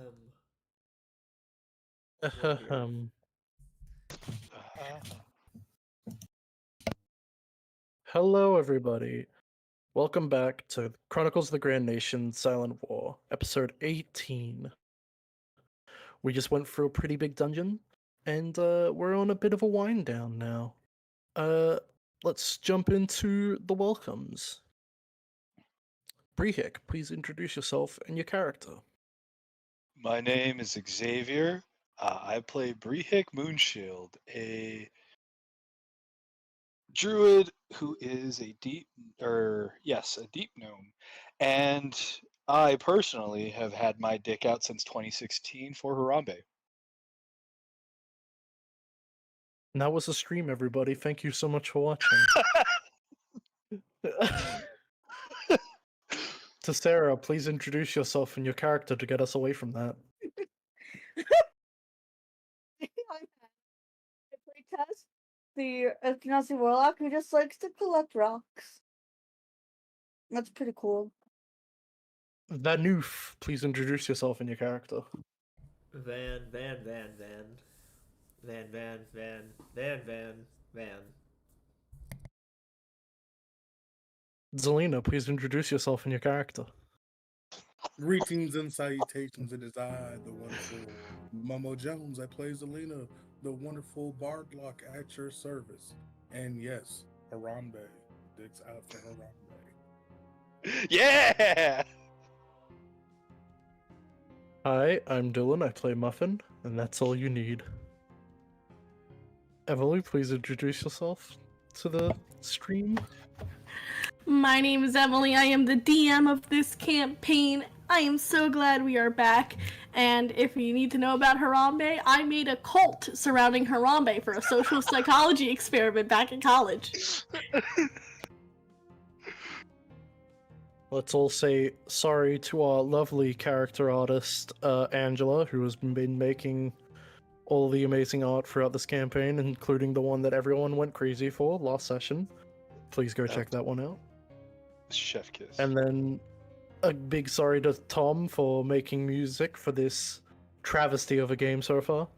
Ahem. Uh-huh. Hello, everybody. Welcome back to Chronicles of the Grand Nation Silent War, episode 18. We just went through a pretty big dungeon, and we're on a bit of a wind down now. Let's jump into the welcomes. Brehik, please introduce yourself and your character. My name is Xavier. I play Brehik Moonshield, a druid who is a deep gnome. And I personally have had my dick out since 2016 for Harambe. And that was the stream, everybody. Thank you so much for watching. To Sarah, please introduce yourself and your character to get us away from that. I play Tess, the Nazi warlock who just likes to collect rocks. That's pretty cool. Vanoof, please introduce yourself and your character. Van. Zelina, please introduce yourself and your character. Greetings and salutations, it is I, the wonderful Momo Jones. I play Zelina, the wonderful Bardlock at your service. And yes, Harambe. Dicks out for Harambe. Yeah! Hi, I'm Dylan, I play Muffin, and that's all you need. Emily, please introduce yourself to the stream. My name is Emily. I am the DM of this campaign. I am so glad we are back. And if you need to know about Harambe, I made a cult surrounding Harambe for a social psychology experiment back in college. Let's all say sorry to our lovely character artist, Angela, who has been making all the amazing art throughout this campaign, including the one that everyone went crazy for last session. Please go check that one out. Chef kiss. And then a big sorry to Tom for making music for this travesty of a game so far.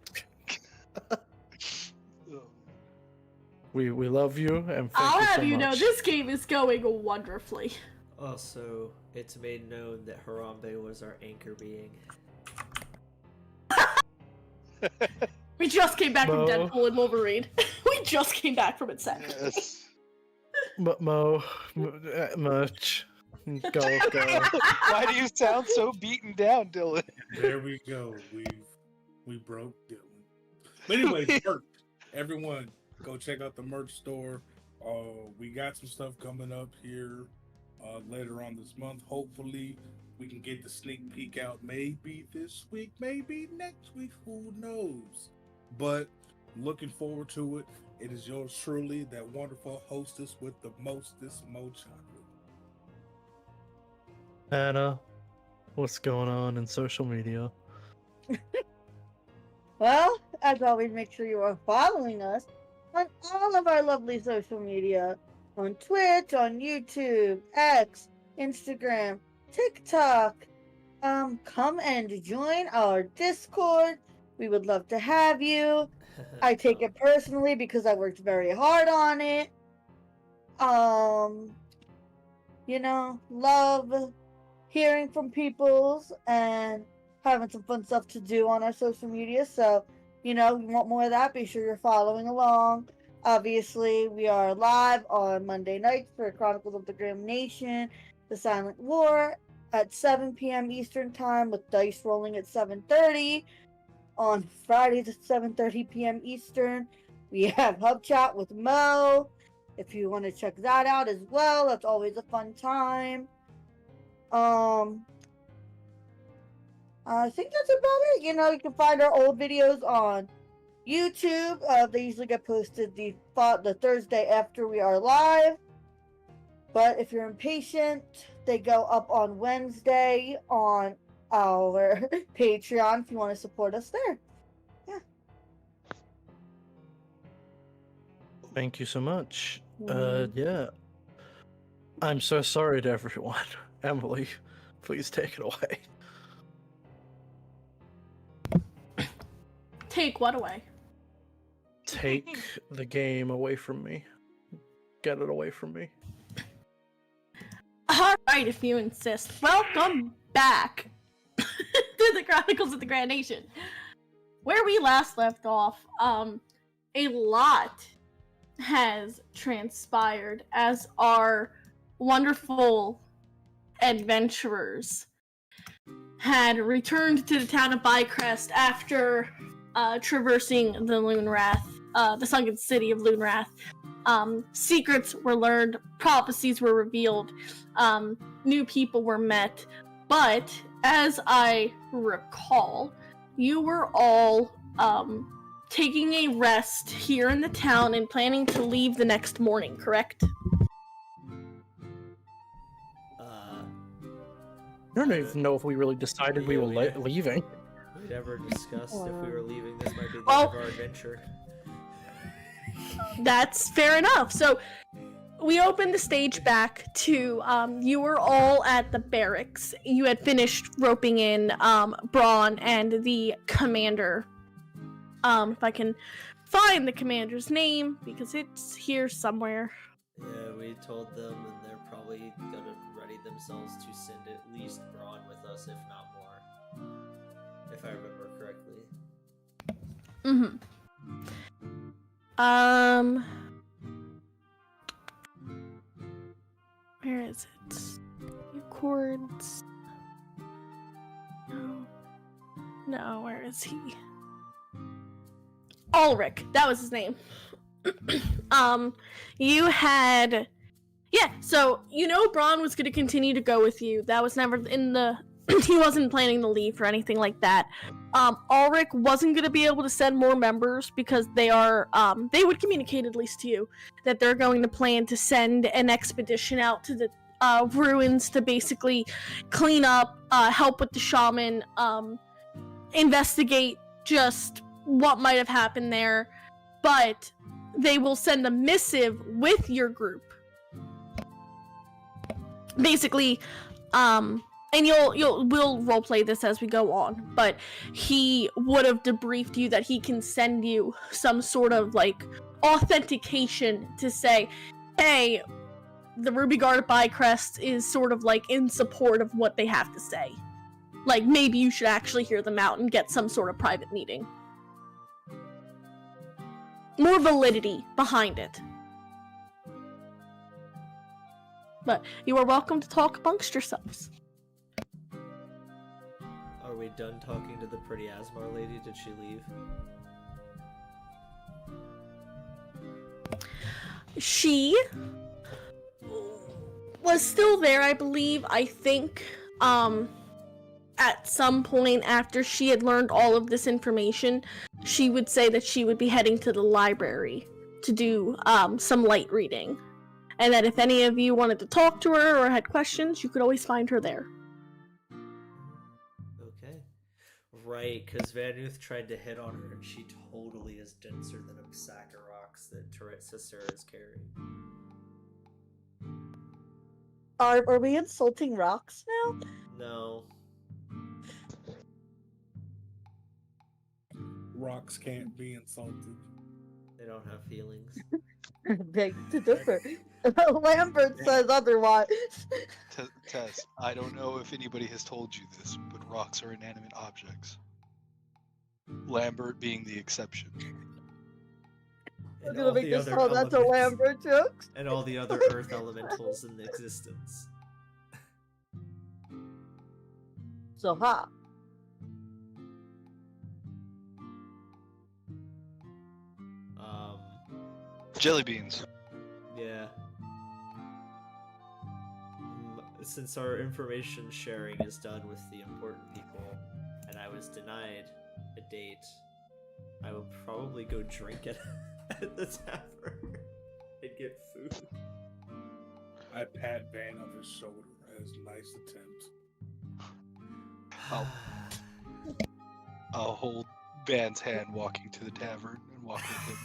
We love you and thank I'll you so have you know, much. this game is going wonderfully. Also, it's made known that Harambe was our anchor being. We just came back from Mo. Deadpool and Wolverine. We just came back from it set. Yes. Merch. Go. Why do you sound so beaten down, Dylan? There we go. We broke Dylan. But anyway, merch. Everyone, go check out the merch store. We got some stuff coming up here later on this month. Hopefully, we can get the sneak peek out maybe this week, maybe next week. Who knows? But looking forward to it. It is yours truly, that wonderful hostess with the mostest Mo Chocolate. Anna, what's going on in social media? Well, as always, make sure you are following us on all of our lovely social media. On Twitch, on YouTube, X, Instagram, TikTok. Come and join our Discord. We would love to have you. I take it personally because I worked very hard on it. Love hearing from peoples and having some fun stuff to do on our social media. So, you want more of that, be sure you're following along. Obviously, we are live on Monday nights for Chronicles of the Grand Nation, The Silent War, at 7 p.m. Eastern Time, with dice rolling at 7:30. On Fridays at 7:30 p.m. Eastern, we have Hub Chat with Mo. If you want to check that out as well, that's always a fun time. I think that's about it. You can find our old videos on YouTube. They usually get posted the Thursday after we are live. But if you're impatient, they go up on Wednesday on our Patreon if you want to support us there. Yeah. Thank you so much. Yeah. I'm so sorry to everyone. Emily, please take it away. Take what away? Take the game away from me. Get it away from me. Alright, if you insist. Welcome back to the Chronicles of the Grand Nation. Where we last left off, a lot has transpired as our wonderful adventurers had returned to the town of Bycrest after traversing the Loonwrath, the sunken city of Loonwrath. Secrets were learned, prophecies were revealed, new people were met, but as I recall, you were all taking a rest here in the town and planning to leave the next morning, correct? I don't even know if we really decided we were leaving. We never discussed if we were leaving. This might be the Well- end of our adventure. That's fair enough. So we opened the stage back to you were all at the barracks. You had finished roping in Braun and the commander. If I can find the commander's name, because it's here somewhere. Yeah, we told them, and they're probably gonna ready themselves to send at least Braun with us, if not more. If I remember correctly. Mm-hmm. Where is it? Few chords. No, where is he? Ulrich, that was his name. You had, so you know Braun was going to continue to go with you. That was never in the, he wasn't planning to leave or anything like that. Ulrich wasn't going to be able to send more members because they are, they would communicate at least to you that they're going to plan to send an expedition out to the ruins to basically clean up, help with the shaman, investigate just what might have happened there, but they will send a missive with your group. Basically, and we'll roleplay this as we go on, but he would have debriefed you that he can send you some sort of like authentication to say, hey, the Ruby Guard at Bycrest is sort of like in support of what they have to say. Like maybe you should actually hear them out and get some sort of private meeting. More validity behind it. But you are welcome to talk amongst yourselves. Are we done talking to the pretty Asmar lady? Did she leave? She was still there, I believe. I think, at some point after she had learned all of this information, she would say that she would be heading to the library to do, some light reading. And that if any of you wanted to talk to her or had questions, you could always find her there. Okay. Right, because Vanuth tried to hit on her, and she totally is denser than a sack of rocks that Sisera is carrying. Are we insulting rocks now? No. Rocks can't be insulted. They don't have feelings. Beg to differ. Lambert says otherwise. Tess, I don't know if anybody has told you this, but rocks are inanimate objects. Lambert being the exception. I'm And gonna all make the this other call that's a elements. Lambert joke. And all the other earth elementals in existence. So ha. Jelly beans. Yeah. Since our information sharing is done with the important people, and I was denied a date, I will probably go drink at the tavern and get food. I pat Van on his shoulder as a nice attempt. I'll hold Van's hand walking to the tavern and walk with him.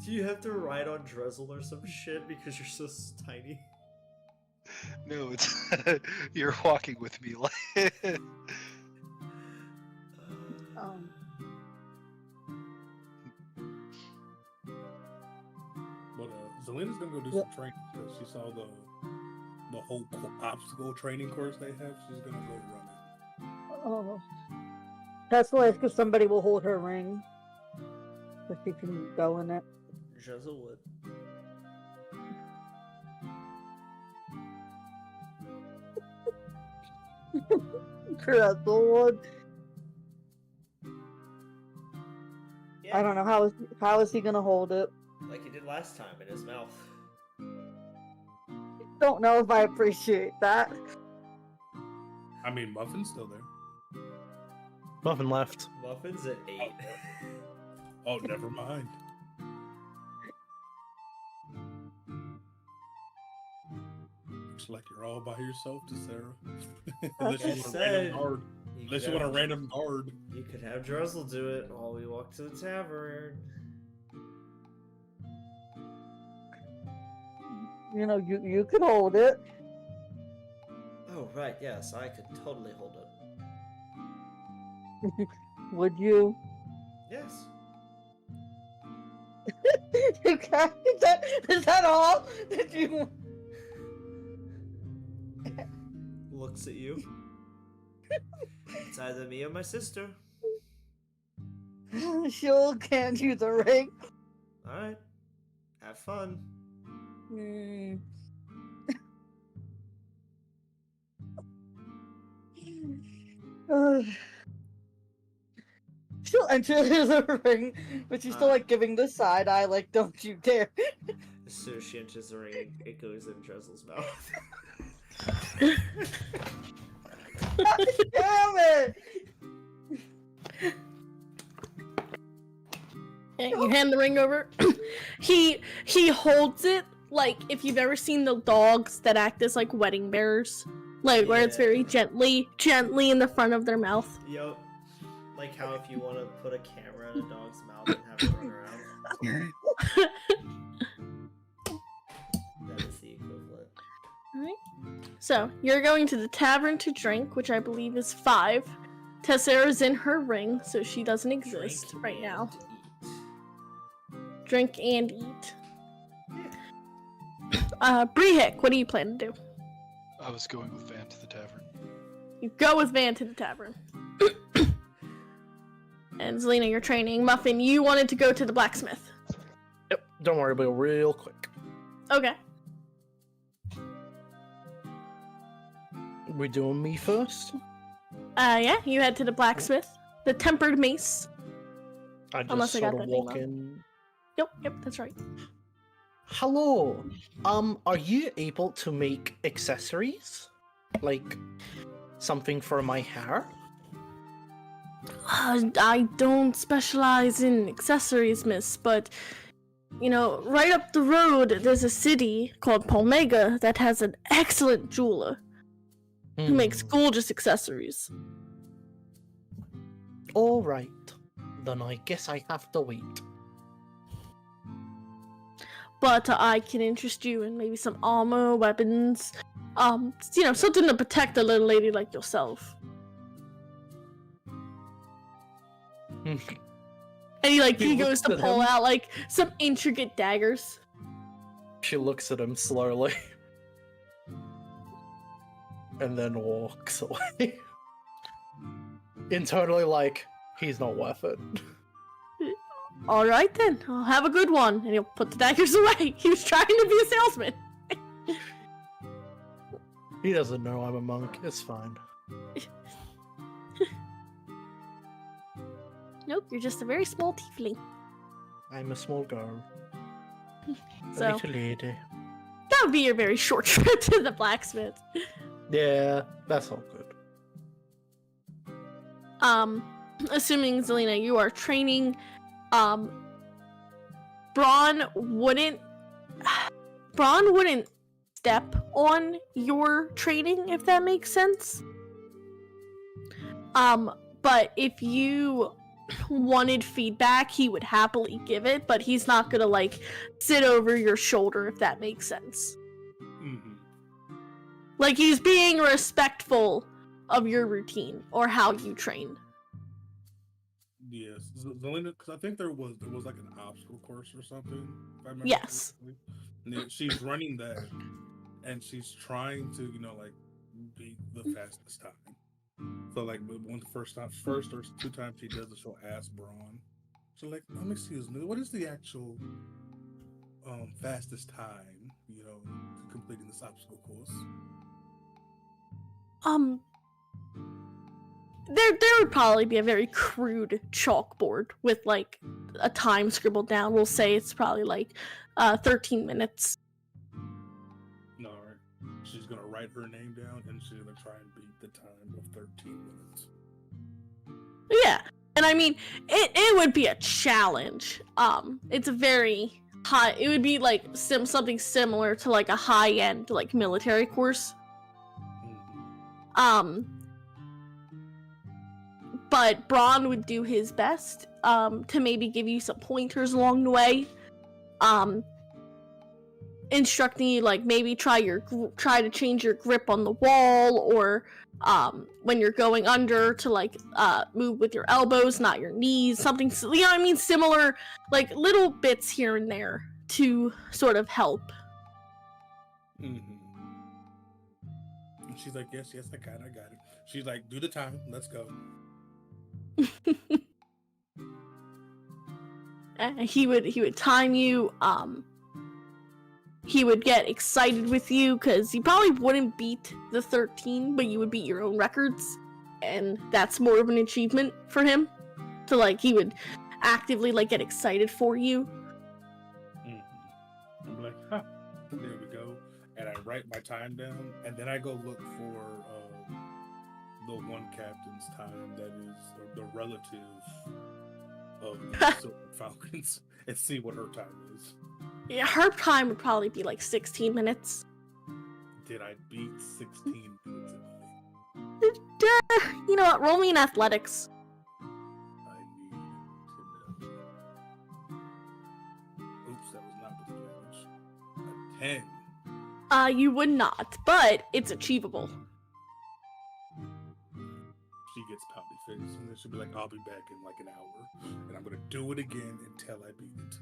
Do you have to ride on Drizzle or some shit because you're so tiny? No, it's you're walking with me. But Zelena's gonna go do some training because she saw the whole obstacle training course they have. She's gonna go run it. Oh. That's why because somebody will hold her ring. So she can go in it. Drizzle would. Lord. Yeah, I don't know how is he gonna hold it. like he did last time in his mouth. Don't know if I appreciate that. I mean, Muffin's still there. Muffin left. Muffin's at 8. Oh, never mind. Looks like you're all by yourself, Sarah. Unless you want a random guard. Unless you want a random guard. You could have Drizzle do it while we walk to the tavern. You know, you could hold it. Oh, right, yes, I could totally hold it. Would you? Yes. Okay, is that all that you? Looks at you. It's either me or my sister. She'll hand you the ring. Alright. Have fun. Hmm. She'll enter the ring, but she's still like giving the side eye, like, don't you dare. As soon as she enters the ring, it goes in Drizzle's mouth. Damn it! And you hand the ring over. he holds it like if you've ever seen the dogs that act as like wedding bearers, like where it's very gently in the front of their mouth. Yup. Like how if you want to put a camera in a dog's mouth and have it run around. That is the equivalent. Alright. So, you're going to the tavern to drink, which I believe is 5. Tessera's in her ring, so she doesn't exist Drink right now. and eat. Drink and eat. Brehik, what do you plan to do? I was going with Van to the tavern. You go with Van to the tavern. And Zelina, you're training. Muffin, you wanted to go to the blacksmith. Yep, don't worry, we'll real quick. Okay. We doing me first? Yeah, you head to the blacksmith. The tempered mace. I just Unless I got sort of that name walk wrong. in. Yep, that's right. Hello. Are you able to make accessories? Like something for my hair? I don't specialize in accessories, miss, but, you know, right up the road, there's a city called Palmega that has an excellent jeweler who makes gorgeous accessories. All right. Then I guess I have to wait. But I can interest you in maybe some armor, weapons, you know, something to protect a little lady like yourself. And he goes to pull out like some intricate daggers. She looks at him slowly. And then walks away. Internally like, he's not worth it. Alright then, I'll have a good one. And he'll put the daggers away. He was trying to be a salesman. He doesn't know I'm a monk. It's fine. Nope, you're just a very small tiefling. I'm a small girl. So, A little lady. that would be your very short trip to the blacksmith. Yeah, that's all good. Assuming, Zelina, you are training, Braun wouldn't step on your training, if that makes sense. But if you wanted feedback, he would happily give it, but he's not gonna, like, sit over your shoulder, if that makes sense. Mm-hmm. Like, he's being respectful of your routine, or how you train. Yes, Zelina, because I think there was like an obstacle course or something. If I remember Yes. correctly. Yeah, she's running that, and she's trying to like beat the fastest time. So like when the first or 2 times she does it, she'll ask Braun. So like, excuse me, what is the actual fastest time completing this obstacle course? There would probably be a very crude chalkboard with like a time scribbled down. We'll say it's probably like 13 minutes. No, right. She's gonna write her name down and she's gonna try and beat the time of 13 minutes. Yeah, and I mean it would be a challenge. It's a very high. It would be like something similar to like a high end like military course. But Braun would do his best to maybe give you some pointers along the way. Instructing you like maybe try to change your grip on the wall, or when you're going under to like move with your elbows, not your knees, something similar, like little bits here and there to sort of help. And she's like, yes, I got it. She's like, do the time, let's go. He would time you. He would get excited with you because he probably wouldn't beat the 13, but you would beat your own records, and that's more of an achievement for him. So like he would actively like get excited for you. I'm like, there we go, and I write my time down, and then I go look for the one captain's time that is the relative of the Silver Falcons, and see what her time is. Yeah, her time would probably be like 16 minutes. Did I beat 16 minutes? You know what? Roll me in athletics. I need to know. Oops, that was not with advantage. A 10. You would not, but it's achievable. She gets pouty face, and then she'll be like, I'll be back in like an hour, and I'm gonna do it again until I beat it.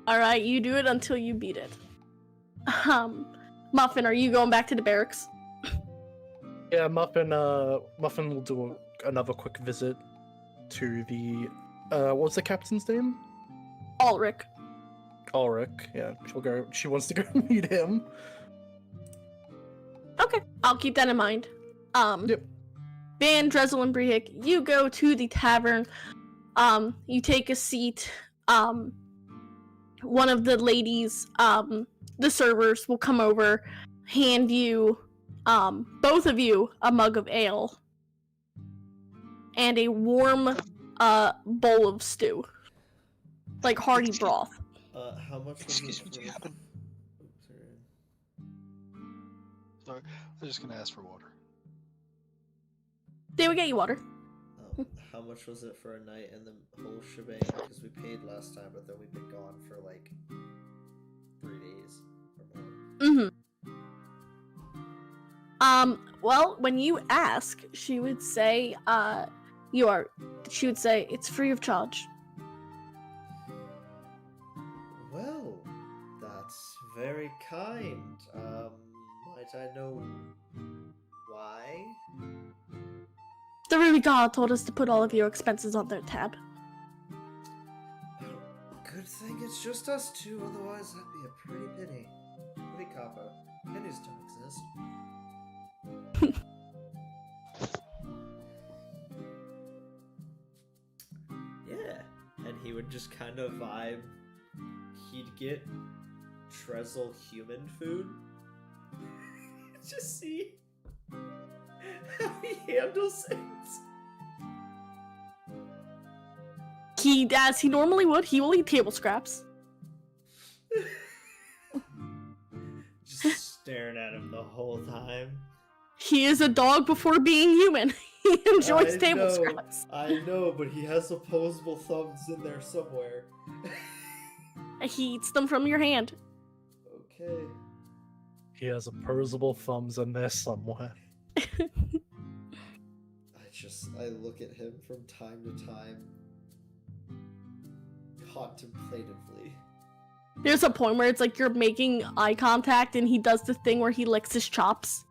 Alright, you do it until you beat it. Muffin, are you going back to the barracks? Yeah, Muffin will do another quick visit to the what's the captain's name? Ulrich. Yeah, she wants to go meet him. Okay, I'll keep that in mind. Yep. Van, Drezel, and Brehik, you go to the tavern. You take a seat. One of the ladies, the servers, will come over, hand you, both of you, a mug of ale and a warm bowl of stew, like hearty broth. How much was Excuse it me, do for... you happen? Oops, sorry. Sorry, I was just gonna ask for water. They would get you water. How much was it for a night and the whole shebang? Because we paid last time, but then we've been gone for like 3 days or more. Well, when you ask, she would say, it's free of charge. Well, that's very kind. Might I know why? The Ruby God told us to put all of your expenses on their tab. Good thing it's just us two, otherwise that'd be a pretty pity. Pretty copper. Pennies don't exist. Yeah, and he would just kind of vibe. He'd get Trezzle human food. Just see how he handles it. As he normally would, he will eat table scraps. Just staring at him the whole time. He is a dog before being human. He enjoys table know, scraps. I know, but he has opposable thumbs in there somewhere. He eats them from your hand. Okay. He has opposable thumbs in there somewhere. I I look at him from time to time, contemplatively. There's a point where it's like you're making eye contact and he does the thing where he licks his chops.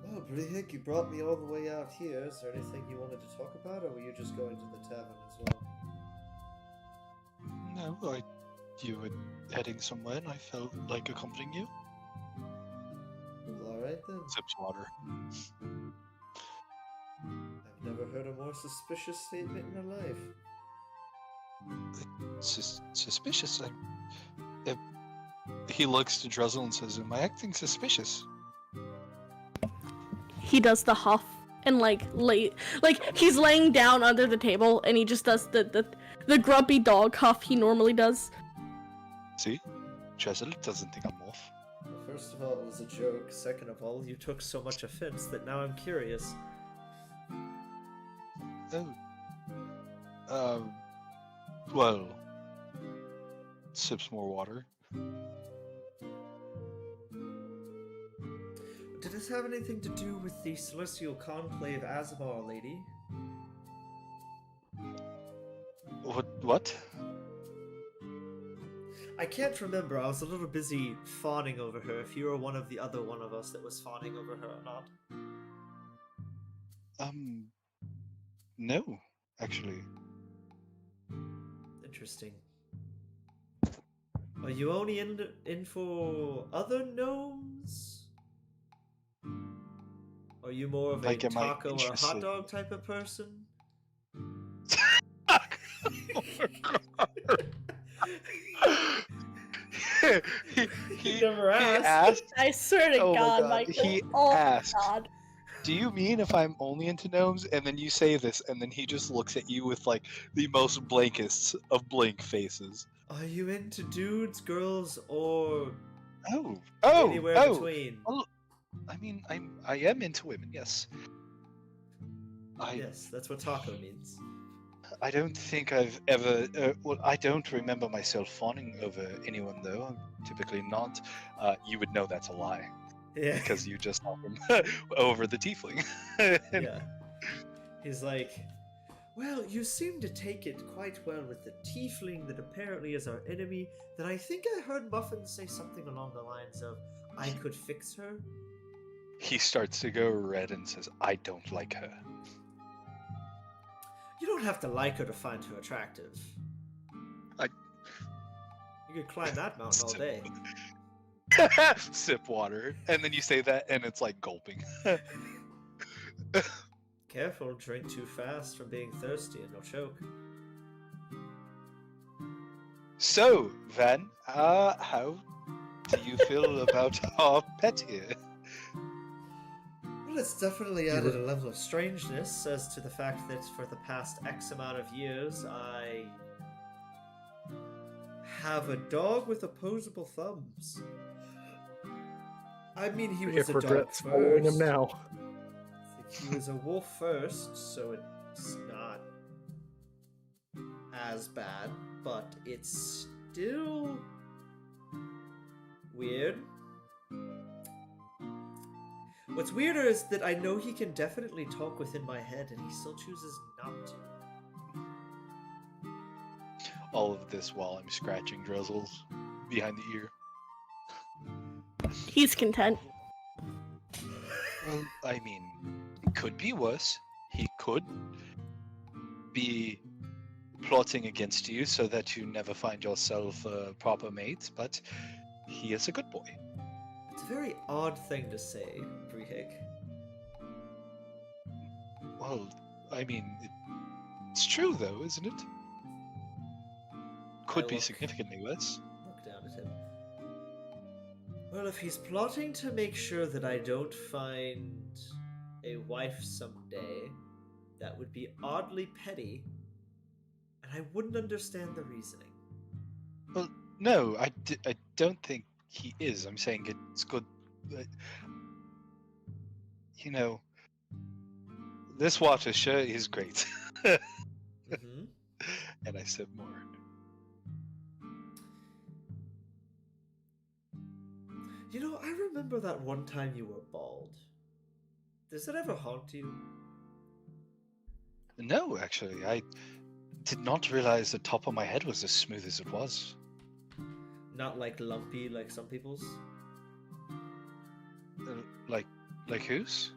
Well, Brihik, you brought me all the way out here. Is there anything you wanted to talk about, or were you just going to the tavern as well? No, you were heading somewhere and I felt like accompanying you. Well, alright then. Sips water. I've never heard a more suspicious statement in my life. Suspicious? He looks to Druzzle and says, am I acting suspicious? He does the huff and like he's laying down under the table and he just does the grumpy dog huff he normally does. See? Druzzle doesn't think I'm off. Well, first of all, it was a joke. Second of all, you took so much offense that now I'm curious. Oh. Well. Sips more water. Did this have anything to do with the Celestial Conclave Azamar lady? What? I can't remember. I was a little busy fawning over her. If you were one of the other one of us that was fawning over her or not. No, actually. Interesting. Are you only in for other gnomes? Are you more of a Like, am I taco or hot interested? dog type of person? he never asked. asked, I swear to Oh my God, God, Michael. he Oh asked. my God. do you mean if I'm only into gnomes? And then you say this, and then he just looks at you with like the most blankest of blank faces. Are you into dudes, girls, or Oh, anywhere between? I mean, I am into women, yes. Yes, that's what taco means. I don't think I've ever. I don't remember myself fawning over anyone, though. I'm typically not. You would know that's a lie Yeah. because you just saw him over the tiefling. Yeah. He's like, well, you seem to take it quite well with the tiefling that apparently is our enemy. That I think I heard Muffin say something along the lines of, I could fix her. He starts to go red and says, "I don't like her." You don't have to like her to find her attractive. I- You could climb that mountain all day. Sip water, and then you say that, and it's like gulping. Careful, drink too fast from being thirsty and you'll choke. So, Van, how do you feel about our pet here? Well, it's definitely added a level of strangeness as to the fact that for the past X amount of years, I have a dog with opposable thumbs. I mean, he was a dog regrets following him first. now. He was a wolf first, so it's not as bad, but it's still weird. What's weirder is that I know he can definitely talk within my head, and he still chooses not to. All of this while I'm scratching Drizzles behind the ear. He's content. Well, I mean, it could be worse. He could be plotting against you so that you never find yourself a proper mate, but he is a good boy. It's a very odd thing to say, Brihik. Well, I mean, it's true though, isn't it? Could be look. significantly worse. Look down at him. Well, if he's plotting to make sure that I don't find a wife someday, that would be oddly petty, and I wouldn't understand the reasoning. Well, no, I don't think he is. I'm saying it's good. You know, this water sure is great. Mm-hmm. And I sip more. You know, I remember that one time you were bald. Does it ever haunt you? No, actually, I did not realize the top of my head was as smooth as it was. Not like lumpy like some people's? Uh, like, like whose?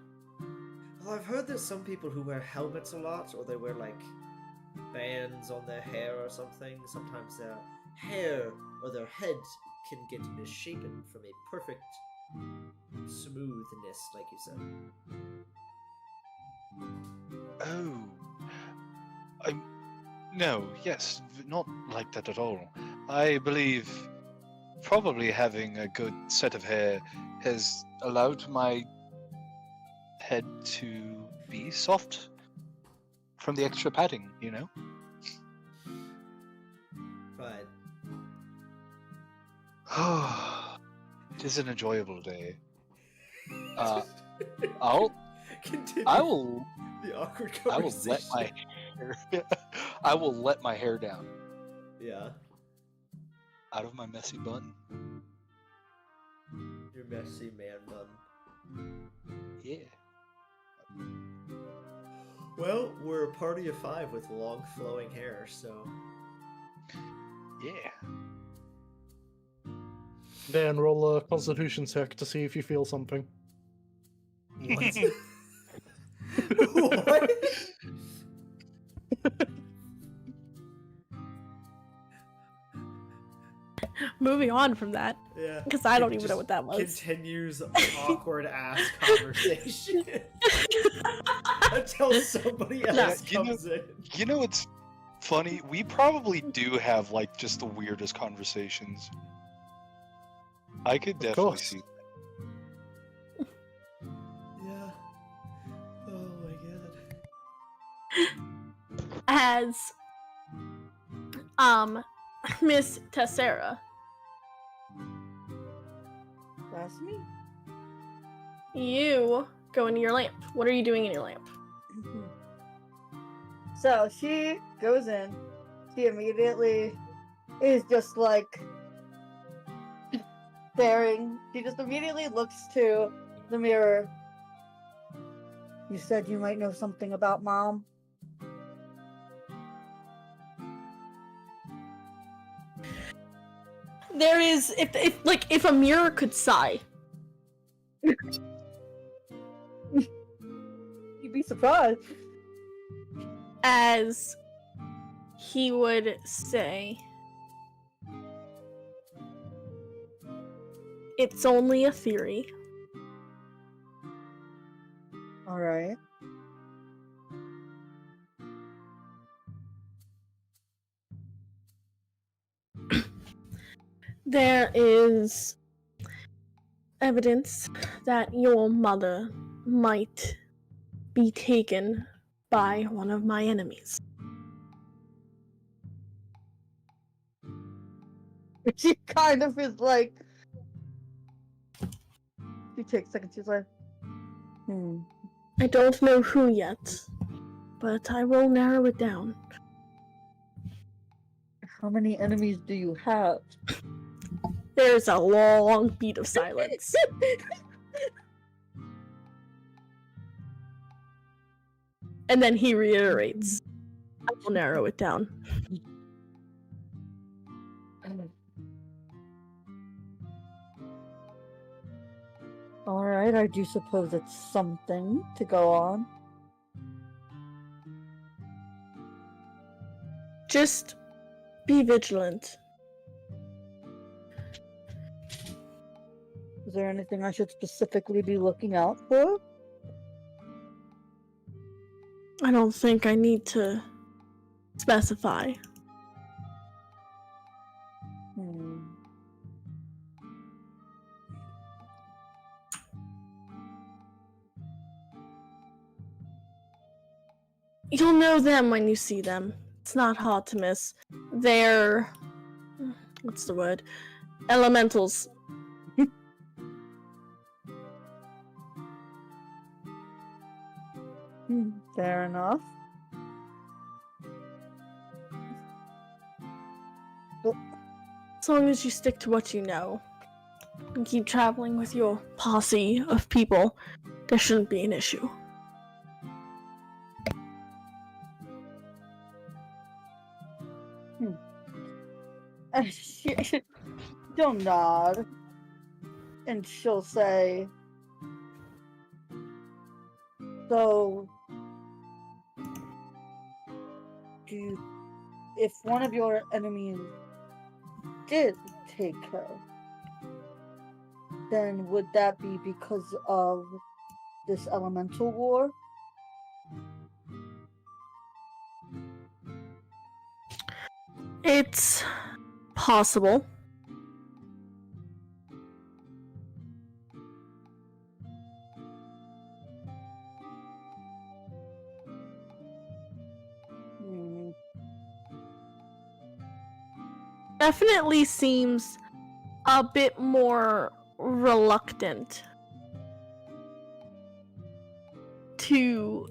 Well, I've heard there's some people who wear helmets a lot, or they wear like bands on their hair or something. Sometimes their hair or their head can get misshapen from a perfect smoothness, like you said. Oh, no, yes, not like that at all. I believe probably having a good set of hair has allowed my head to be soft from the extra padding, you know? Right. It is an enjoyable day. I'll Continue I will the awkward I will conversation. let my hair I will let my hair down Yeah, out of my messy bun. your messy man bun. Yeah. Well, we're a party of 5 with long flowing hair, so Yeah. Dan, roll a Constitution check to see if you feel something. what? What? Moving on from that, Yeah. because I don't It even know just what that was. Continues awkward ass conversation until somebody else you know- comes in. You know what's funny? We probably do have like just the weirdest conversations. I could definitely course. see. Yeah. Oh my god. As Miss Tessera, That's me. you go into your lamp. What are you doing in your lamp? So she goes in. She immediately is just like staring. She just immediately looks to the mirror. You said you might know something about Mom. There is, if a mirror could sigh, You'd be surprised. as he would say, it's only a theory. All right. There is evidence that your mother might be taken by one of my enemies. She kind of is like. She takes a second. She's like, I don't know who yet, but I will narrow it down. How many enemies do you have? There's a long beat of silence. And then he reiterates, I will narrow it down. All right, I do suppose it's something to go on. Just be vigilant. Is there anything I should specifically be looking out for? I don't think I need to specify. You'll know them when you see them. It's not hard to miss. They're... what's the word? Elementals. Fair enough. As long as you stick to what you know. and keep traveling with your posse of people, there shouldn't be an issue. She'll nod, and she'll say, "So, if one of your enemies did take her, then would that be because of this elemental war?" It's possible. Definitely seems a bit more reluctant to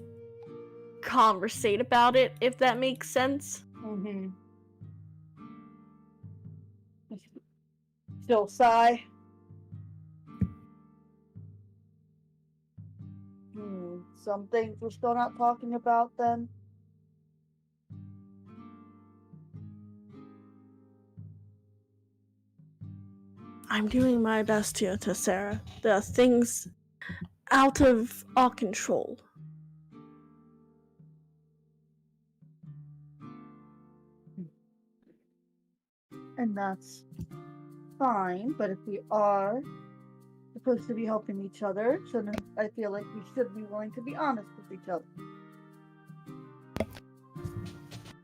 conversate about it, if that makes sense. Mm-hmm. She'll sigh. Some things we're still not talking about then. I'm doing my best here, Tessera. There are things out of our control. And that's fine, but if we are supposed to be helping each other, shouldn't I feel like we should be willing to be honest with each other?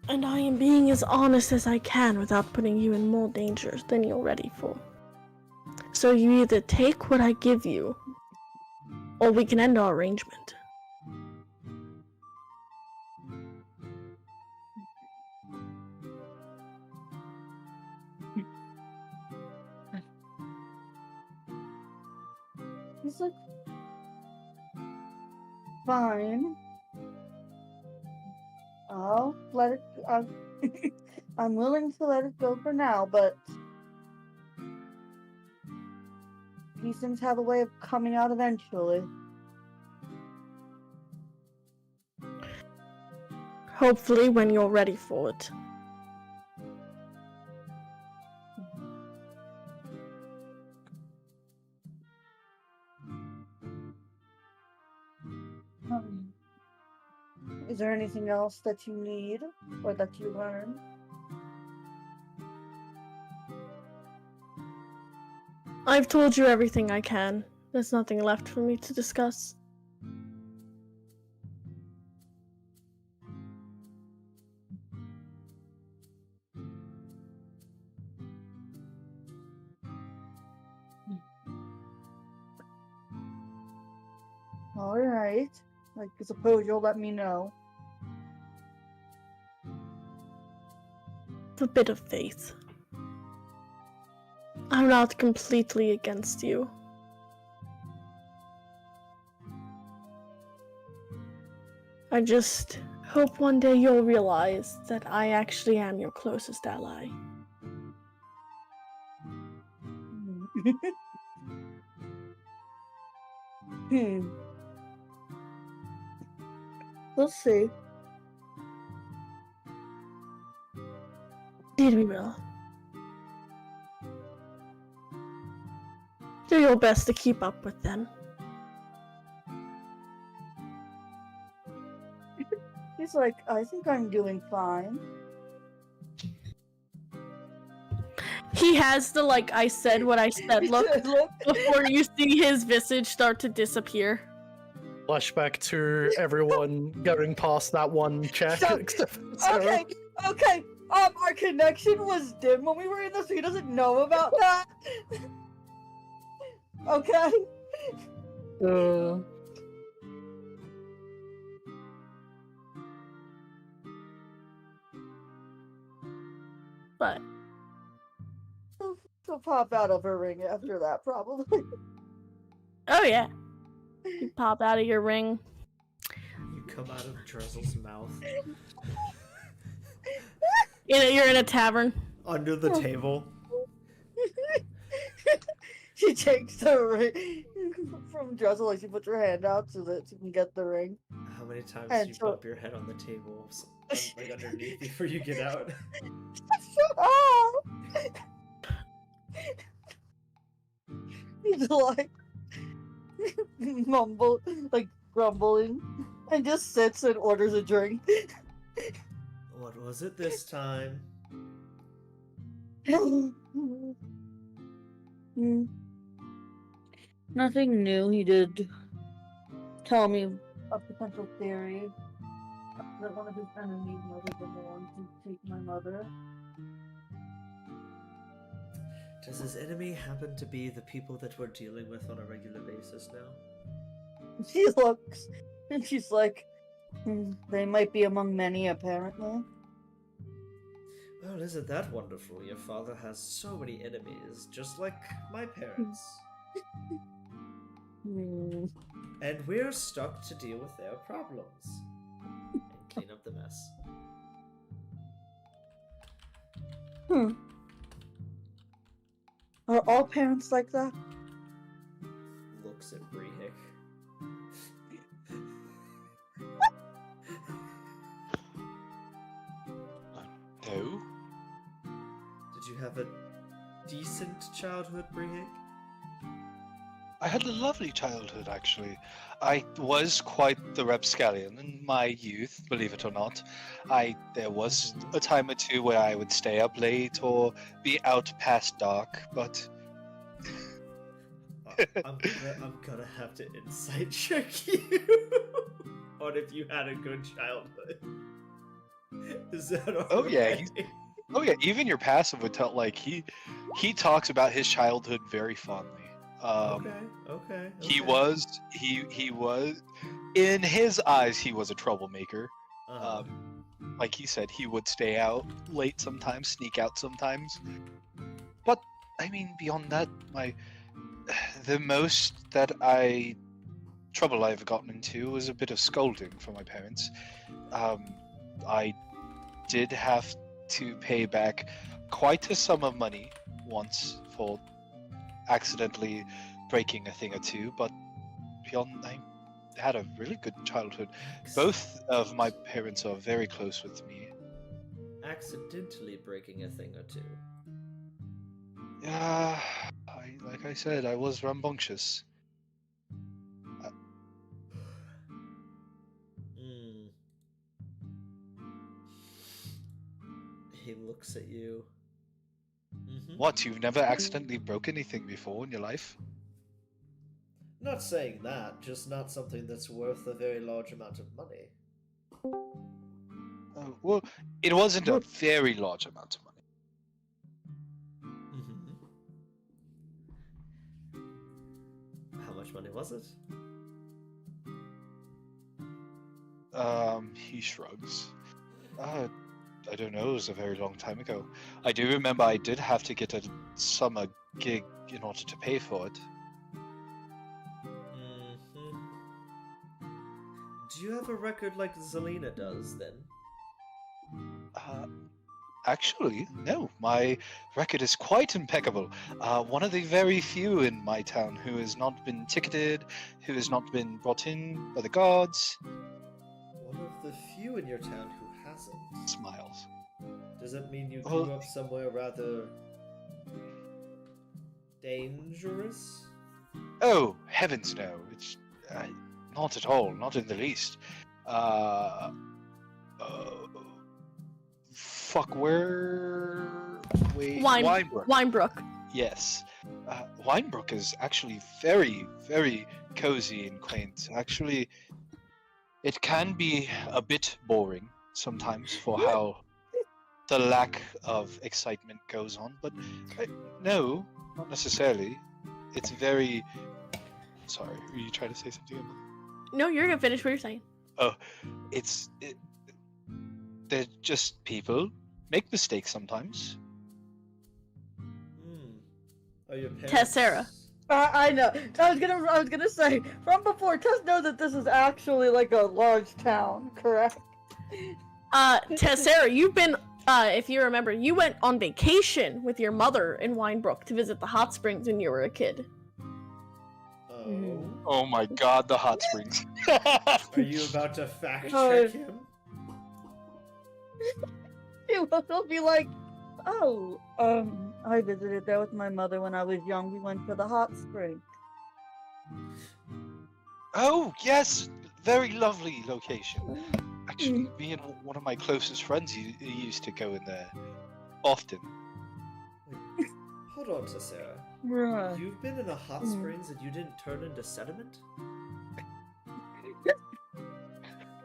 And I am being as honest as I can without putting you in more danger than you're ready for. So you either take what I give you, or we can end our arrangement. He's like, fine. I'll let it. I'm willing to let it go for now, but these things have a way of coming out eventually. Hopefully when you're ready for it. Is there anything else that you need or that you learned? I've told you everything I can. There's nothing left for me to discuss. Alright. I suppose you'll let me know. A bit of faith. I'm not completely against you. I just hope one day you'll realize that I actually am your closest ally. We'll see. Indeed we will. Do your best to keep up with them. He's like, I think I'm doing fine. He has the like I said what I said look before you see his visage start to disappear. Flashback to everyone going past that one check. So- except for Sarah. Okay. Our connection was dim when we were in this, so he doesn't know about that. Okay. But She'll pop out of her ring after that, probably. oh yeah. You pop out of your ring. You come out of Drizzle's mouth. You're in a tavern. Under the table. She takes the ring from Dressel, like she puts her hand out so that she can get the ring. How many times And do you so- bump your head on the table, like underneath before you get out? Shut up! He's like grumbling, and just sits and orders a drink. What was it this time? Nothing new. He did tell me a potential theory that one of his enemies might have been the one to take my mother. Does his enemy happen to be the people that we're dealing with on a regular basis now? She looks, and she's like, they might be among many, apparently. Well, isn't that wonderful? Your father has so many enemies, just like my parents. And we're stuck to deal with their problems. And clean up the mess. Are all parents like that? Looks at Brehik. No. Did you have a decent childhood, Brehik? I had a lovely childhood, actually. I was quite the rapscallion in my youth, believe it or not. There was a time or two where I would stay up late or be out past dark, but I'm gonna have to insight check you on if you had a good childhood. Is that okay? Oh, yeah, even your passive would tell. Like he talks about his childhood very fondly. Okay. He was in his eyes he was a troublemaker. Like he said, he would stay out late sometimes, sneak out sometimes. But I mean, beyond that, the most trouble I've gotten into was a bit of scolding from my parents. I did have to pay back quite a sum of money once for accidentally breaking a thing or two, but beyond, I had a really good childhood. Both of my parents are very close with me. Accidentally breaking a thing or two. Like I said, I was rambunctious. He looks at you. What, you've never accidentally broke anything before in your life? Not saying that, just not something that's worth a very large amount of money. Well, it wasn't a very large amount of money. How much money was it? He shrugs. I don't know, it was a very long time ago. I do remember I did have to get a summer gig in order to pay for it. Do you have a record like Zelina does, then? Actually, no. My record is quite impeccable. One of the very few in my town who has not been ticketed, who has not been brought in by the guards. One of the few in your town who hasn't. Smiles. Does that mean you grew up somewhere rather dangerous? Oh, heavens no. It's not at all, not in the least. Fuck, where... Wait, Winebrook. Winebrook. Yes. Winebrook is actually very, very cozy and quaint. Actually, it can be a bit boring sometimes for how the lack of excitement goes on, but no, not necessarily. It's very... Sorry, were you trying to say something? No, you're gonna finish what you're saying. Oh, they're just people. Make mistakes sometimes. Are your parents... Tessera. I know. I was gonna say from before. Tess knows that this is actually like a large town, correct? Tessera, you've been, if you remember, you went on vacation with your mother in Winebrook to visit the hot springs when you were a kid. Oh my god, the hot springs. Are you about to fact Oh. check him? He'll be like, oh, I visited there with my mother when I was young. We went for the hot spring. Oh, yes! Very lovely location. Actually, me and one of my closest friends used to go in there often. Hold on, Sarah. Right. You've been in a hot springs and you didn't turn into sediment?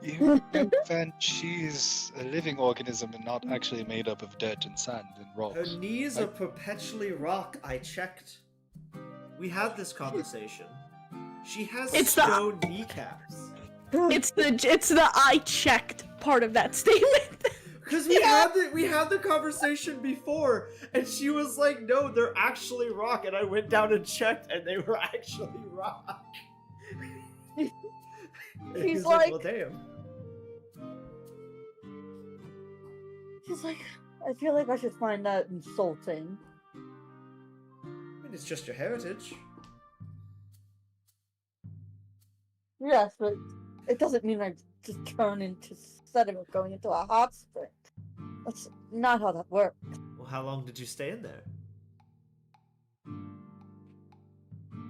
You know, Van, she's a living organism and not actually made up of dirt and sand and rocks. Her knees are perpetually rock. I checked. We had this conversation. She has stone kneecaps. It's the I checked part of that statement. Because we had the conversation before, and she was like, "No, they're actually rock," and I went down and checked, and they were actually rock. And He's he's like- "Well, damn." She's like, I feel like I should find that insulting. I mean, it's just your heritage. Yes, but it doesn't mean I just turn into sediment going into a hot spring. That's not how that works. Well, how long did you stay in there?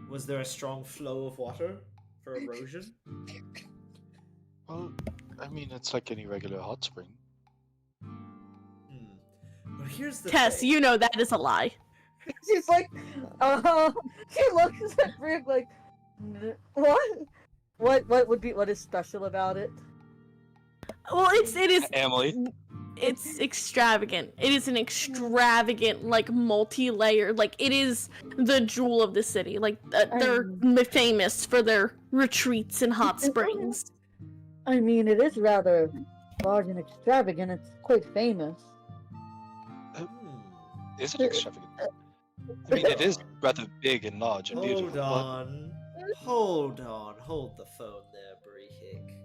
Was there a strong flow of water for erosion? Well, I mean, it's like any regular hot spring. But here's the Tess, thing. you know that is a lie. She's like, she looks at Brig like, what? What is special about it? Well, it is Emily. it's extravagant. It is an extravagant, like, multi-layer, like, it is the jewel of the city. Like, they're famous for their retreats and hot springs. I mean, it is rather large and extravagant. It's quite famous. Is it extravagant? I mean, it is rather big and large and beautiful. Hold on. Hold the phone there, Brehik.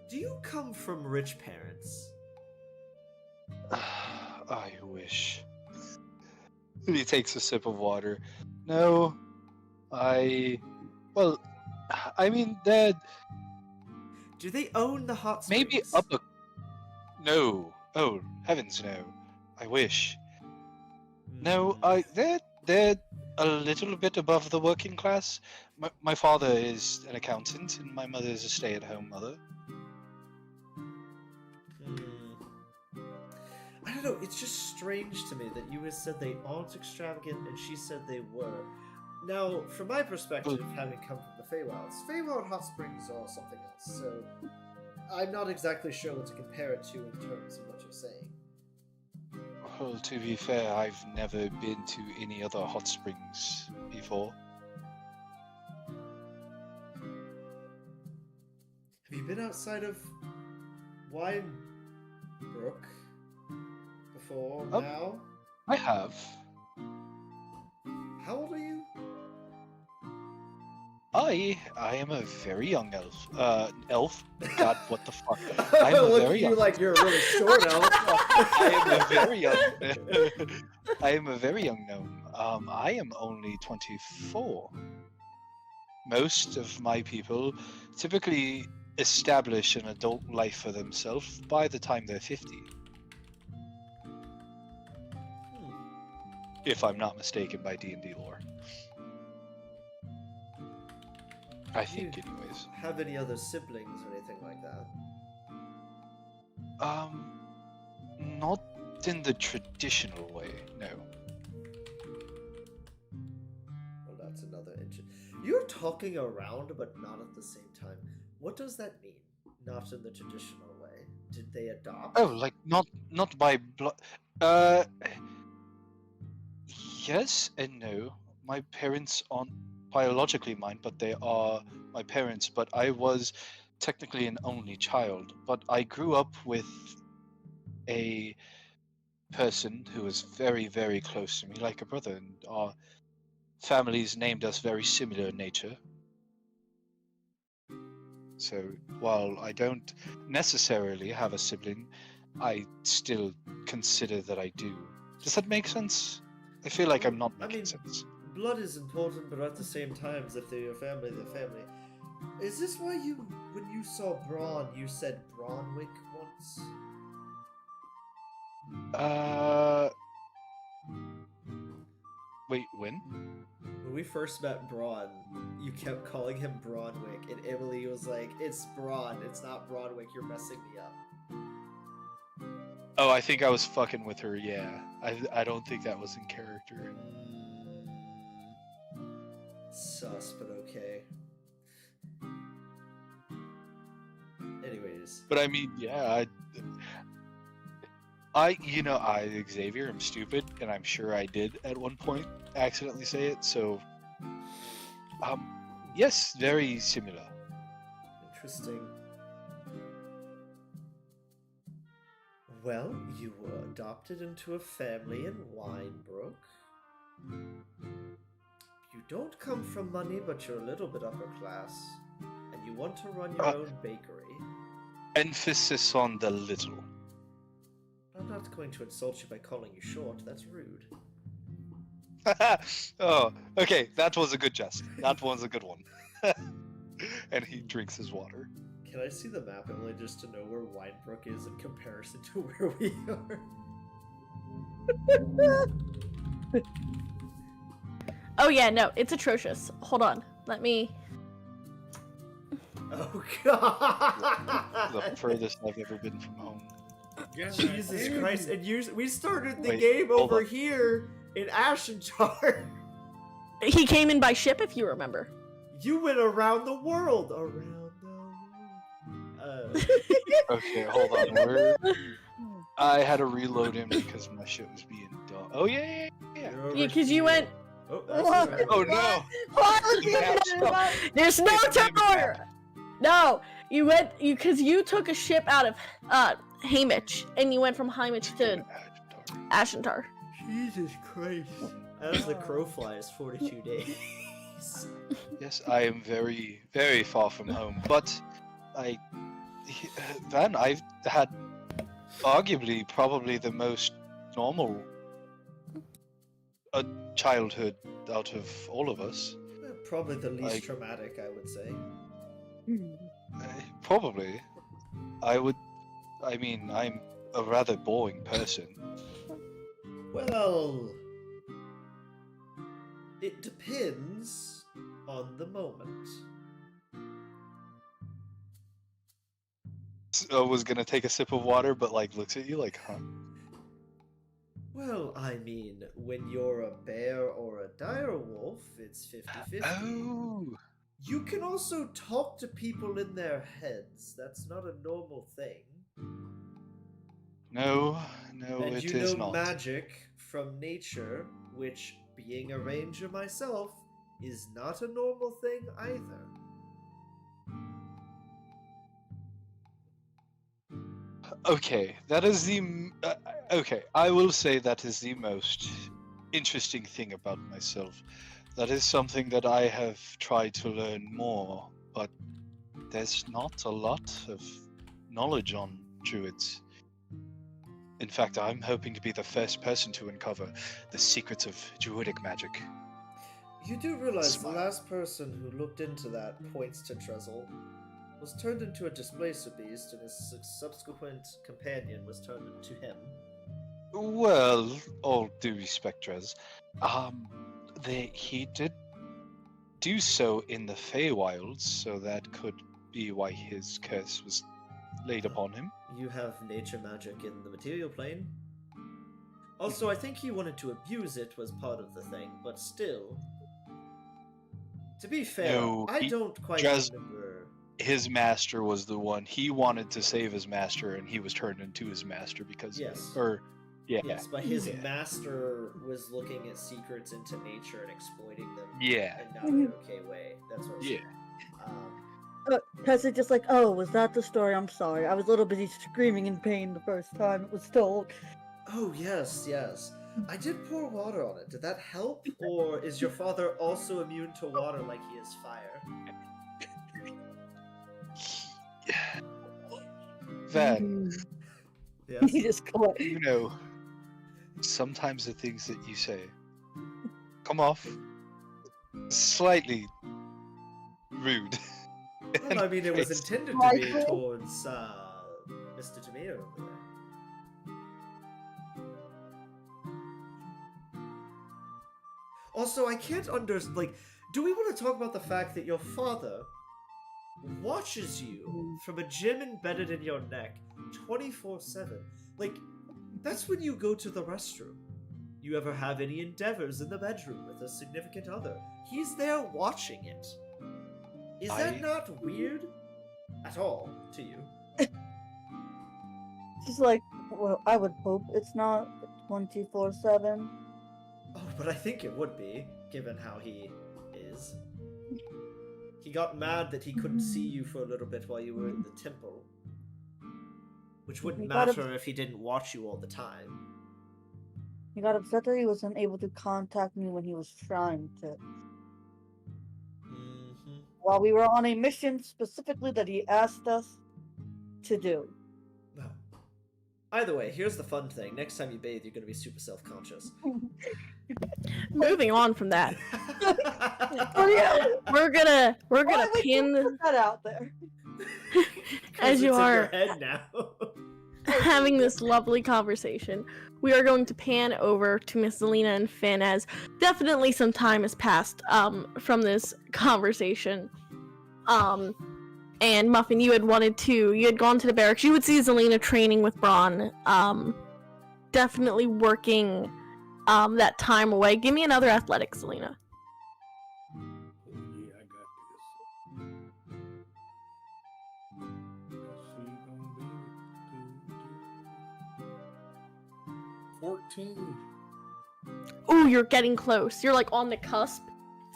Do you come from rich parents? I wish. He takes a sip of water. No, well, I mean, Dad. Do they own the hot springs? Maybe No. Oh, heavens no. I wish. No, they're a little bit above the working class. My father is an accountant, and my mother is a stay-at-home mother. I don't know, it's just strange to me that you had said they aren't extravagant and she said they were. Now, from my perspective, having come from the Feywild hot springs are something else, so I'm not exactly sure what to compare it to in terms of what you're saying. Well, to be fair, I've never been to any other hot springs before. Have you been outside of Winebrook before now? I have. How old are you? I am a very young elf. God, what the fuck? I'm a Look very at you young. like you're a really short elf. I am a very young. I am a very young gnome. I am only 24. Most of my people typically establish an adult life for themselves by the time they're 50. If I'm not mistaken by D&D lore. I think, Do you anyways. have any other siblings or anything like that? Not in the traditional way, no. Well, that's another You're talking around, but not at the same time. What does that mean? Not in the traditional way. Did they adopt? Oh, like not by blood. Yes and no. My parents aren't biologically mine, but they are my parents. But I was technically an only child. But I grew up with a person who was very, very close to me, like a brother, and our families named us very similar in nature. So while I don't necessarily have a sibling, I still consider that I do. Does that make sense? I feel like I'm not making sense. blood is important, but at the same time, if they're your family, they're family. Is this why when you saw Braun, you said Braunwick once? Wait, when? When we first met Braun, you kept calling him Braunwick, and Emily was like, "It's Braun, it's not Braunwick, you're messing me up." Oh, I think I was fucking with her, yeah. I don't think that was in character. Sus, but okay. Anyways. But I mean, yeah, Xavier, I'm stupid, and I'm sure I did at one point accidentally say it, so, yes, very similar. Interesting. Well, you were adopted into a family in Winebrook. You don't come from money, but you're a little bit upper class, and you want to run your own bakery. Emphasis on the little. I'm not going to insult you by calling you short, that's rude. Oh, okay, that was a good jest. That was a good one. And he drinks his water. Can I see the map, Emily, just to know where Winebrook is in comparison to where we are? Oh yeah, no, it's atrocious. Hold on, let me. Oh god! The furthest I've ever been from home. Yeah, Jesus damn. Christ! And we started the Wait, game hold over on. here in Ashentar. He came in by ship, if you remember. You went around the world. Around the world. Okay, hold on. I had to reload him because my shit was being dumb. Oh, yeah. Yeah, because you went. Oh, that's What? right. Oh, no. Why would you Yeah, do that? There's no It's a turn order. No, because you took a ship out of Hamish, and you went from Hamish to Ashentar. Jesus Christ. As the crow flies, 42 days. Yes, I am very, very far from home, but I've had arguably probably the most normal childhood out of all of us. Probably the least Like- traumatic, I would say. Probably. I'm a rather boring person. Well, it depends on the moment. I was gonna take a sip of water, but looks at you like, huh? Well, I mean, when you're a bear or a dire wolf, it's 50-50. Oh, You can also talk to people in their heads. That's not a normal thing. no, And it you is know not. magic from nature, which, being a ranger myself, is not a normal thing either. Okay, that is okay, I will say that is the most interesting thing about myself. That is something that I have tried to learn more, but there's not a lot of knowledge on druids. In fact, I'm hoping to be the first person to uncover the secrets of druidic magic. You do realize the Smart. last person who looked into that points to Trezzle was turned into a displacer beast, and his subsequent companion was turned into him. Well, all due respect, Drez. He did do so in the Feywilds, so that could be why his curse was laid upon him. You have nature magic in the material plane. Also, I think he wanted to abuse it was part of the thing, but still. To be fair, No, I don't quite Drez- remember. His master was the one. He wanted to save his master, and he was turned into his master because. Yes. Yeah. Yes, but his Yeah. master was looking at secrets into nature and exploiting them Yeah. in not an okay way. That's what I'm Yeah. saying. Because it's just like, oh, was that the story? I'm sorry. I was a little busy screaming in pain the first time it was told. Oh, yes, yes. I did pour water on it. Did that help? Or is your father also immune to water like he is fire? Van, Yes. He just collect. you know, sometimes the things that you say come off slightly rude. Well, I mean, it was intended to be towards Mr. Tomato over there. Also, I can't like, do we want to talk about the fact that your father watches you from a gem embedded in your neck 24/7? Like, that's when you go to the restroom. You ever have any endeavors in the bedroom with a significant other? He's there watching it. Is that not weird at all to you? She's like, well, I would hope it's not 24/7. Oh, but I think it would be, given how he is. He got mad that he couldn't see you for a little bit while you were in the temple. Which wouldn't matter if he didn't watch you all the time. He got upset that he wasn't able to contact me when he was trying to. Mm-hmm. While we were on a mission specifically that he asked us to do. Well, either way, here's the fun thing. Next time you bathe, you're going to be super self-conscious. Moving on from that, Oh, we're gonna pin put that out there. as you it's are in your head now. having this lovely conversation. We are going to pan over to Miss Zelina and Finn, as definitely some time has passed from this conversation. And Muffin, you had gone to the barracks. You would see Zelina training with Braun, definitely working that time away. Give me another athletics, Zelina. Oh, yeah, I got this. She gonna be 14. Ooh, you're getting close. You're like on the cusp.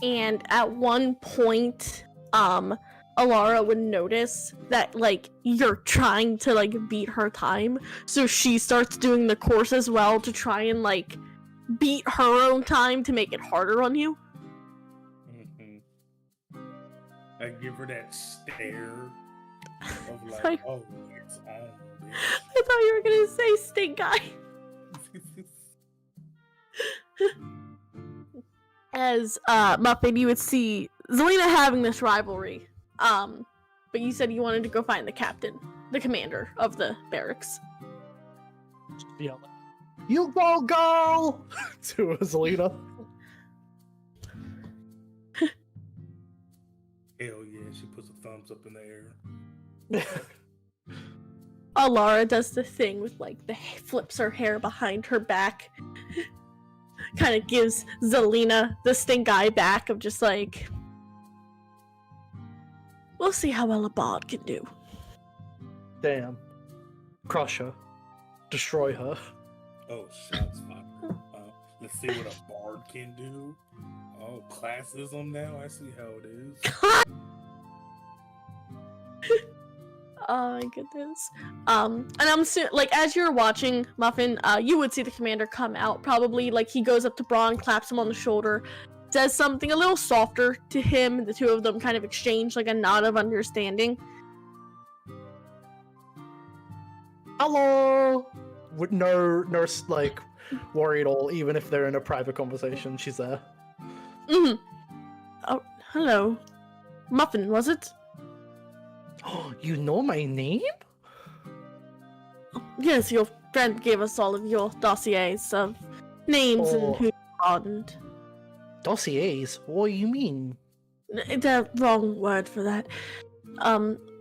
And at one point, Alara would notice that like you're trying to like beat her time. So she starts doing the course as well to try and like beat her own time to make it harder on you. Mm-hmm. I give her that stare of like, Sorry. oh, it's on. Bitch. I thought you were gonna say stink eye. As Muffin, you would see Zelina having this rivalry. But you said you wanted to go find the captain, the commander of the barracks. Yell, "You go, girl!" to Zelina. Hell yeah, she puts a thumbs up in the air. Alara does the thing with like flips her hair behind her back. Kind of gives Zelina the stink eye back of just like, we'll see how well a bard can do. Damn. Crush her. Destroy her. Oh, shots fired. Let's see what a bard can do. Oh, classism now. I see how it is. Oh my goodness. And I'm like, as you're watching Muffin, you would see the commander come out. Probably like he goes up to Braun, claps him on the shoulder, says something a little softer to him. The two of them kind of exchange like a nod of understanding. Hello. With no like worry at all. Even if they're in a private conversation, she's there. Mm-hmm. Oh, hello, Muffin. Was it? Oh, you know my name? Yes, your friend gave us all of your dossiers of names and who and Dossiers? What do you mean? the wrong word for that.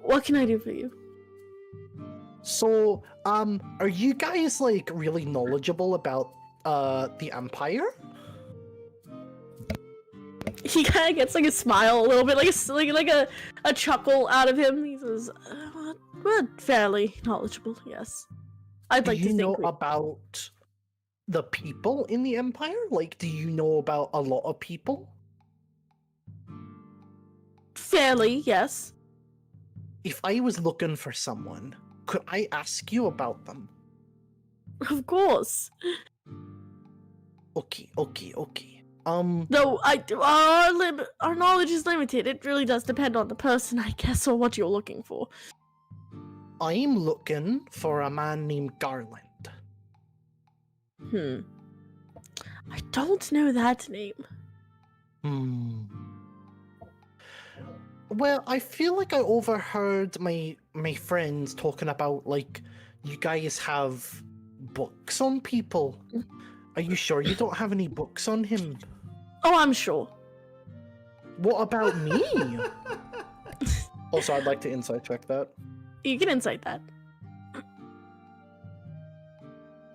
What can I do for you? So, are you guys like really knowledgeable about the Empire? He kind of gets like a smile, a little bit, like a chuckle out of him. He says, "We're fairly knowledgeable, yes. I'd like Do you to know think about the people in the Empire? Like, do you know about a lot of people? fairly, yes. If I was looking for someone, could I ask you about them? Of course. Okay. Though our knowledge is limited. It really does depend on the person, I guess, or what you're looking for. I'm looking for a man named Garland. I don't know that name. Well, I feel like I overheard my friends talking about, like, you guys have books on people. Are you sure you don't have any books on him? Oh, I'm sure. What about me? Also, I'd like to insight check that. You can insight that.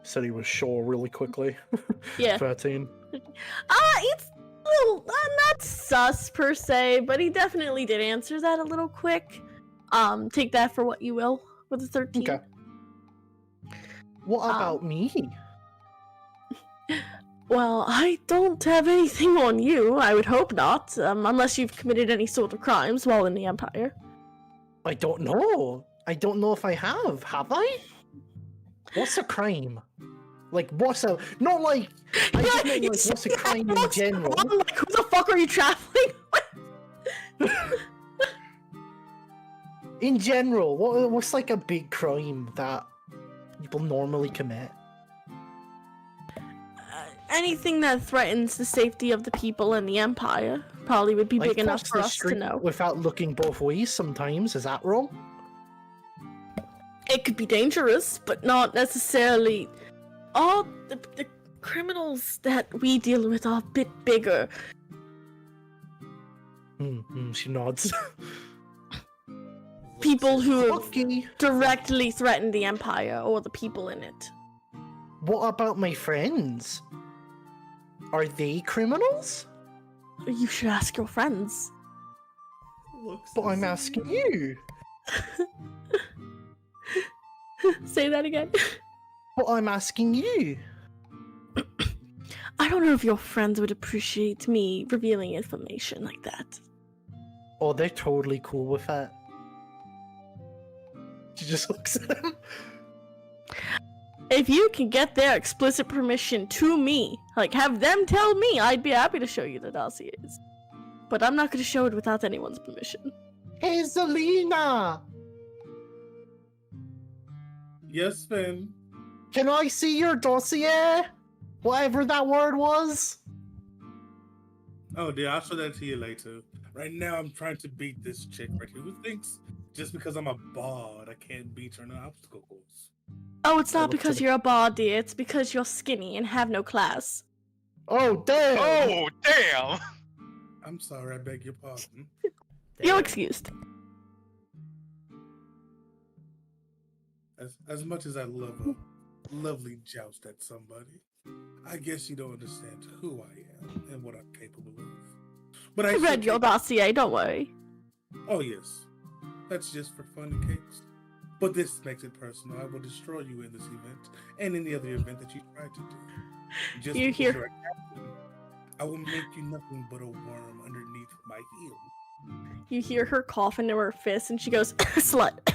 Said he was sure really quickly. Yeah. 13. It's a little not sus per se, but he definitely did answer that a little quick. Take that for what you will with a 13. Okay. What about me? Well, I don't have anything on you. I would hope not, unless you've committed any sort of crimes while in the Empire. I don't know. I don't know if I have. Have I? What's a crime? Like, what's a... Not like... I just mean, like, what's a crime in general? Like, who the fuck are you traveling with? In general, what's like a big crime that people normally commit? Anything that threatens the safety of the people in the Empire probably would be Like, big enough cross for the us to street know. without looking both ways sometimes, is that wrong? It could be dangerous, but not necessarily. All the criminals that we deal with are a bit bigger. She nods. People who have Okay. directly threaten the Empire or the people in it. What about my friends? Are they criminals? You should ask your friends. Looks But I'm the asking same. you. Say that again. But I'm asking you. I don't know if your friends would appreciate me revealing information like that. Oh, they're totally cool with it. She just looks at him. If you can get their explicit permission to me, like have them tell me, I'd be happy to show you the dossiers. But I'm not going to show it without anyone's permission. Hey, Zelina! Yes, Finn. Can I see your dossier? Whatever that word was. Oh, dear, I'll show that to you later. Right now, I'm trying to beat this chick right here who thinks just because I'm a bard, I can't beat her in an obstacle course. Oh, it's I not looked because at you're a bard, dear. It's because you're skinny and have no class. Oh, damn! Oh, damn! I'm sorry, I beg your pardon. You're Damn. excused. As much as I love a lovely joust at somebody, I guess you don't understand who I am and what I'm capable of. But I should read your take- dossier, don't worry. Oh, yes. That's just for fun and kicks. But this makes it personal. I will destroy you in this event and any other event that you try to do. Just You because hear- you're a captain, I will make you nothing but a worm underneath my heel. You hear her cough into her fist and she goes, slut.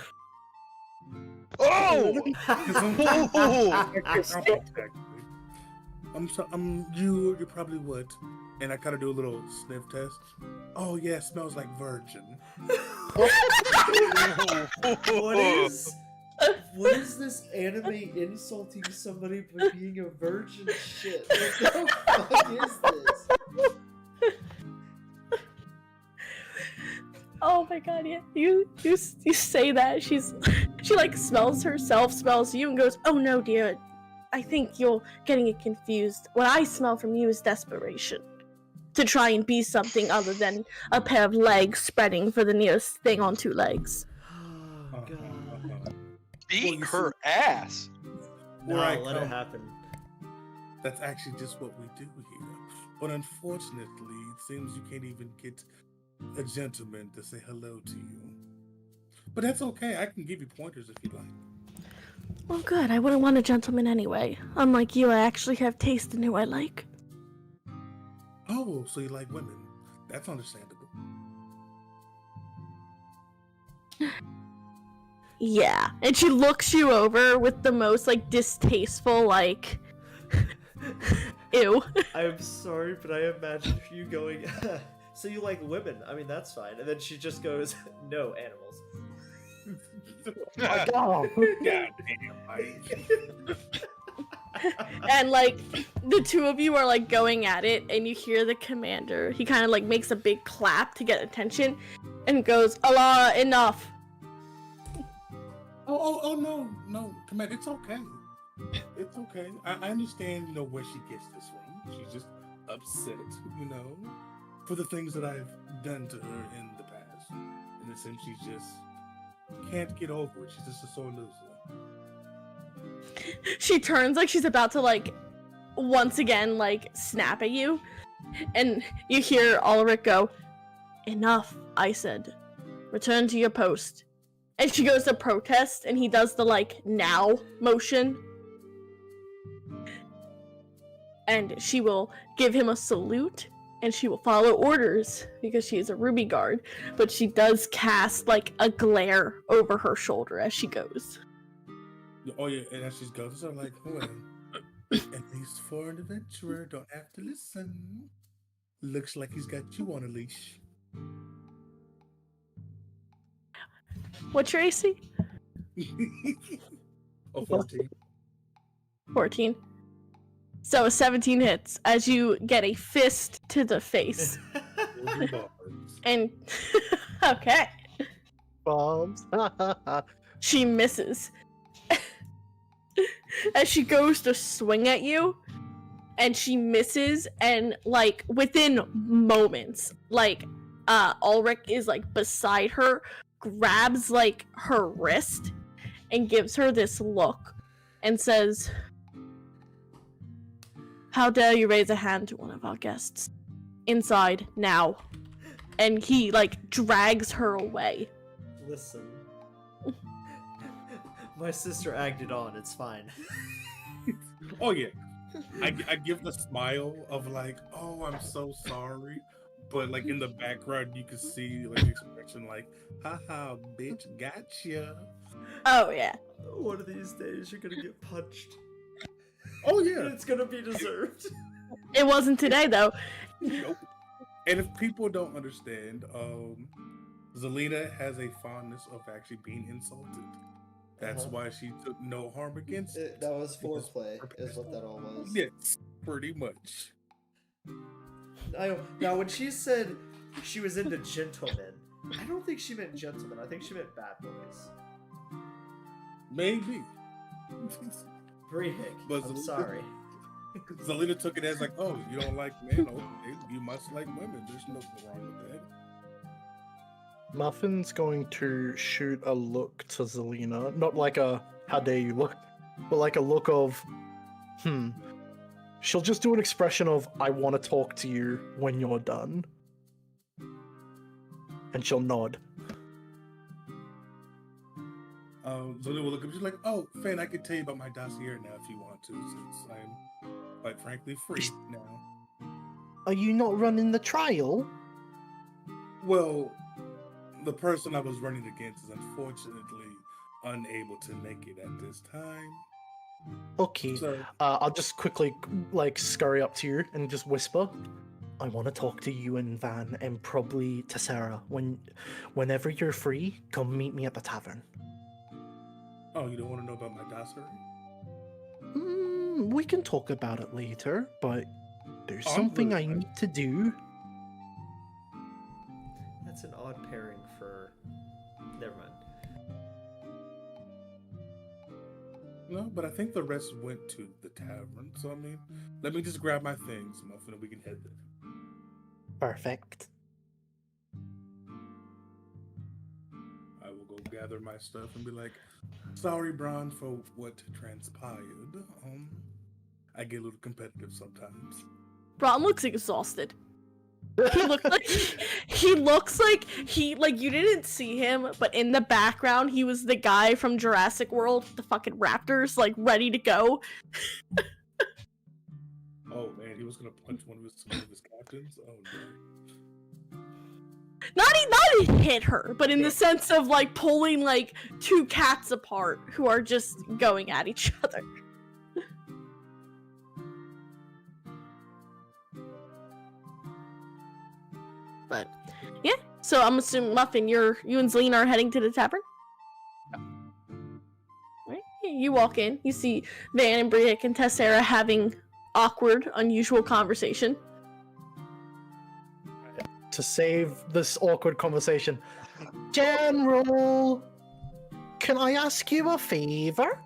Oh! You probably would. And I kind of do a little sniff test. Oh yeah, it smells like virgin. What is this anime insulting somebody by being a virgin shit? What the fuck is this? Oh my god, yeah. You say that. She like smells herself, smells you, and goes, oh no, dear. I think you're getting it confused. What I smell from you is desperation. To try and be something other than a pair of legs spreading for the nearest thing on two legs. Oh god. Beat you her ass! No, Where I let it come- happen. That's actually just what we do here. But unfortunately, it seems you can't even get a gentleman to say hello to you. But that's okay. I can give you pointers if you like. Well, good. I wouldn't want a gentleman anyway. Unlike you, I actually have taste in who I like. Oh, so you like women. That's understandable. Yeah. And she looks you over with the most, like, distasteful, like... Ew. I'm sorry, but I imagine you going, so you like women? I mean, that's fine. And then she just goes, no, animals. Oh, God damn, Mike. And, like, the two of you are, like, going at it, and you hear the commander. He kind of, like, makes a big clap to get attention. and goes, Allah, enough. Oh, no, Commander, it's okay. It's okay. I understand, where she gets this from. She's just upset, for the things that I've done to her in the past. In a sense, she just can't get over it. She's just a sore loser. She turns like she's about to, like, once again, like, snap at you. And you hear Ulrich go, enough, I said. Return to your post. And she goes to protest, and he does the, like, now motion. And she will give him a salute, and she will follow orders, because she is a Ruby Guard. But she does cast, like, a glare over her shoulder as she goes. Oh, yeah, and as she goes, I'm like, well, at least for an adventurer, don't have to listen. Looks like he's got you on a leash. What's your AC? Oh, 14. 14. So 17 hits as you get a fist to the face. And okay. Bombs. She misses. As she goes to swing at you, and she misses, and like within moments, like Ulrich is like beside her, grabs like her wrist and gives her this look and says, how dare you raise a hand to one of our guests? Inside, now. And he like drags her away. Listen. My sister acted on, it's fine. Oh, yeah. I give the smile of like, oh, I'm so sorry. But like in the background, you can see like the expression like, haha, bitch, gotcha. Oh, yeah. One of these days you're gonna get punched. Oh, And yeah. it's gonna be deserved. It wasn't today, though. Nope. And if people don't understand, Zelina has a fondness of actually being insulted. That's why she took no harm against it. That was Because foreplay, her is what that all was. Yes, pretty much. Now, when she said she was into gentlemen, I don't think she meant gentlemen. I think she meant bad boys. Maybe. Brehik, But I'm sorry. Zelina took it as like, oh, you don't like men? Okay, you must like women. There's nothing wrong with that. Muffin's going to shoot a look to Zelina. Not like a, how dare you look, but like a look of, She'll just do an expression of, I want to talk to you when you're done. And she'll nod. Zelina will look up. She's like, oh, Finn, I can tell you about my dossier now if you want to, since I'm, quite frankly, free now. Are you not running the trial? Well, the person I was running against is unfortunately unable to make it at this time. Okay. So, I'll just quickly, like, scurry up to you and just whisper. I want to talk to you and Van, and probably to Sarah. Whenever you're free, come meet me at the tavern. oh, you don't want to know about my dossier? We can talk about it later, but there's I'm something really I need to do. That's an odd pairing for... Never mind. No, but I think the rest went to the tavern. So, I mean, let me just grab my things, Muffin, and we can head there. Perfect. I will go gather my stuff and be like, sorry, Bron, for what transpired. I get a little competitive sometimes. Brom looks exhausted. He looks like you didn't see him, but in the background he was the guy from Jurassic World, the fucking raptors, like ready to go. Oh man, he was gonna punch one of his captains. Oh no. Not hit her, but in the sense of like pulling like two cats apart who are just going at each other. But yeah, so I'm assuming Muffin, you and Zelina are heading to the tavern. Right? You walk in, you see Van and Brehik and Tessera having awkward, unusual conversation. to save this awkward conversation. General, can I ask you a favor?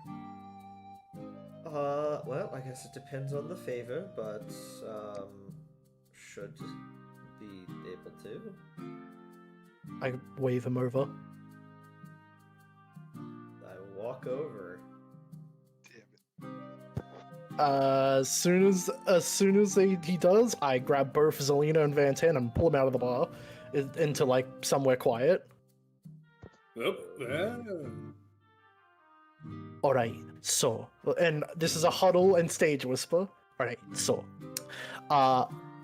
Well, I guess it depends on the favor, but, should be able to. I wave him over. I walk over. Damn it. As soon as he does, I grab both Zelina and Vantan and pull them out of the bar into like somewhere quiet. Oh, yeah. All right, so, and this is a huddle and stage whisper. All right, so,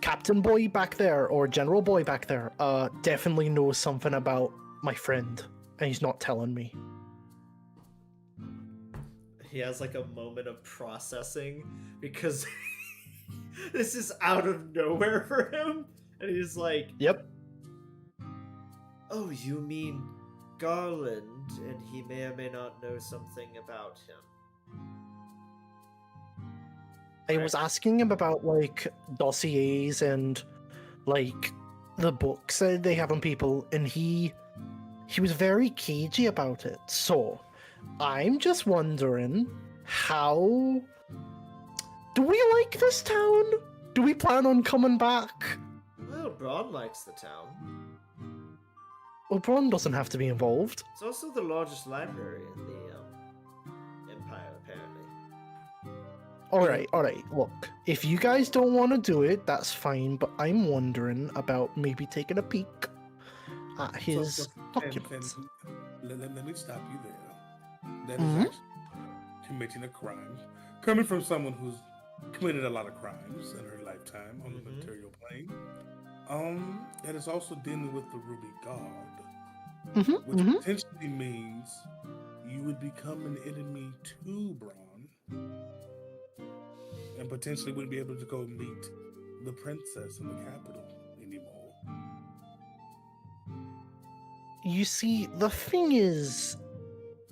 Captain Boy back there or General Boy back there, definitely knows something about my friend, and he's not telling me. He has like a moment of processing because this is out of nowhere for him, and he's like, Yep. "Oh, you mean Garland, and he may or may not know something about him." I was asking him about like dossiers and like the books that they have on people, and he was very cagey about it. So I'm just wondering, how do we like this town? Do we plan on coming back? Well, Braun likes the town. Well, Braun doesn't have to be involved. It's also the largest library in the Empire, apparently. All right. Look, if you guys don't want to do it, that's fine. But I'm wondering about maybe taking a peek at his documents. Let me stop you there. That Mhm. is actually committing a crime. Coming from someone who's committed a lot of crimes in her lifetime on the Mhm. material plane. That is also dealing with the Ruby God, Mhm, which mhm. potentially means you would become an enemy to Braun, and potentially wouldn't be able to go meet the princess in the capital anymore. You see, the thing is,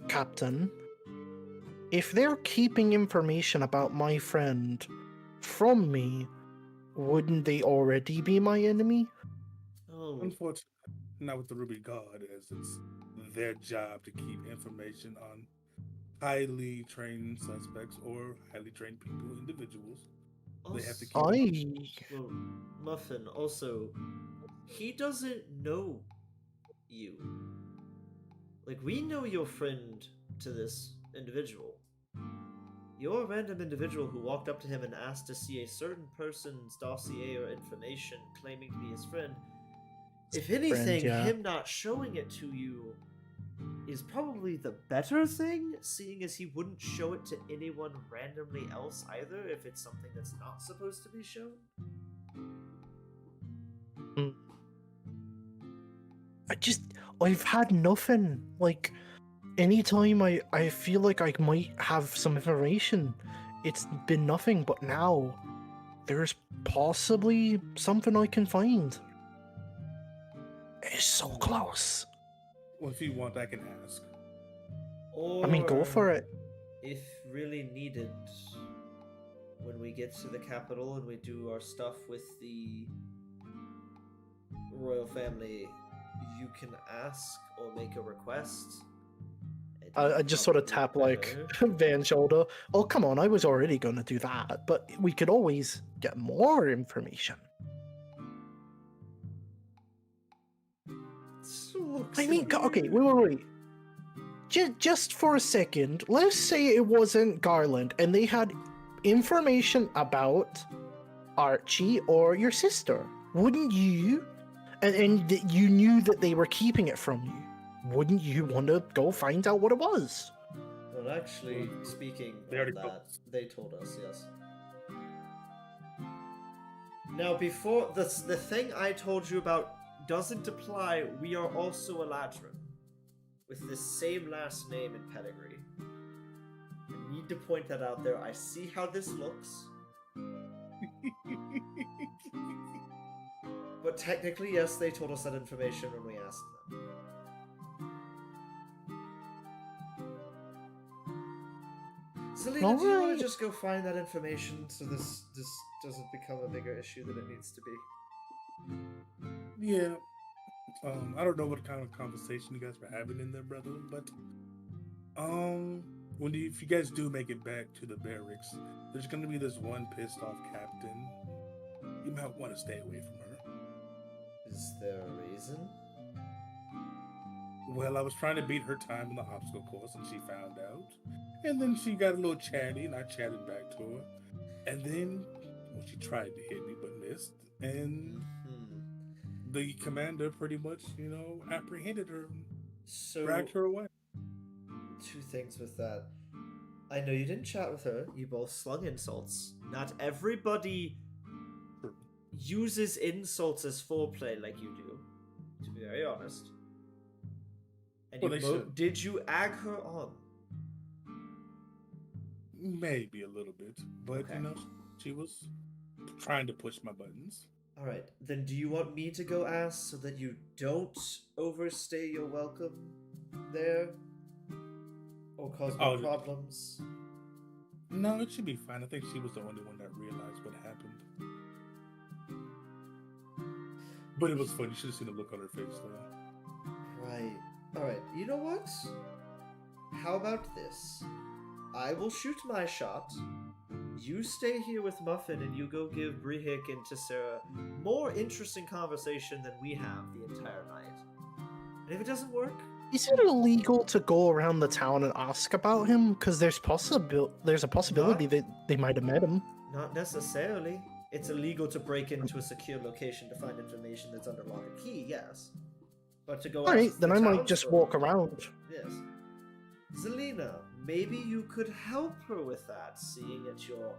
Captain, if they're keeping information about my friend from me, wouldn't they already be my enemy? Oh, Unfortunately, not with the Ruby God, as it's their job to keep information on highly trained suspects or highly trained people, individuals. They have to keep. Well, Muffin, also, he doesn't know you. Like, we know your friend to this individual. You're a random individual who walked up to him and asked to see a certain person's dossier or information claiming to be his friend. If anything, yeah. him not showing it to you is probably the better thing, seeing as he wouldn't show it to anyone randomly else either if it's something that's not supposed to be shown. I've had nothing. Like, anytime I feel like I might have some information, it's been nothing, but now there's possibly something I can find. It's so close. Well, if you want, I can ask. Or, I mean, go for it. If really needed, when we get to the capital and we do our stuff with the royal family, you can ask or make a request. I just sort of tap like Van's shoulder. Oh, come on, I was already going to do that, but we could always get more information. I mean, okay, wait. Just for a second, let's say it wasn't Garland and they had information about Archie or your sister. Wouldn't you, and you knew that they were keeping it from you, wouldn't you want to go find out what it was? Well, actually, speaking They of already that, told us. they told us, yes. Now, before the thing I told you about doesn't apply, we are also a Ladrin with the same last name and pedigree. I need to point that out there. I see how this looks. But technically, yes, they told us that information when we asked them. Zelina, do you want Alright. to just go find that information so this doesn't become a bigger issue than it needs to be? Yeah. I don't know what kind of conversation you guys were having in there, brother, but if you guys do make it back to the barracks, there's gonna be this one pissed off captain. You might want to stay away from her. Is there a reason? Well, I was trying to beat her time in the obstacle course, and she found out. And then she got a little chatty, and I chatted back to her. And then, well, she tried to hit me, but missed. And the commander pretty much, apprehended her and So, dragged her away. two things with that. I know you didn't chat with her. You both slung insults. Not everybody uses insults as foreplay like you do, to be very honest. And Well, they should. did you egg her on? Maybe a little bit, but Okay. she was trying to push my buttons. Alright, then do you want me to go ask so that you don't overstay your welcome there? Or cause more problems? No, it should be fine. I think she was the only one that realized what happened. But it was funny. You should have seen the look on her face, though. Right. Alright, you know what? How about this? I will shoot my shot. You stay here with Muffin and you go give Brihik and Tessera more interesting conversation than we have the entire night. And if it doesn't work, Is it illegal to go around the town and ask about him? Because there's a possibility that they might have met him. not necessarily. It's illegal to break into a secure location to find information that's under lock and key, yes. But to go Alright, ask then the I might just townsfolk- walk around. Yes. Zelina, maybe you could help her with that, seeing that your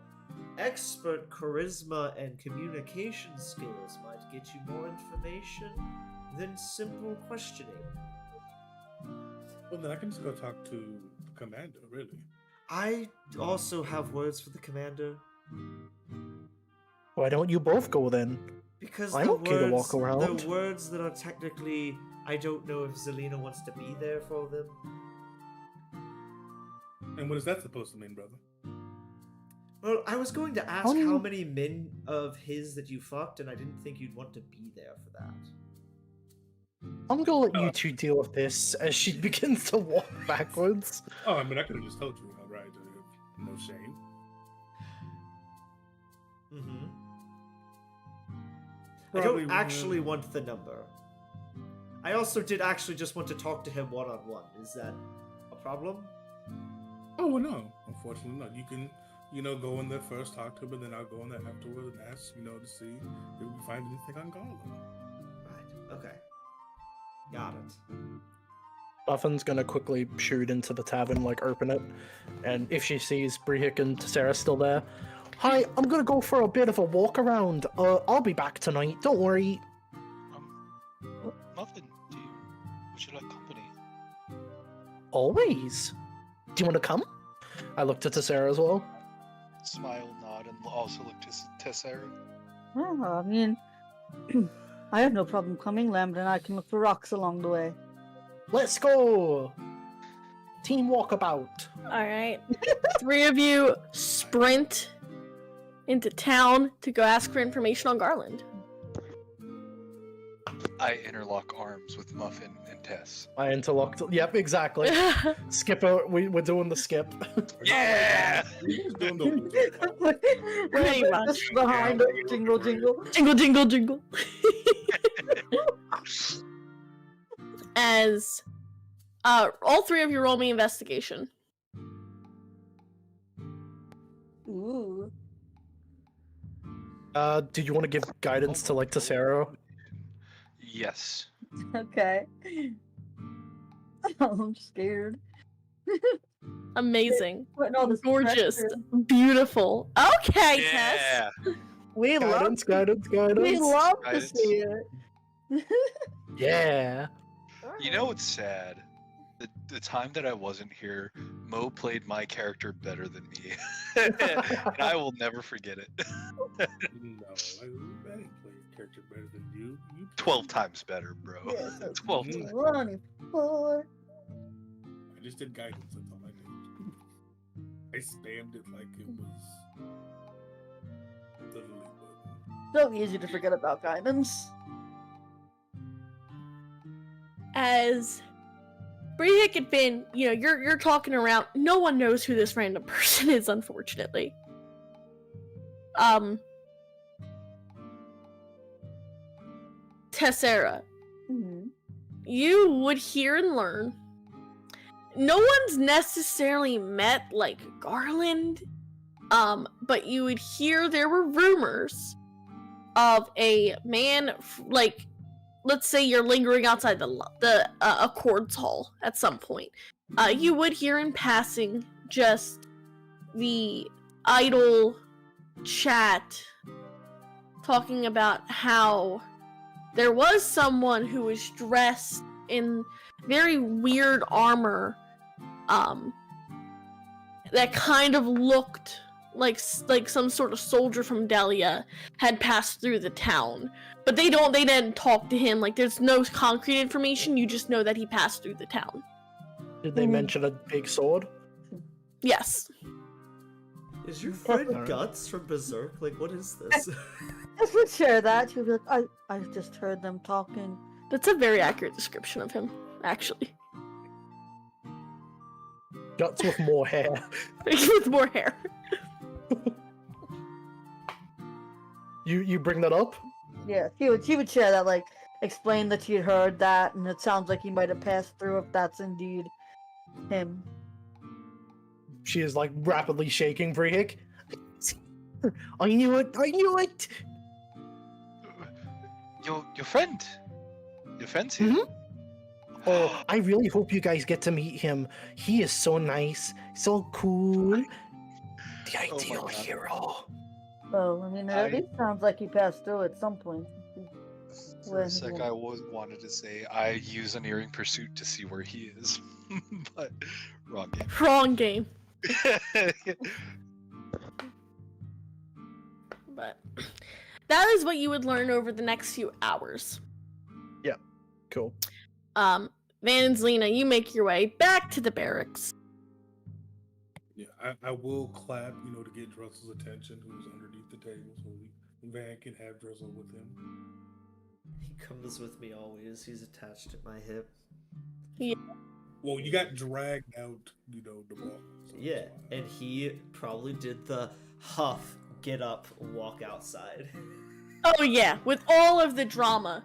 expert charisma and communication skills might get you more information than simple questioning. Well, then I can just go talk to the commander, really. I also have words for the commander. Why don't you both go then? Because I'm the okay to walk words, around. the words that are technically, I don't know if Zelina wants to be there for them. And what is that supposed to mean, brother? Well, I was going to ask how many men of his that you fucked, and I didn't think you'd want to be there for that. I'm gonna let you two deal with this as she begins to walk backwards. Oh, I mean, I could have just told you outright. No shame. Mm-hmm. I Probably don't actually want the number. I also did actually just want to talk to him one-on-one. Is that a problem? Oh, well, no. Unfortunately, not. You can, go in there first, talk to him, and then I'll go in there afterward and ask, to see if we can find anything on Garland. Right. Okay. Got it. Muffin's gonna quickly shoot into the tavern, open it, and if she sees Brihik and Tessera still there, hi, I'm gonna go for a bit of a walk around. I'll be back tonight. Don't worry. Muffin, would you like company? Always. Do you want to come? I looked at Tessera as well. Smile, nod, and also look to Tessera. Oh, I mean, I have no problem coming. Lambda and I can look for rocks along the way. Let's go. Team walkabout. Alright. Three of you sprint into town to go ask for information on Garland. I interlock arms with Muffin and Tess. I interlocked. Yep, exactly. Skip out. We're doing the skip. Yeah! He's doing the Pretty much. Just behind it, jingle, jingle. Jingle, jingle, jingle. As all three of you roll me investigation. Ooh. Did you want to give guidance to Tessera? Yes. Okay. I'm scared. Amazing. Putting all this Gorgeous. pressure. Beautiful. Okay, Tess. Yeah! We love Guidance. we love to Guidance. see it. Yeah. You know what's sad? The time that I wasn't here, Mo played my character better than me. And I will never forget it. No, I didn't play your character better than you. 12 times better, bro. Yeah, so 12 times. 24. I just did guidance. That's all I did. I spammed it like it was the delete button. So easy to forget about guidance. as Brehik and Finn, you're talking around. No one knows who this random person is, unfortunately. Tessera, you would hear and learn. No one's necessarily met, like, Garland, but you would hear there were rumors of a man, like, let's say you're lingering outside the Accords Hall at some point. You would hear in passing just the idle chat talking about how there was someone who was dressed in very weird armor, that kind of looked like some sort of soldier from Delia had passed through the town. But they didn't talk to him. Like, there's no concrete information. You just know that he passed through the town. Did they mention a big sword? Yes. Is your friend Guts from Berserk? Like, what is this? If we share that, she'll be like, I just heard them talking. That's a very accurate description of him, actually. Guts with more hair. With more hair. You bring that up? Yeah, he would share that, like, explain that she had heard that, and it sounds like he might have passed through if that's indeed him. She is, like, rapidly shaking Brehik. I knew it! Your friend. Your friend's here. Oh, I really hope you guys get to meet him. He is so nice, so cool. The ideal hero. Oh, I mean, it at least sounds like he passed through at some point. For a sec, I wanted to say I use Unerring Pursuit to see where he is, but wrong game. Wrong game. But that is what you would learn over the next few hours. Yeah, cool. Van and Zelina, you make your way back to the barracks. Yeah, I will clap, to get Drussel's attention, who's underneath the table, so Van can have Drussel with him. He comes with me always. He's attached at my hip. Yeah. Well, you got dragged out, the ball. So Yeah, and he probably did the huff, get up, walk outside. Oh yeah, with all of the drama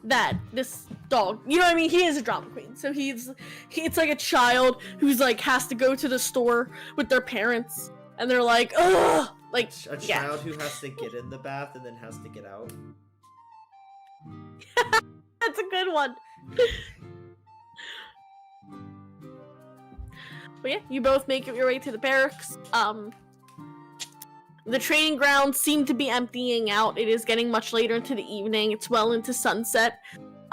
that this dog, he is a drama queen. So it's like a child who's like has to go to the store with their parents, and they're like, ugh, like A child who has to get in the bath and then has to get out. That's a good one. But yeah, you both make your way to the barracks. The training grounds seem to be emptying out. It is getting much later into the evening. It's well into sunset,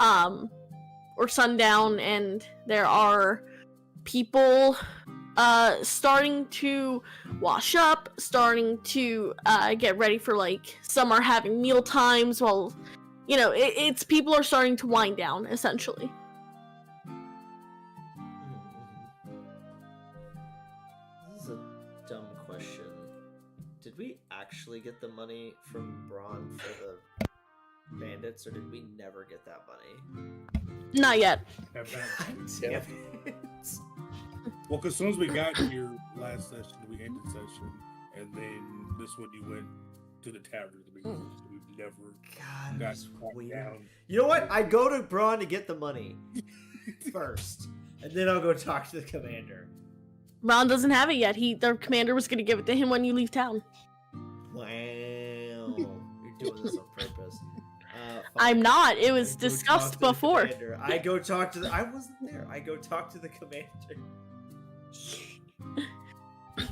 or sundown, and there are people starting to wash up, starting to get ready for, like, some are having meal times while, it's people are starting to wind down, essentially. This is a dumb question. Did we actually get the money from Braun for the bandits, or did we never get that money? Not yet. Damn it. Well, because as soon as we got here last session, we ended session, and then this one you went to the tavern at the beginning, so we've never got down. You know what? I go to Braun to get the money first, and then I'll go talk to the commander. Ron doesn't have it yet. The commander was going to give it to him when you leave town. Wow. You're doing this on purpose. I'm not. It was discussed before. I go talk to I wasn't there. I go talk to the commander.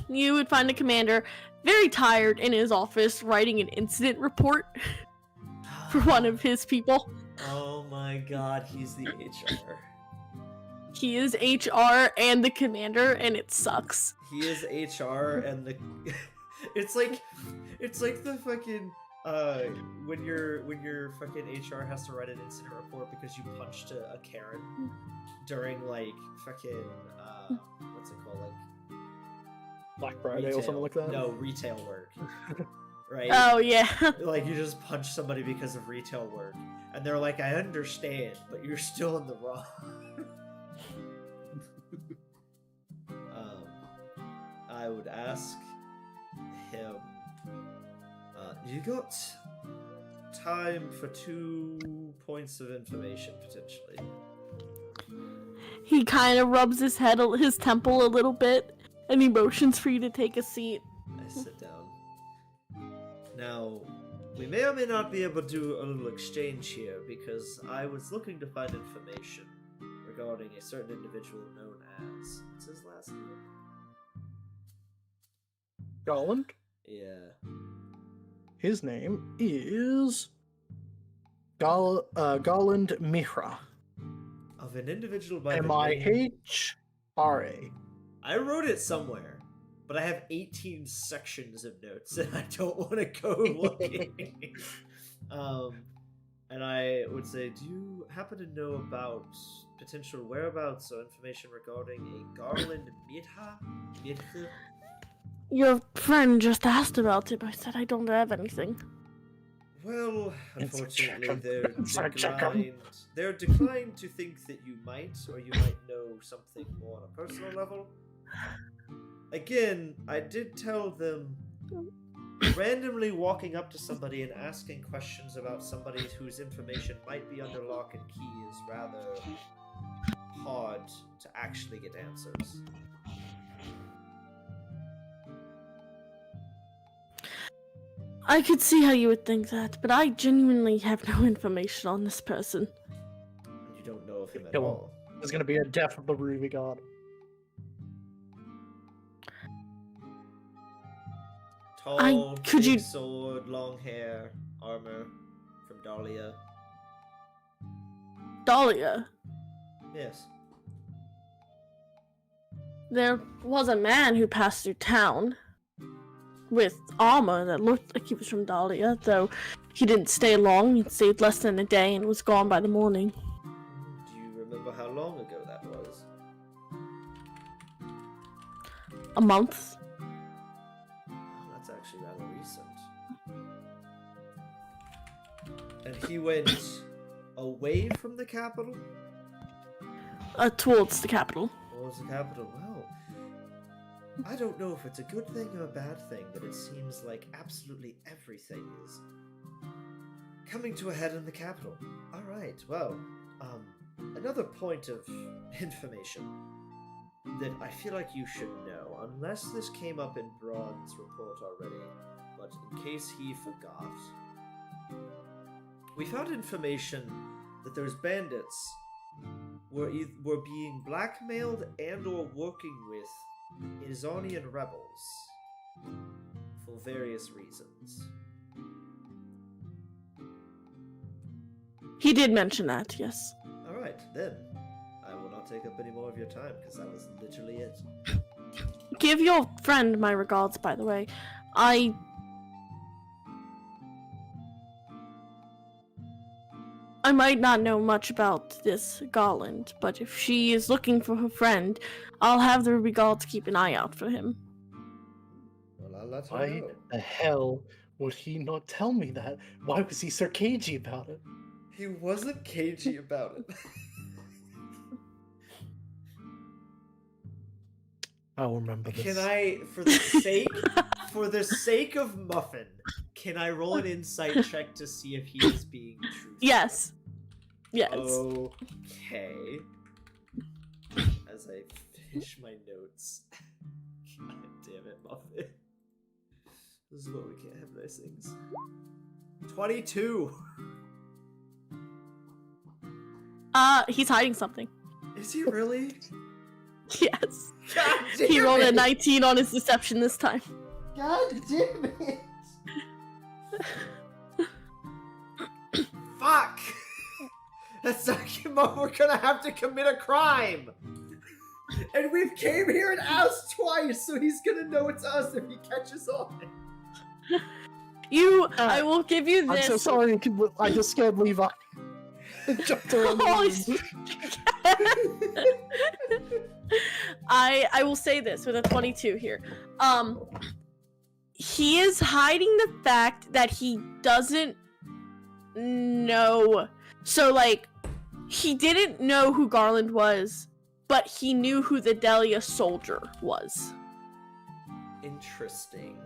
You would find the commander very tired in his office writing an incident report for one of his people. Oh my god, he's the HR. He is HR and the commander, and it sucks. He is HR and the it's like the fucking when your fucking HR has to write an incident report because you punched a Karen during like fucking what's it called, like Black Friday retail. or something like that? No, retail work. right? Oh yeah. Like you just punch somebody because of retail work, and they're like, "I understand, but you're still in the wrong." I would ask him, you got time for 2 points of information, potentially. He kind of rubs his temple a little bit, and he motions for you to take a seat. I sit down. Now, we may or may not be able to do a little exchange here, because I was looking to find information regarding a certain individual known as... What's his last name? Garland? Yeah. His name is Garland Mihra. Of an individual by the name... M-I-H-R-A. I wrote it somewhere, but I have 18 sections of notes, and I don't want to go looking. And I would say, do you happen to know about potential whereabouts or information regarding a Garland Mihra? Your friend just asked about it, but I said I don't have anything. Well, unfortunately, Inside check 'em. they're declined to think that you might, or you might know something more on a personal level. Again, I did tell them randomly walking up to somebody and asking questions about somebody whose information might be under lock and key is rather hard to actually get answers. I could see how you would think that, but I genuinely have no information on this person. You don't know of him at Kill him. all. There's gonna be a death of the Ruby God. Tall, could big you- sword, long hair, armor from Dahlia. Dahlia. Yes. There was a man who passed through town with armor that looked like he was from Dahlia, though he didn't stay long. He stayed less than a day and was gone by the morning. Do you remember how long ago that was? A month. Oh, that's actually rather recent. And he went away from the capital? Towards the capital. Towards the capital. Well, I don't know if it's a good thing or a bad thing, but it seems like absolutely everything is coming to a head in the capital. Alright, well, another point of information that I feel like you should know, unless this came up in Braun's report already, but in case he forgot, we found information that those bandits were being blackmailed and or working with Izonian rebels for various reasons. He did mention that, yes. Alright, then. I will not take up any more of your time, because that was literally it. Give your friend my regards, by the way. I might not know much about this Garland, but if she is looking for her friend, I'll have the Ruby Guards keep an eye out for him. Well, I'll let her Why know. the hell would he not tell me that? Why was he so cagey about it? He wasn't cagey about it. I'll remember this. Can I, for the sake of Muffin, can I roll an insight check to see if he is being truthful? Yes. Yes. Okay. As I finish my notes. God damn it, Muffin. This is what we can't have nice things. 22! He's hiding something. Is he really? Yes. God damn He rolled a it! 19 on his deception this time. God damn it! Fuck! That's not, we're gonna have to commit a crime! And we've came here and asked twice, so he's gonna know it's us if he catches on. I will give you this. I'm so sorry. I just scared Levi. Jumped around the Holy room. I will say this with a 22 here. he is hiding the fact that he doesn't know. So, like, he didn't know who Garland was, but he knew who the Delia soldier was. Interesting.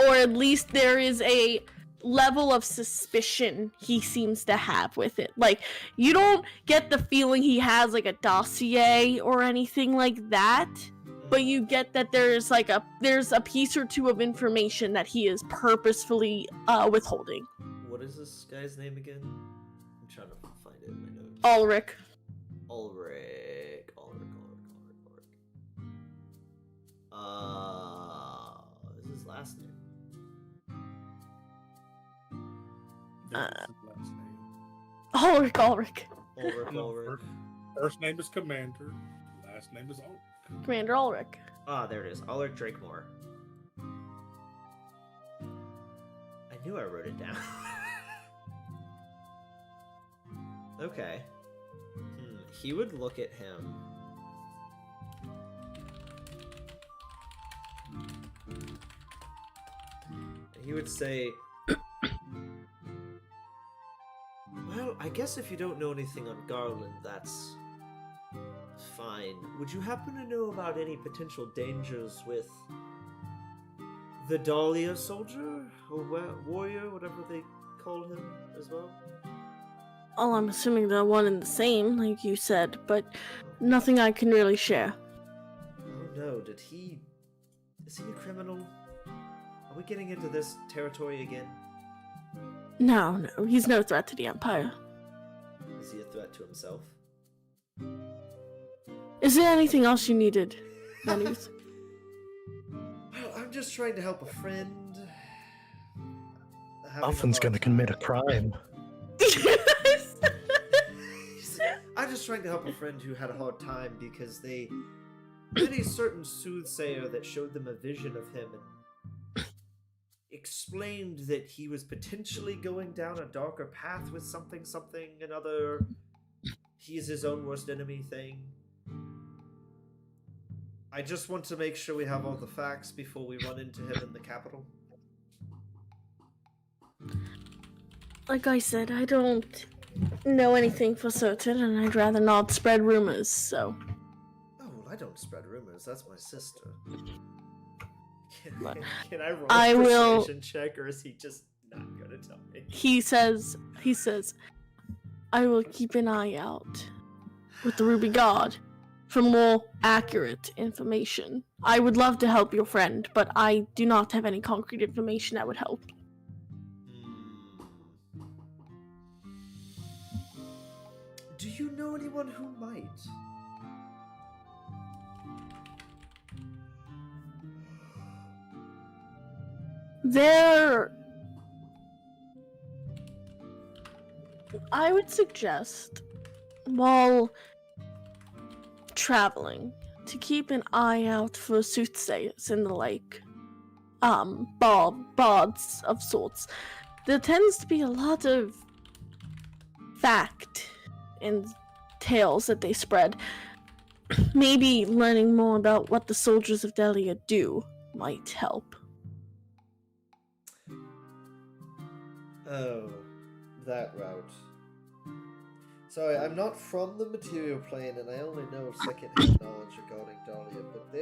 Or at least there is a level of suspicion he seems to have with it. Like, you don't get the feeling he has, like, a dossier or anything like that, but you get that there's a piece or two of information that he is purposefully withholding. What is this guy's name again? I'm trying to find it in my notes. Ulrich. Ulrich. What is his last name? That's his last name. Ulrich. Ulrich. First name is Commander. Last name is Ulrich. Commander Ulrich. Ah, there it is. Ulrich Drakemore. I knew I wrote it down. Okay. He would look at him. And he would say, well, I guess if you don't know anything on Garland, that's fine. Would you happen to know about any potential dangers with the Dahlia soldier? Or warrior, whatever they call him as well? Oh, I'm assuming they're one and the same, like you said, but nothing I can really share. Oh no, is he a criminal? Are we getting into this territory again? No, he's no threat to the Empire. Is he a threat to himself? Is there anything else you needed, Menus? Well, I'm just trying to help a friend. Alphen's gonna commit a crime. I'm just trying to help a friend who had a hard time because they met a certain soothsayer that showed them a vision of him and explained that he was potentially going down a darker path with something, another he is his own worst enemy thing. I just want to make sure we have all the facts before we run into him in the capital. Like I said, I don't know anything for certain, and I'd rather not spread rumors, so... Oh, well, I don't spread rumors. That's my sister. But Can I roll I a will- persuasion check, or is he just not gonna tell me? He says, I will keep an eye out with the Ruby Guard for more accurate information. I would love to help your friend, but I do not have any concrete information that would help. Do you know anyone who might? I would suggest, while traveling, to keep an eye out for soothsayers in the lake. Bards of sorts. There tends to be a lot of fact and tales that they spread. Maybe learning more about what the soldiers of Delia do might help. Oh, that route. Sorry, I'm not from the material plane, and I only know second-hand knowledge regarding Dahlia, but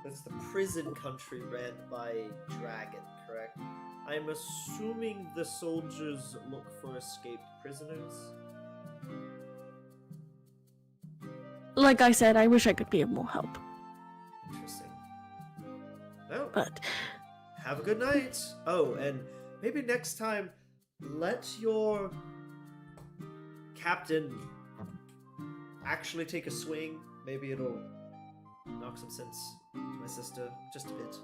that's the prison country ran by a dragon, correct? I'm assuming the soldiers look for escaped prisoners? Like I said, I wish I could be of more help. Interesting. Oh, But have a good night! Oh, and maybe next time, let your captain actually take a swing. Maybe it'll knock some sense to my sister, just a bit.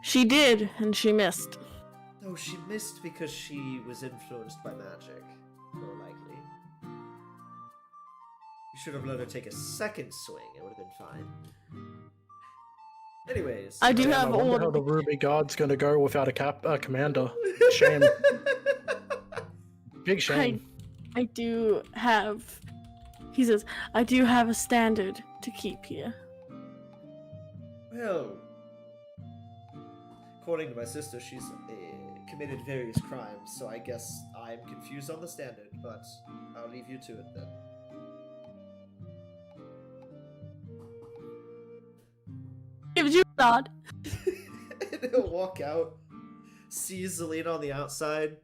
she did, and she missed. Oh, she missed because she was influenced by magic, more likely. You should have let her take a second swing, it would have been fine. Anyways. I do Damn, have I wonder how all. the Ruby Guard's gonna go without a commander. Shame. Big shame. I do have. He says, I do have a standard to keep here. Well, according to my sister, she's committed various crimes, so I guess I'm confused on the standard, but I'll leave you to it then. Gives you a nod. And he'll walk out, sees Zelina on the outside,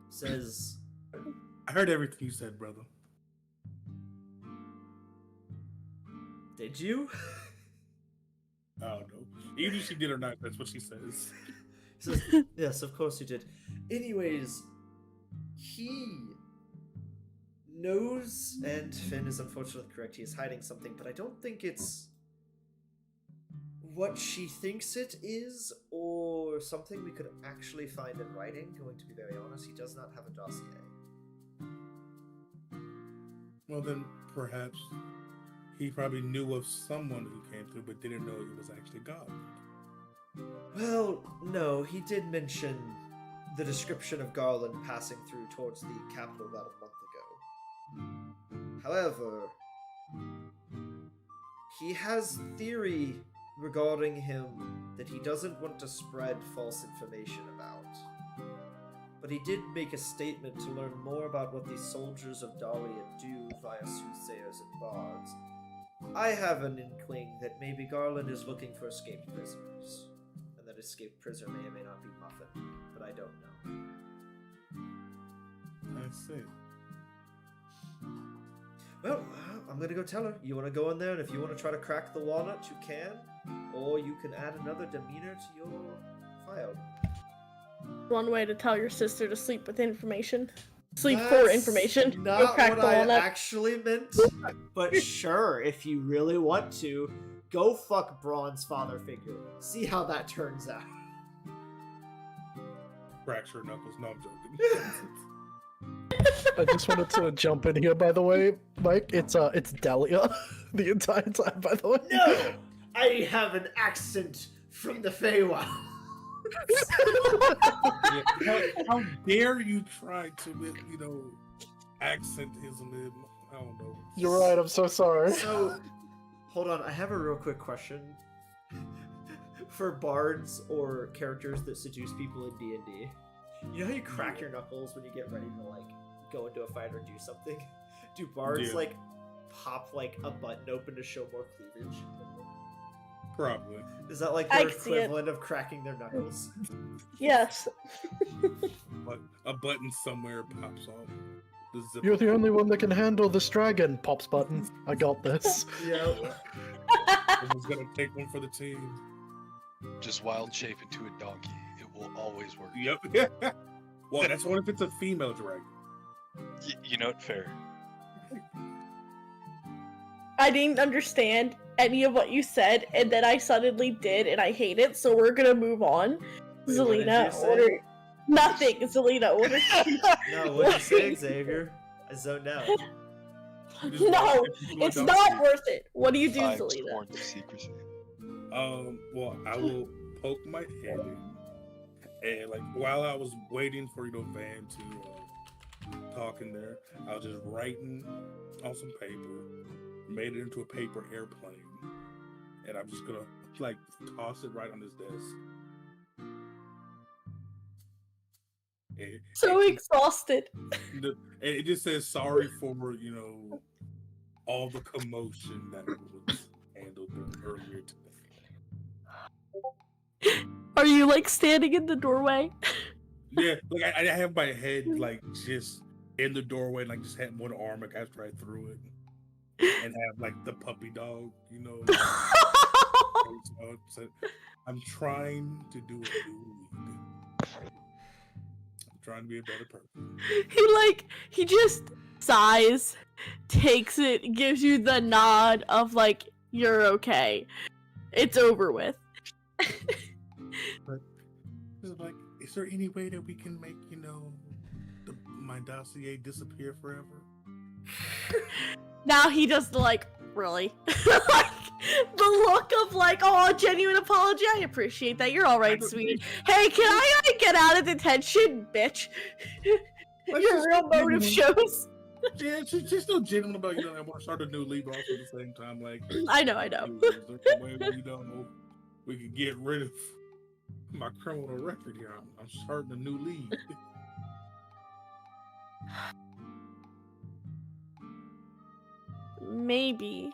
says, I heard everything you said, brother. "Did you?" I don't know. Even if she did or not, that's what she says. He says, "Yes, of course you did." Anyways, he knows, and Finn is unfortunately correct, he is hiding something, but I don't think it's what she thinks it is, or something we could actually find in writing. Going to be very honest, he does not have a dossier. Well, then perhaps he probably knew of someone who came through, but didn't know it was actually God. Well, no, he did mention the description of Garland passing through towards the capital about a month ago. However, he has theory regarding him that he doesn't want to spread false information about. But he did make a statement to learn more about what the soldiers of Daria do via soothsayers and bards. I have an inkling that maybe Garland is looking for escaped prisoners, and that escaped prisoner may or may not be Muffin, but I don't know. I see. Well, I'm gonna go tell her. You want to go in there, and if you want to try to crack the walnut, you can, or you can add another demeanor to your file. One way to tell your sister to sleep with information. Sleep for That's information. Go Not crack what the I walnut. actually meant. But sure, if you really want to, go fuck Braun's father figure. See how that turns out. Fracture knuckles. No, I'm joking. I just wanted to jump in here, by the way, Mike. It's Dahlia the entire time, by the way. No! I have an accent from the Feywild. How dare you try to, accentism in? I don't know. You're right. I'm so sorry. So, hold on. I have a real quick question. For bards or characters that seduce people in D&D, you know how you crack your knuckles when you get ready to, go into a fight or do something? Do bards, Yeah. pop, a button open to show more cleavage? Probably. Is that, I their can see it. equivalent of cracking their knuckles? Yes. But a button somewhere pops off. The zipper. You're the only one that can handle this dragon. Pops button. I got this. Yeah. Someone's gonna take one for the team. Just wild shape into a donkey. It will always work. Yep. Well, that's what if it's a female dragon. You know what? Fair. I didn't understand any of what you said, and then I suddenly did, and I hate it, so we're gonna move on. Wait, what did Zelina, you say? order... Nothing! Zelina, order... No, what did you say, Xavier? I zoned out. No! It's not worth it! What do you do, I'm Zelina? sworn to secrecy. Well, I will poke my head in, and while I was waiting for Van to talk in there, I was just writing on some paper, made it into a paper airplane, and I'm just gonna toss it right on his desk. So exhausted. And it just says sorry for all the commotion that was handled earlier today. Are you, standing in the doorway? Yeah, I have my head just in the doorway, and just had one arm after I threw it, and have the puppy dog, So I'm trying to do what you need. I'm trying to be a better person. He just sighs, takes it, gives you the nod of you're okay. It's over with. But is there any way that we can make my dossier disappear forever? Now he just really? The look of oh, genuine apology. I appreciate that. You're all right, sweetie. Hey, can I get out of detention, bitch? Your real motive shows. Yeah, she's still genuine about, I want to start a new league, but also at the same time, like, I know. is there a way we could get rid of my criminal record here? I'm starting a new league. Maybe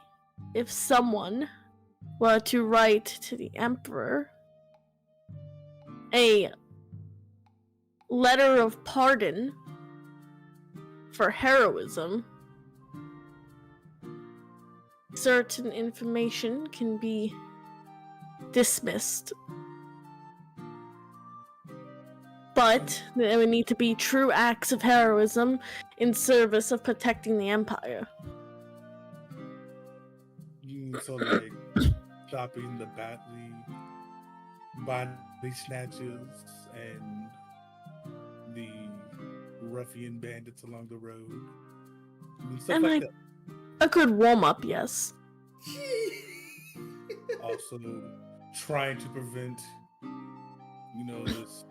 if someone were to write to the Emperor a letter of pardon for heroism, certain information can be dismissed. But there would need to be true acts of heroism in service of protecting the Empire. So, like, stopping the body snatches and the ruffian bandits along the road. Stuff And like like that. a good warm-up, yes. Also, trying to prevent, this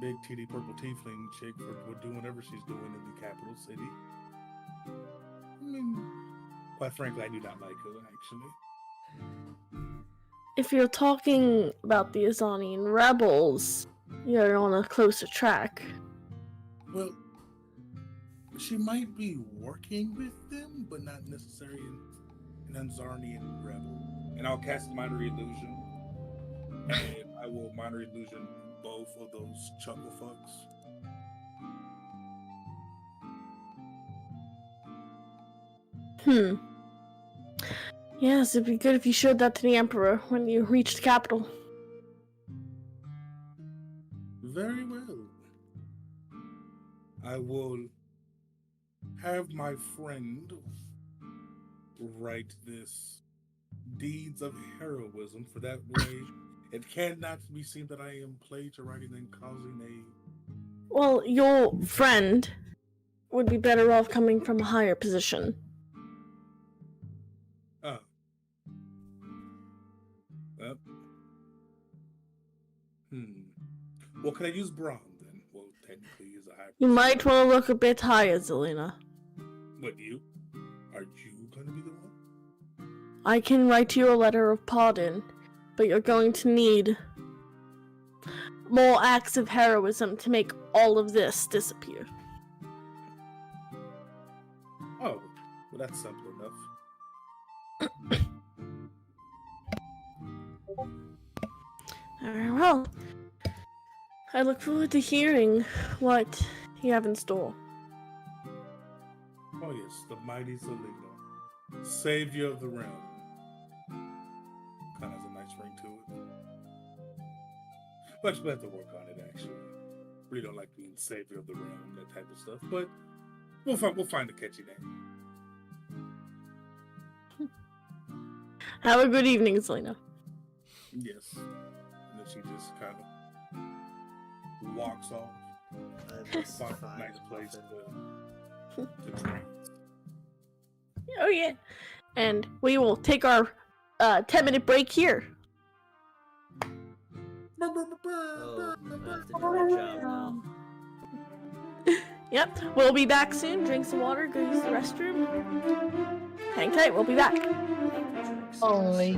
big titty purple tiefling chick for doing whatever she's doing in the capital city. I mean, quite frankly, I do not like her, actually. If you're talking about the Azanian rebels, you're on a closer track. Well, she might be working with them, but not necessarily an Azarnian rebel. And I'll cast Minor Illusion. And I will Minor Illusion both of those chuckle fucks. Yes, it'd be good if you showed that to the Emperor when you reach the capital. Very well. I will have my friend write this deeds of heroism, for that way it cannot be seen that I am plagiarizing and causing a... Well, your friend would be better off coming from a higher position. Oh. Well. Well, can I use Brahm then? Well, technically use a high... You might want to look a bit higher, Zelina. What, you? Are you going to be the one? I can write you a letter of pardon, but you're going to need more acts of heroism to make all of this disappear. Oh, well, that's simple enough. Very well. I look forward to hearing what you have in store. Oh yes, the mighty Zelina, savior of the realm. Kind of has a nice ring to it. But you have to work on it, actually. Really don't like being savior of the realm, that type of stuff. But we'll find a catchy name. Have a good evening, Zelina. Yes. And then she just kind of walks off. I must Find a find nice place Muffin. to drink. Oh yeah. And we will take our 10-minute break here. Oh, I have to do my job now. Yep, we'll be back soon. Drink some water, go use the restroom. Hang tight, we'll be back. Drink some Only.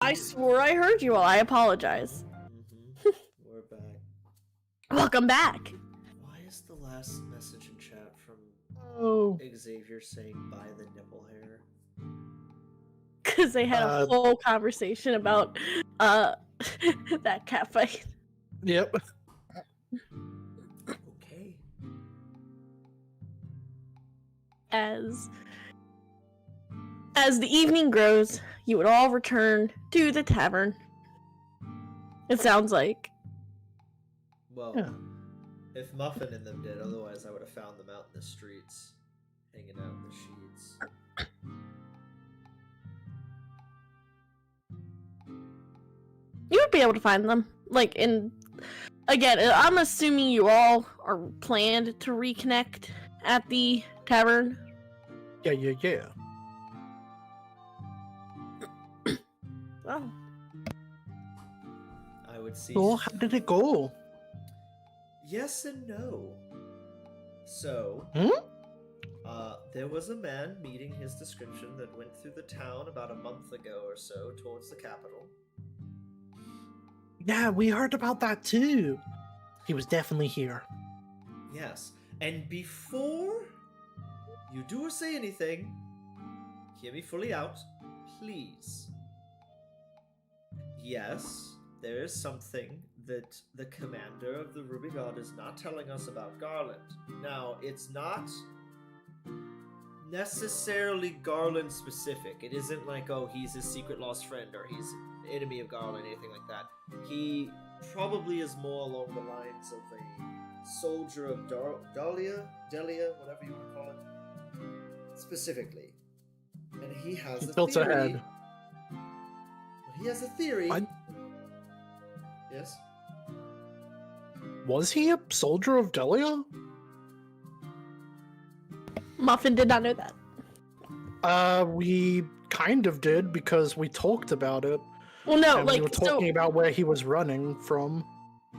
I swore I heard you all. I apologize. We're back. Welcome back. Why is the last message in chat from Xavier saying buy the nipple hair? Because they had a whole conversation about that cat fight. Yep. Okay. As the evening grows, you would all return to the tavern. It sounds like. Well, Yeah. if Muffin and them did, otherwise I would have found them out in the streets, hanging out in the sheets. You would be able to find them. Like, again, I'm assuming you all are planned to reconnect at the tavern. Yeah. Oh. I would see. Well, how did it go? Yes and no. So, there was a man meeting his description that went through the town about a month ago or so towards the capital. Yeah, we heard about that too. He was definitely here. Yes, and before you do or say anything, hear me fully out, please. Yes, there is something that the commander of the Ruby God is not telling us about Garland. Now, it's not necessarily Garland specific. It isn't like, oh, he's his secret lost friend or he's an enemy of Garland, anything like that. He probably is more along the lines of a soldier of Delia, whatever you want to call it, specifically. And he has a tilts theory. ahead. He has a theory. Yes? Was he a soldier of Delia? Muffin did not know that. We kind of did because we talked about it. Well, no, and we were talking about where he was running from.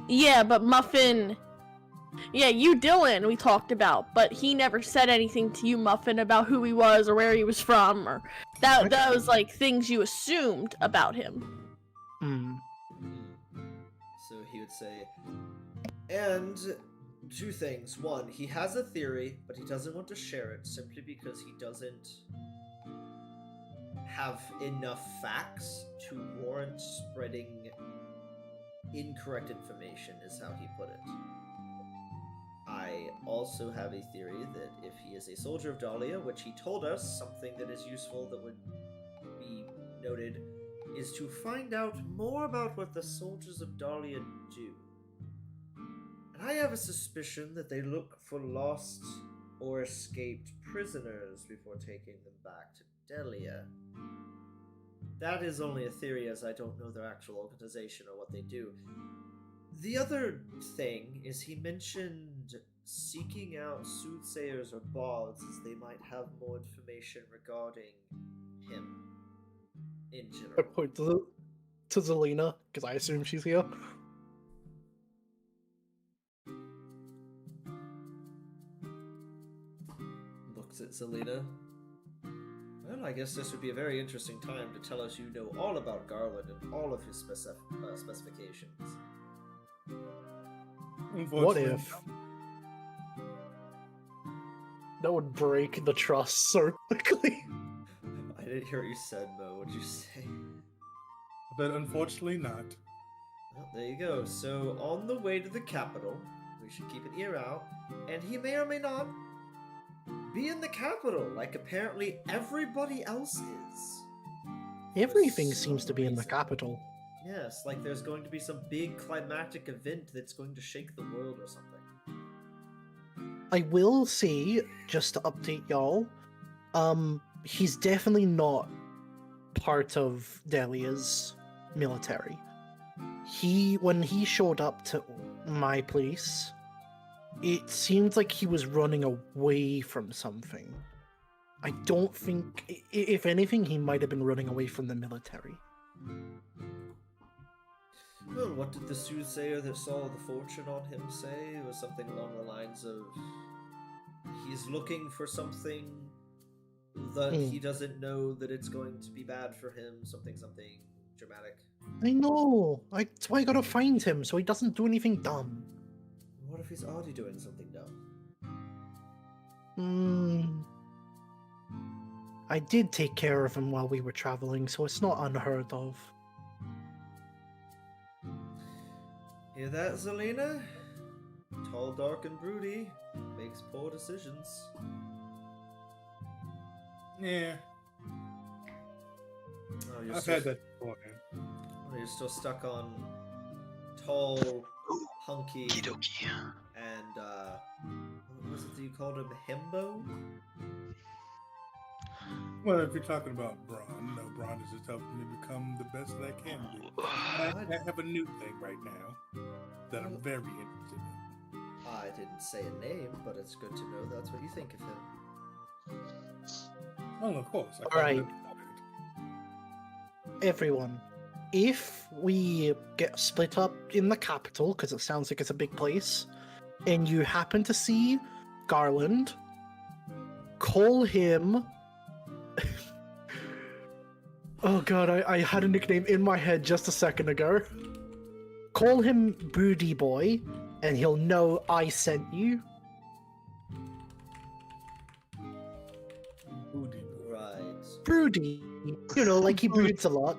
Yeah, but Muffin. Yeah, you, Dylan, we talked about, but he never said anything to you, Muffin, about who he was or where he was from, or that was like things you assumed about him. So he would say, and two things. One, he has a theory, but he doesn't want to share it simply because he doesn't have enough facts to warrant spreading incorrect information, is how he put it. I also have a theory that if he is a soldier of Dahlia, which he told us, something that is useful that would be noted is to find out more about what the soldiers of Dahlia do. And I have a suspicion that they look for lost or escaped prisoners before taking them back to Delia. That is only a theory, as I don't know their actual organization or what they do. The other thing is he mentioned seeking out soothsayers or bards as they might have more information regarding him in I general. point to Zelina, because I assume she's here. Looks at Zelina. Well, I guess this would be a very interesting time to tell us you know all about Garland and all of his specifications. What if? That would break the trust so quickly. I didn't hear what you said, Mo. What'd you say? But unfortunately not. Well, there you go. So, on the way to the capital, we should keep an ear out, and he may or may not be in the capital, like apparently everybody else is. Everything seems to be in the capital. Yes, like there's going to be some big climactic event that's going to shake the world or something. I will say, just to update y'all, he's definitely not part of Delia's military. When he showed up to my place, it seemed like he was running away from something. I don't think, if anything, he might have been running away from the military. Well, what did the soothsayer that saw the fortune on him say? It was something along the lines of, he's looking for something that he doesn't know that it's going to be bad for him, something. dramatic. I know. That's why I gotta find him so he doesn't do anything dumb. What if he's already doing something dumb? I did take care of him while we were traveling, so it's not unheard of. Hear that, Zelina? Tall, dark, and broody. Makes poor decisions. Yeah, Oh, you're I've still, had that before, man. oh, you're still stuck on tall, hunky, Kidoki. and what was it that you called him? Himbo? Well, if you're talking about Braun, no, Braun is just helping me become the best that I can be. I have a new thing right now that I'm very interested in. I didn't say a name, but it's good to know that's what you think of him. Well, of course. I All right. can't Everyone, if we get split up in the capital, because it sounds like it's a big place, and you happen to see Garland, call him. Oh god, I had a nickname in my head just a second ago. Call him Broody Boy, and he'll know I sent you. Booty. Right. Broody. You know, like he broods a lot.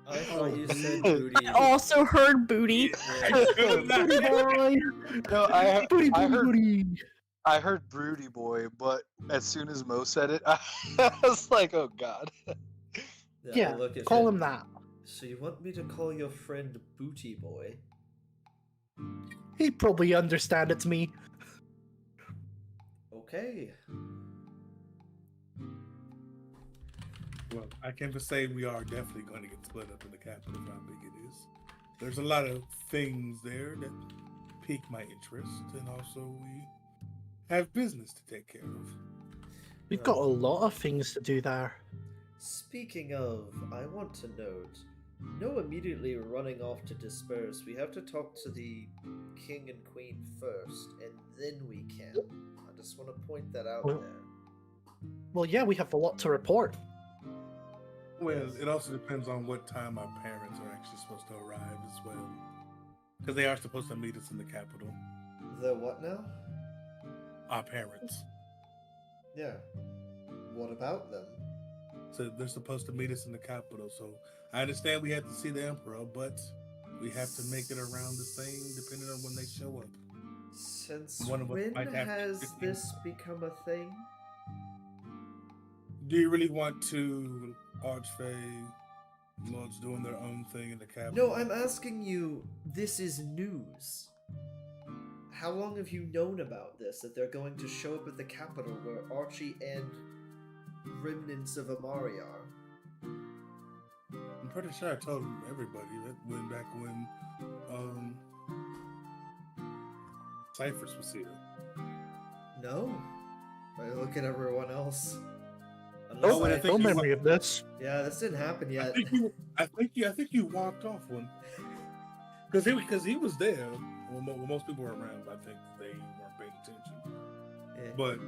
I thought you said booty. I also heard booty. Yeah. Broody Boy! No, I Booty, I booty, heard booty. I heard Broody Boy, but as soon as Mo said it, I was like, oh god. Yeah, I'll look at call him. him that. So you want me to call your friend Booty Boy? He'd probably understand it's me. Okay. Well, I can just say we are definitely going to get split up in the capital of how big it is. There's a lot of things there that pique my interest, and also we have business to take care of. We've got a lot of things to do there. Speaking of, I want to note, no immediately running off to disperse. We have to talk to the king and queen first, and then we can. I just want to point that out Well- there. Well, yeah, we have a lot to report. Well, it also depends on what time our parents are actually supposed to arrive as well. Because they are supposed to meet us in the capital. The what now? Our parents. Yeah. What about them? So they're supposed to meet us in the capital. So I understand we have to see the emperor, but we have to make it around the same depending on when they show up. Since One of us when might have to has get in. this become a thing? Do you really want to Archfey Lords doing their own thing in the capital? No, I'm asking you, this is news. How long have you known about this, that they're going to show up at the capital where Archie and remnants of Amari are? I'm pretty sure I told everybody that when back when Cyphers was here. No? I look at everyone else. Oh, Unless and I I, think No you- memory of this. yeah, this didn't happen yet. I think you walked off one because he was there when most people were around. I think they weren't paying attention. Yeah. But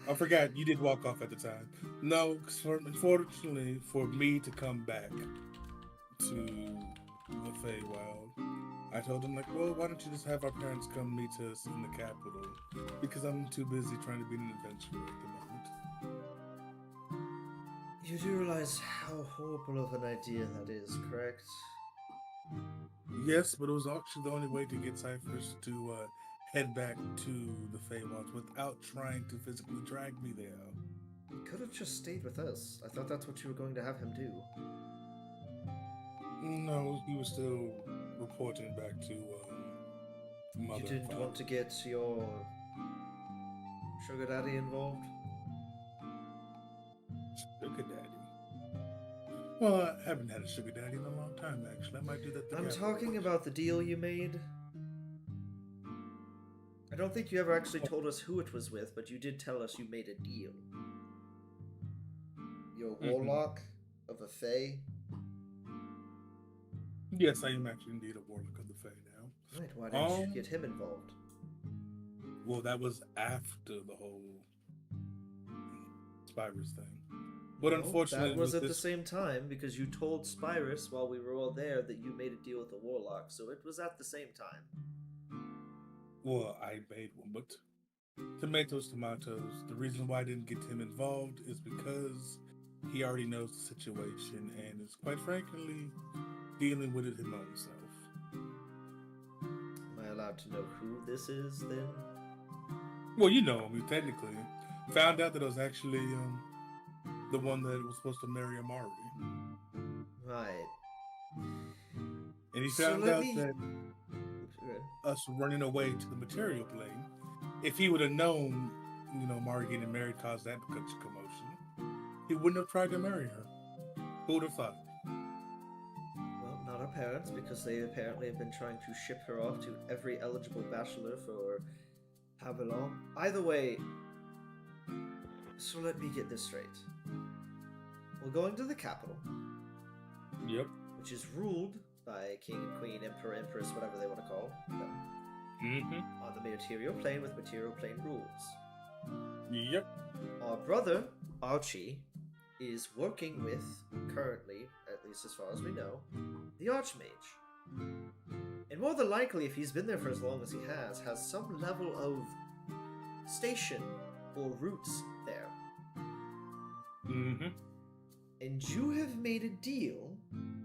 I forgot you did walk off at the time. No, 'cause unfortunately for me to come back to the Feywild, I told them like, well, why don't you just have our parents come meet us in the capital? Because I'm too busy trying to be an adventurer at the moment. You do realize how horrible of an idea that is, correct? Yes, but it was actually the only way to get Cyphers to head back to the Feywilds without trying to physically drag me there. He could have just stayed with us. I thought that's what you were going to have him do. No, he was still reporting back to Mother. You didn't want to get your sugar daddy involved? Sugar daddy. Well, I haven't had a sugar daddy in a long time, actually. I might do that. I'm together. talking about the deal you made. I don't think you ever actually told us who it was with, but you did tell us you made a deal. You're a warlock of a fae? Yes, I am actually indeed a warlock of the Fae now. Right, why didn't you Um, get him involved? Well, that was after the whole Spyrus thing. But No, unfortunately, that was with at the this- same time because you told Spyrus while we were all there that you made a deal with the warlock, so it was at the same time. Well, I made one, but tomatoes. The reason why I didn't get him involved is because he already knows the situation and is quite frankly dealing with it himself. Am I allowed to know who this is then? Well, you know, technically, found out that it was actually the one that was supposed to marry Amari, Right. and he So found let out me- that us running away to the material plane, if he would have known, Amari getting married caused that such a commotion, he wouldn't have tried to marry her. Who would have thought? Well, not our parents, because they apparently have been trying to ship her off to every eligible bachelor for however long. Either way, so let me get this straight. We're going to the capital, Yep. which is ruled by King and Queen, Emperor, Empress, whatever they want to call them, Mm-hmm. on the material plane with material plane rules. Yep. Our brother, Archie, is working with, currently, at least as far as we know, the Archmage. And more than likely, if he's been there for as long as he has some level of station or roots there. Mm-hmm. And you have made a deal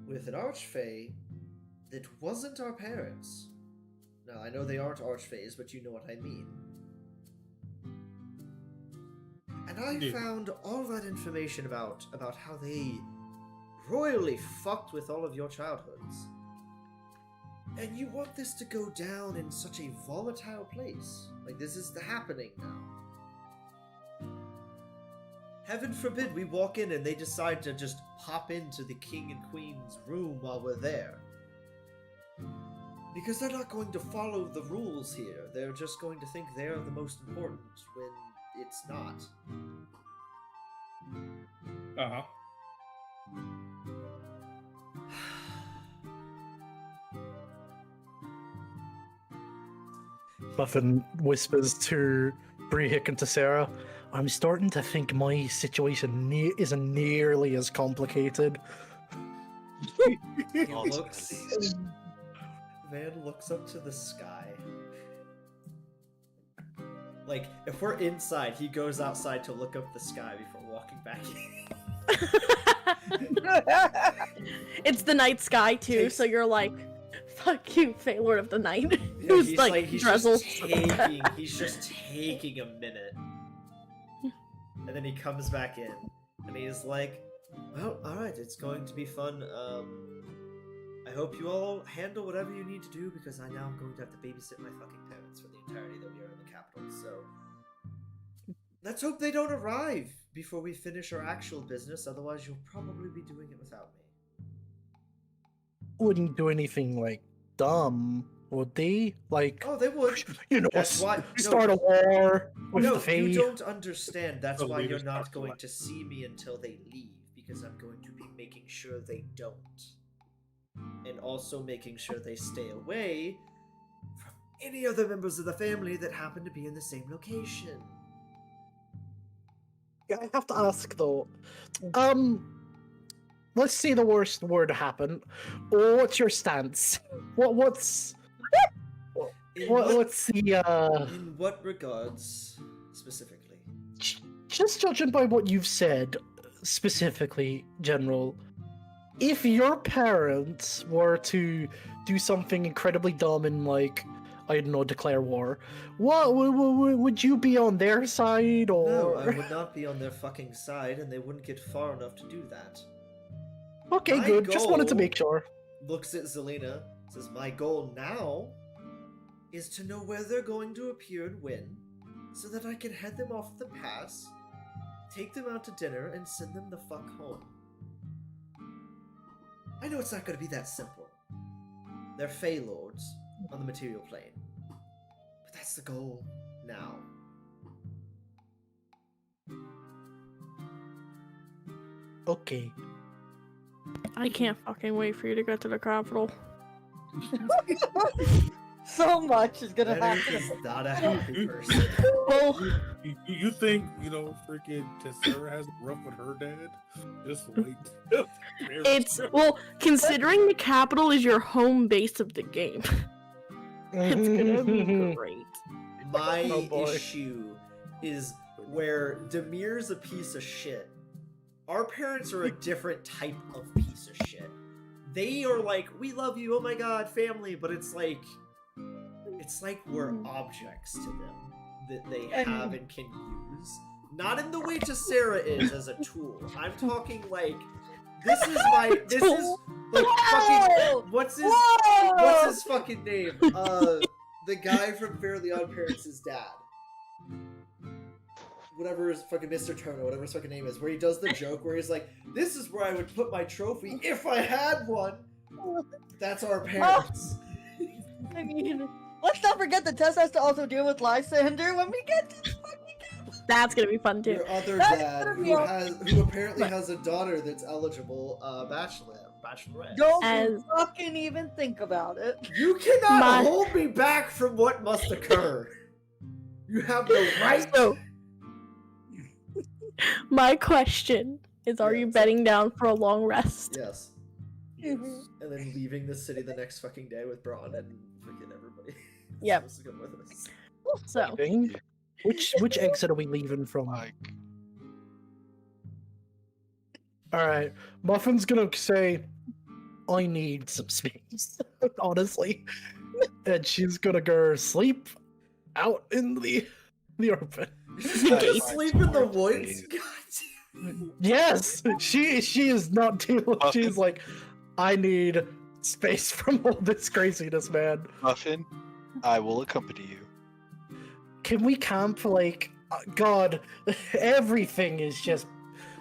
with an Archfey that wasn't our parents. Now, I know they aren't Archfays, but you know what I mean. And I Yeah. found all that information about how they royally fucked with all of your childhoods. And you want this to go down in such a volatile place. Like, this is the happening now. Heaven forbid we walk in and they decide to just pop into the king and queen's room while we're there. Because they're not going to follow the rules here. They're just going to think they're the most important when it's not. Uh-huh. Muffin whispers to Brehik and to Sarah, I'm starting to think my situation isn't nearly as complicated. He Not looks. at least. Van looks up to the sky. Like, if we're inside, he goes outside to look up the sky before walking back in. It's the night sky too, so you're like, fuck you, Fey Lord of the Night. Yeah, Who's he's like, he's Drezel. just taking a minute. And then he comes back in. And he's like, well, alright, it's going to be fun. I hope you all handle whatever you need to do, because I now am going to have to babysit my fucking parents for the entirety that we are in the capital, so... Let's hope they don't arrive before we finish our actual business, otherwise you'll probably be doing it without me. Wouldn't do anything like dumb, would they? Like, Oh, they would! That's why... start a war with No, the Fae. you don't understand. That's The why you're leaders not talk to going us. to see me until they leave, because I'm going to be making sure they don't. And also making sure they stay away from any other members of the family that happen to be in the same location. I have to ask though. Let's say the worst were to happen. What's your stance? What's In what's the in what regards, specifically? just judging by what you've said, specifically, General, if your parents were to do something incredibly dumb and, like, I don't know, declare war, what would you be on their side, or? No, I would not be on their fucking side, and they wouldn't get far enough to do that. Okay, My good. Just wanted to goal- make sure. Looks at Zelina, says, my goal now is to know where they're going to appear and when, so that I can head them off the pass, take them out to dinner, and send them the fuck home. I know it's not going to be that simple. They're Fey Lords on the material plane. But that's the goal now. Okay. I can't fucking wait for you to get to the capital. So much is gonna Benedict happen. is not a happy person. Well, You think freaking Tessera has it rough with her dad? Just wait. It's well, considering the capital is your home base of the game, it's gonna be great. My Oh, boy. issue is where Demir's a piece of shit. Our parents are a different type of piece of shit. They are like, we love you, oh my god, family, but it's like we're objects to them that they have and can use. Not in the way Tessera is as a tool. I'm talking like this is like fucking what's his fucking name? The guy from Fairly Odd Parents' dad. Whatever his fucking Mr. Tono, whatever his fucking name is, where he does the joke where he's like, this is where I would put my trophy if I had one. That's our parents. I mean, let's not forget that Tess has to also deal with Lysander when we get to the fucking capital. That's gonna be fun too. Your other That's dad, gonna be who apparently has a daughter that's eligible, bachelorette. Don't As- fucking even think about it. You cannot My- hold me back from what must occur. You have the right. So, my question is: are you Yes. bedding down for a long rest? Yes. Mhm. And then leaving the city the next fucking day with Braun and freaking everybody. Yep. Supposed to go with us. So, Which exit are we leaving from? Like, All right, Muffin's gonna say, "I need some space," honestly, and she's gonna go sleep out in the open. You Okay. just sleep in the woods? God damn. Yes, she is not dealing. She's Muffin? like, I need space from all this craziness, man. Muffin, I will accompany you. Can we camp? Like, God, everything is just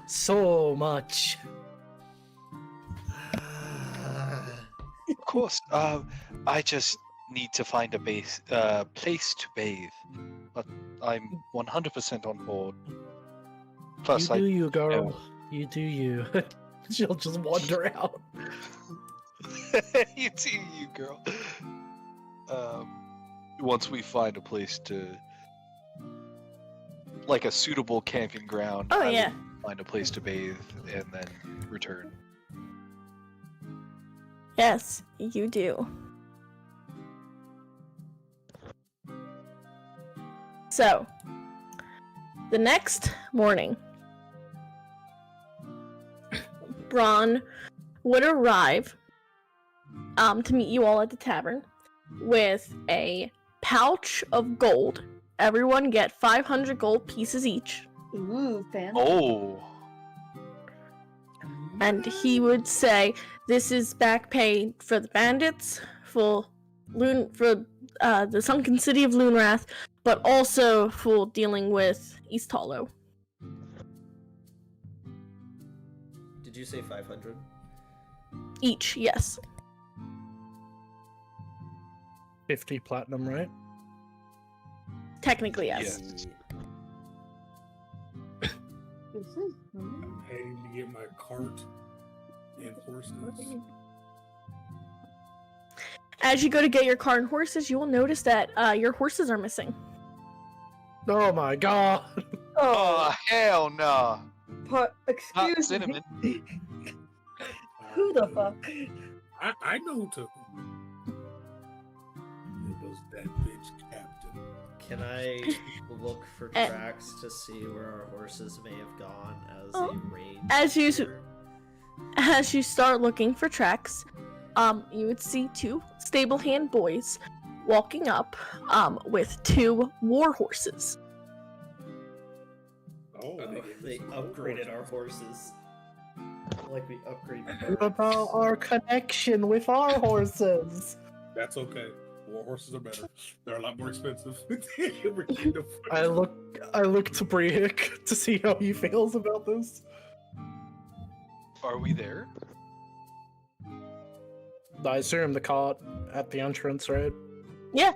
so much. Of course. I just need to find a place to bathe. But I'm 100% on board. Plus, You do you, girl. know. You do you. She'll just wander out. you do you, girl. Once we find a place to, like a suitable camping ground, oh I will yeah, find a place to bathe and then return. yes, you do. So, the next morning, Braun would arrive to meet you all at the tavern with a pouch of gold. Everyone get 500 gold pieces each. Ooh, fancy. Oh, And he would say, "This is back pay for the bandits, for the sunken city of Loonwrath, but also for dealing with East Hollow." Did you say 500? Each, yes. 50 platinum, right? Technically, yes. yes. This is I'm heading to get my cart and horses. As you go to get your car and horses, you will notice that your horses are missing. Oh my God. Oh, hell no. But Not excuse cinnamon. me. Who the fuck? I know who took them. It was that bitch captain. Can I look for Eh. tracks to see where our horses may have gone as Oh. a raid? As you- here? As you start looking for tracks, you would see two stable hand boys walking up with two war horses. Oh, They upgraded our horses. Like we upgraded What about our connection with our horses? That's okay. War horses are better. They're a lot more expensive. We're getting the- I look to Brehik to see how he feels about this. Are we there? I assume the cart at the entrance, right? Yeah.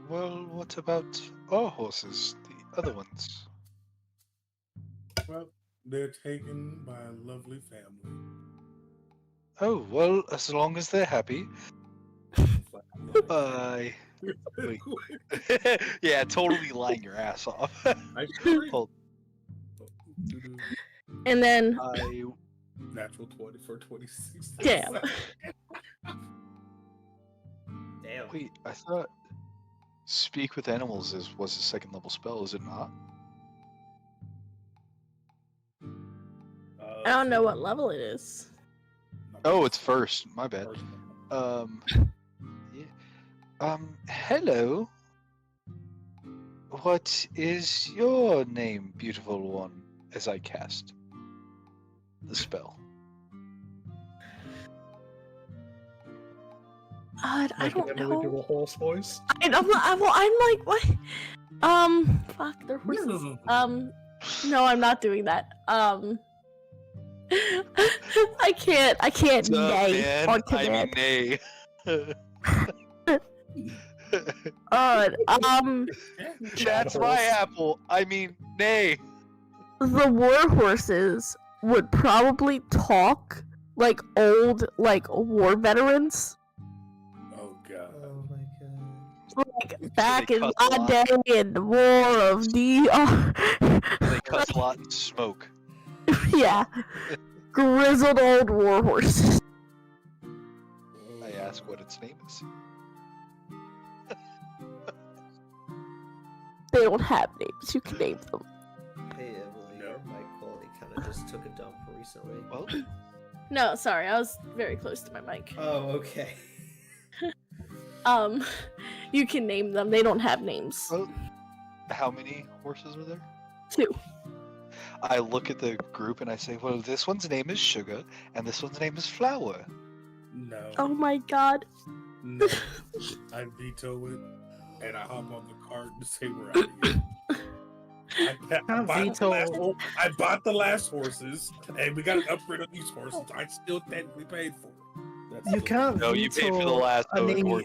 Well, what about our horses? The other ones? Well, they're taken by a lovely family. Oh, well, as long as they're happy. Yeah, totally lying your ass off. I sure Hold- And then, I natural 20 for 26. damn. Damn. wait. I thought speak with animals was a second level spell. Is it not? I don't know what level it is. Oh, it's first. My bad. Yeah. Hello. What is your name, beautiful one? As I cast the spell. God, I Making don't Emily know. do a horse voice. I'm like, what? Fuck, they're horses. No, I'm not doing that. I can't What's up, nay man? on I mean, command. nay. That's my horse. apple. I mean, nay. The war horses would probably talk like old, like war veterans. Oh god. Oh my god. Like back they in cuss a my lot. day in the war of DR. They cuss a lot and smoke. Yeah. Grizzled old war horses. I ask what its name is. They don't have names. You can name them. Hey Emily, No. your mic quality kind of just took a dump recently. Well, No, sorry, I was very close to my mic. Oh, okay. You can name them. They don't have names. well, how many horses are there? 2. I look at the group and I say, well, this one's name is Sugar, and this one's name is Flower. No. Oh my god. No. I veto it, and I hop on the cart and say we're out of here. I bought the last horses, and we got an upgrade on these horses. I still technically paid for it. That's You it. can't No, you paid for the last a name. horse.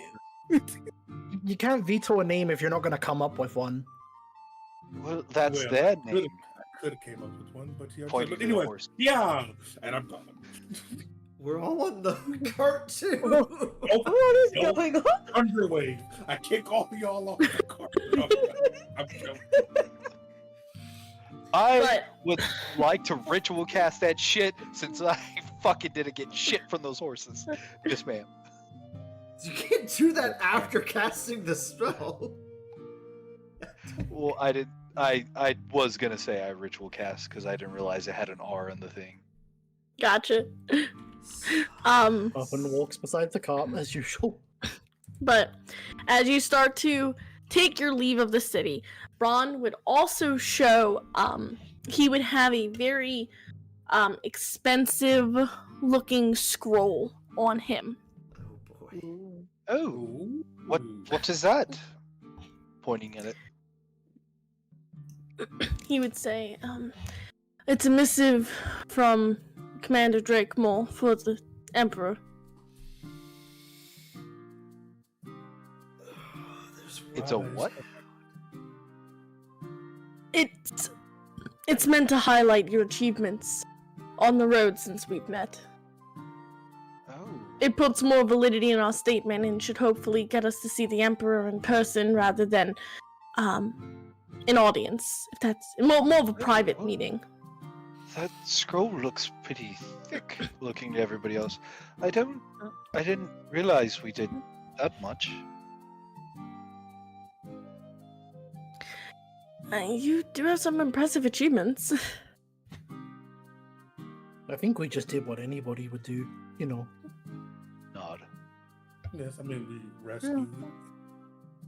You can't veto a name if you're not going to come up with one. Well, that's Well, their I name. could have came up with one, but yeah. Pointing But to the anyway, horse. yeah, and I'm gone. We're all on the cart too. What is Nope. going on? Underwave. I kick all y'all off the cart. No, I'm joking. I But would like to ritual cast that shit since I fucking didn't get shit from those horses. Yes, ma'am. You can't do that after casting the spell. Well, I did. I was gonna say I ritual cast because I didn't realize it had an R in the thing. gotcha. Up and walks beside the cart as usual. But as you start to take your leave of the city, Ron would also show he would have a very expensive looking scroll on him. Oh boy. Oh, Ooh. what is that? Pointing at it. He would say, it's a missive from Commander Drake Mole for the Emperor. It's a what? It's meant to highlight your achievements on the road since we've met. Oh. It puts more validity in our statement and should hopefully get us to see the Emperor in person rather than an audience. If that's more of a private meeting. That scroll looks pretty thick looking to everybody else. I didn't realize we did that much. You do have some impressive achievements. I think we just did what anybody would do, you know. Nod. Yes, I mean we rescued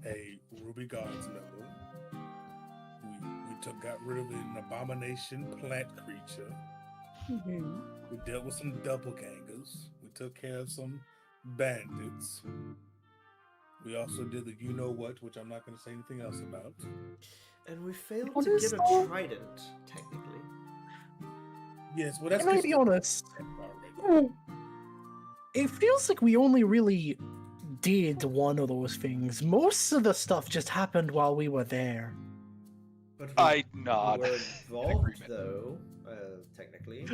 a Ruby God's member. We got rid of an abomination plant creature. We dealt with some doppelgangers. We took care of some bandits. We also did the you know what, which I'm not going to say anything else about. And we failed What to is get that? a trident, technically. Yes, well that's Can I be honest? already. It feels like we only really did one of those things. Most of the stuff just happened while we were there. But I nod. were in involved, agreement. though, technically.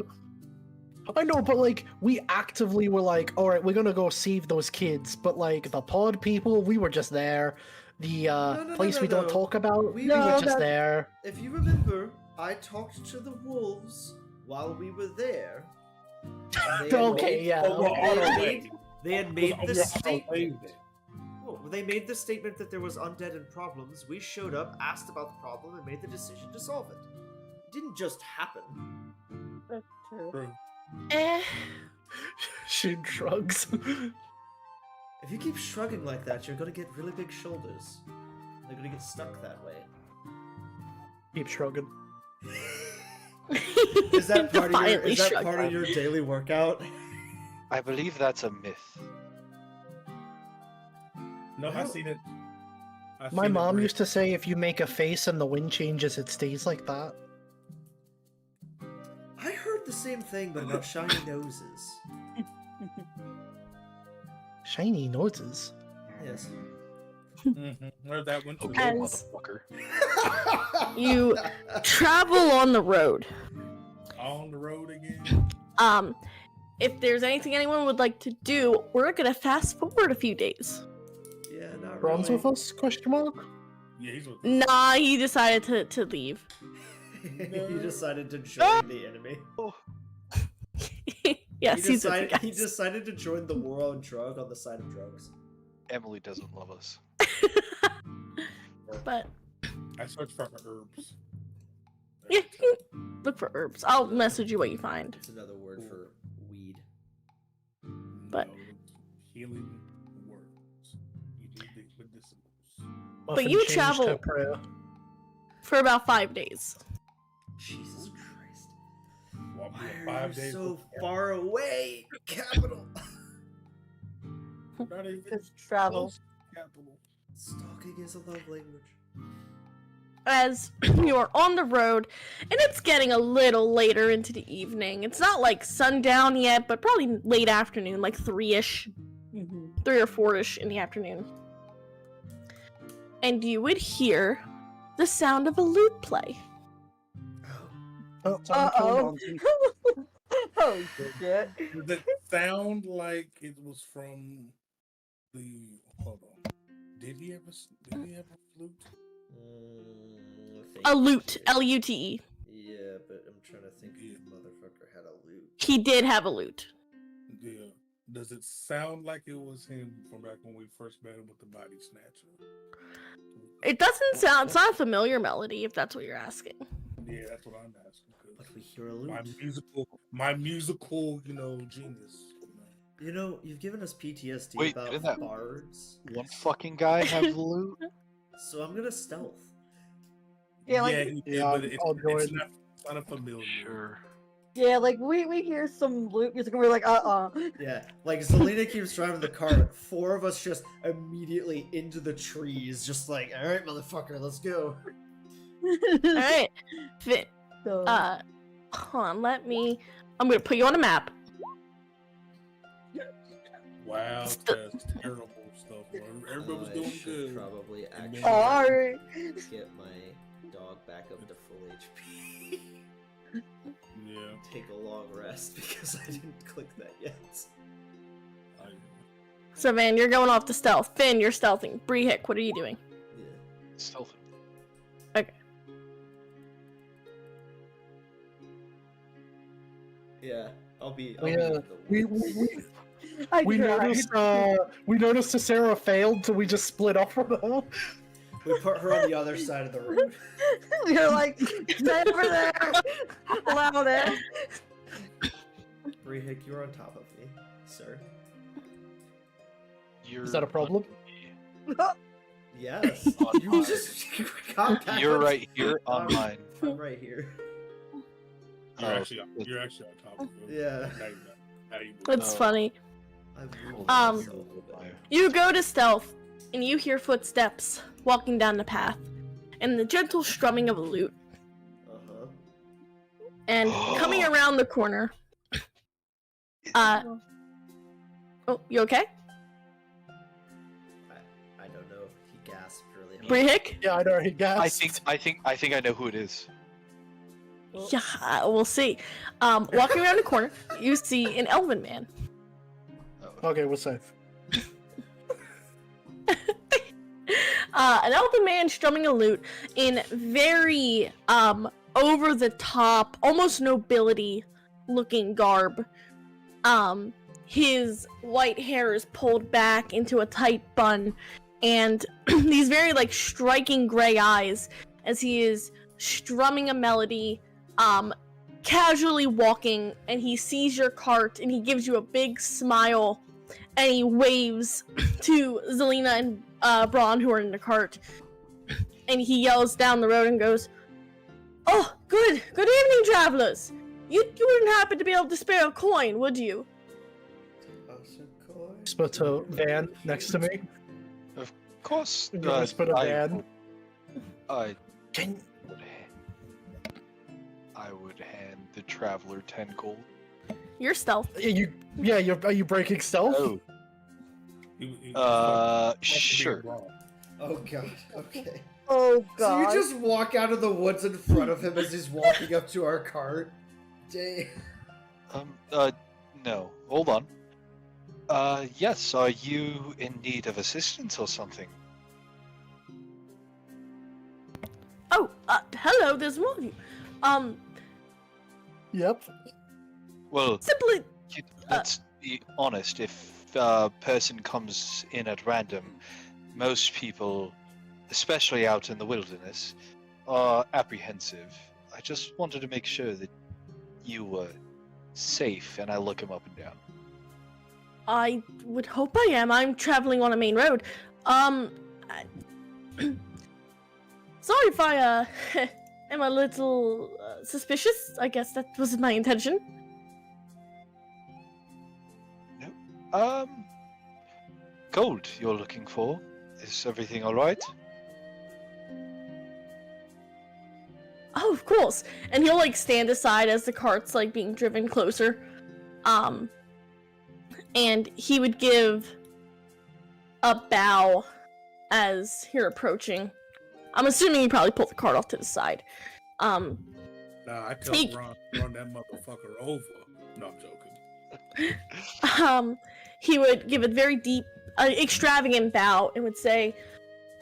I know, but like we actively were like, all right, we're gonna go save those kids, but like the pod people, we were just there. The No, place we don't no. talk about, We- we were No, just that- there. If you remember, I talked to the wolves while we were there. and they had Okay, made- yeah. Oh, we're on our way. They had made We're the on our way statement. then. Well, they made the statement that there was undead and problems. We showed up, asked about the problem, and made the decision to solve it. It didn't just happen. That's true. True. Shin shrugs. If you keep shrugging like that, you're gonna get really big shoulders. They're gonna get stuck that way. Keep shrugging. Is that part of your, Defiantly is that shrug. part of your daily workout? I believe that's a myth. No, I seen it. My mom used to say if you make a face and the wind changes, it stays like that. I heard the same thing, but about shiny noses. Shiny noses. Yes. Heard that one. Okay, As- motherfucker. You travel on the road. On the road again. If there's anything anyone would like to do, we're gonna fast forward a few days. Yeah, not Bronze really. with us? Question mark. Yeah, he's with. Nah, he decided to leave. He decided to join the enemy. Yes, he's with you he guys. decided to join the war on drug on the side of drugs. Emily doesn't love us. But I searched for herbs. yeah, you can look for herbs. I'll message you what you find. It's another word for weed. But- No, healing words. You need the medicinals. Muffin you changed travel- her prayer. For about 5 days. Jesus Christ. Walk Why me are 5 you days. so far away? Capital. Not even Just travel. close to capital. Stalking is a love language. As you're on the road, and it's getting a little later into the evening. It's not like sundown yet, but probably late afternoon, like 3-ish, 3 or 4-ish in the afternoon. And you would hear the sound of a lute play. Oh. Uh-oh. Oh, shit. Does it sound like it was from the? Hold on. Did he have a flute? I think A lute, so. L-U-T-E. Yeah, but I'm trying to think if the motherfucker had a lute. He did have a lute. Yeah. Does it sound like it was him from back when we first met him with the body snatcher? It doesn't sound, it's not a familiar melody, if that's what you're asking. Yeah, that's what I'm asking. 'cause But we hear a lute. my musical, genius. You know, you've given us PTSD Wait, about didn't that- bards. One fucking guy have the loot? So I'm gonna stealth. Yeah, like he did, Yeah, but I'll join. it's not a familiar. Sure. yeah, like we hear some loot music and we're like, Yeah, like Zelina keeps driving the car, but 4 of us just immediately into the trees, just like, all right, motherfucker, let's go. Alright. So, Hold on, I'm gonna put you on a map. Wow, that's terrible stuff. Everybody was I doing should good. probably And actually then- alright. get my dog back up to full HP. Yeah. Take a long rest because I didn't click that yet. I, So Van, you're going off to stealth. Finn, you're stealthing. Brehik, what are you doing? Yeah. Stealth. Yeah, I'll be. We, in uh, the We woods. we tried. noticed Sarah failed, so we just split up from her. We put her on the other side of the road. You're like, stay over there. Allow that. Brehik, you're on top of me, sir. You're Is that a problem? Yes. On You mine. just got back You're up. right here on I'm- mine. I'm right here. you're, Oh, actually, you're actually on top of it. Yeah. Now you're not. Now you That's No. funny. I'm moving Um, myself a bit. You go to stealth, and you hear footsteps walking down the path, and the gentle strumming of a lute. Uh-huh. And coming around the corner, oh, you okay? I don't know. He gasped really hard. Brehik? Yeah, I know he gasped. I think I know who it is. Yeah, we'll see. Walking around the corner, you see an elven man. Okay, we're safe. An elven man strumming a lute in very over the top, almost nobility looking garb. His white hair is pulled back into a tight bun, and these very like striking gray eyes as he is strumming a melody, casually walking, and he sees your cart and he gives you a big smile and he waves to Zelina and Braun, who are in the cart, and he yells down the road and goes, "Oh, good evening, travelers. You wouldn't happen to be able to spare a coin, would you?" Spot a van next to me. Of course. You guys put a van. I Can would hand the traveler 10 gold. Your stealth. are you breaking stealth? Oh. Sure. Oh god, okay. Oh So god. you just walk out of the woods in front of him as he's walking up to our cart? Dang. No. Hold on. Yes, are you in need of assistance or something? Oh, hello, there's more of you. Yep. Well, Simply, let's be honest, if a person comes in at random, most people, especially out in the wilderness, are apprehensive. I just wanted to make sure that you were safe, and I look him up and down. I would hope I am. I'm traveling on a main road. Sorry if I, am a little, suspicious. I guess that was my intention. Gold you're looking for. Is everything alright? Oh, of course. And he'll, like, stand aside as the cart's, like, being driven closer. And he would give a bow as you're approaching. I'm assuming you probably pull the cart off to the side. Nah, I tell He- Ron, run that motherfucker over. No, I'm joking. He would give a very deep, extravagant bow and would say,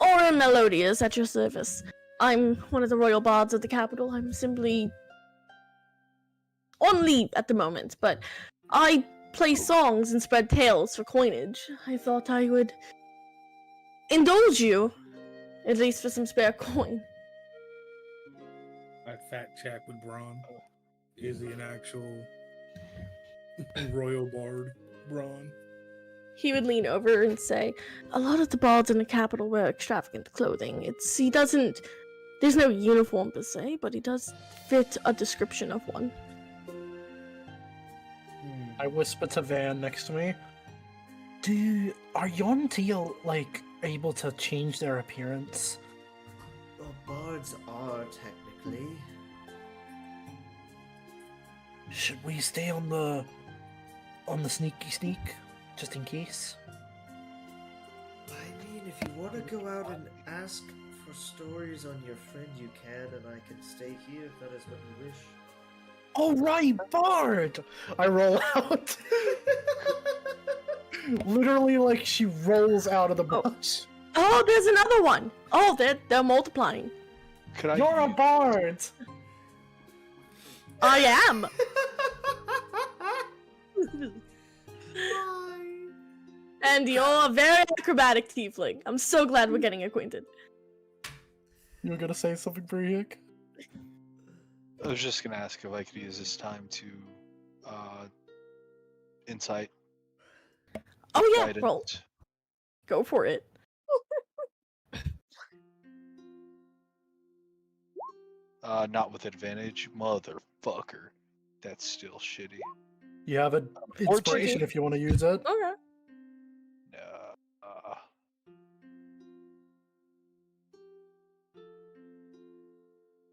"Orin Melodious at your service. I'm one of the royal bards of the capital. I'm simply on leave at the moment, but I play songs and spread tales for coinage. I thought I would indulge you, at least for some spare coin." I fact check with Braun. Is he an actual royal bard, Braun? He would lean over and say, "A lot of the bards in the capital wear extravagant clothing. There's no uniform per se, but he does fit a description of one." I whisper to Van next to me. Are Yontiel, like, able to change their appearance? Well, bards are technically. Should we stay on the sneaky sneak, just in case? I mean, if you want to go out and ask for stories on your friend, you can, and I can stay here if that is what you wish. Oh right, Bard! I roll out. Literally, like, she rolls out of the bush. Oh, there's another one! Oh, they're multiplying. Could I You're a use- bard! I am! And you're a very acrobatic tiefling. I'm so glad we're getting acquainted. You were gonna say something, Briak? I was just gonna ask if I could use this time to insight Oh yeah, guidance. roll. Go for it. Not with advantage, motherfucker. That's still shitty. You have an inspiration if you want to use it. Okay.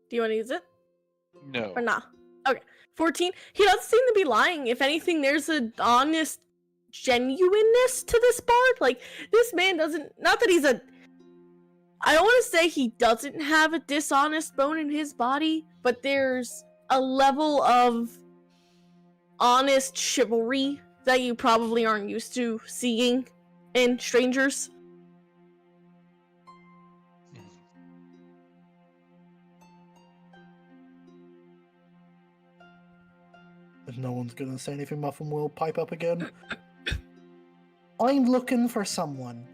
Do you want to use it? No. Or nah? Okay. 14. He doesn't seem to be lying. If anything, there's an honest genuineness to this bard. Like, this man doesn't... Not that he's a... I don't want to say he doesn't have a dishonest bone in his body, but there's a level of honest chivalry that you probably aren't used to seeing in strangers. If no one's gonna say anything, Muffin will pipe up again. I'm looking for someone.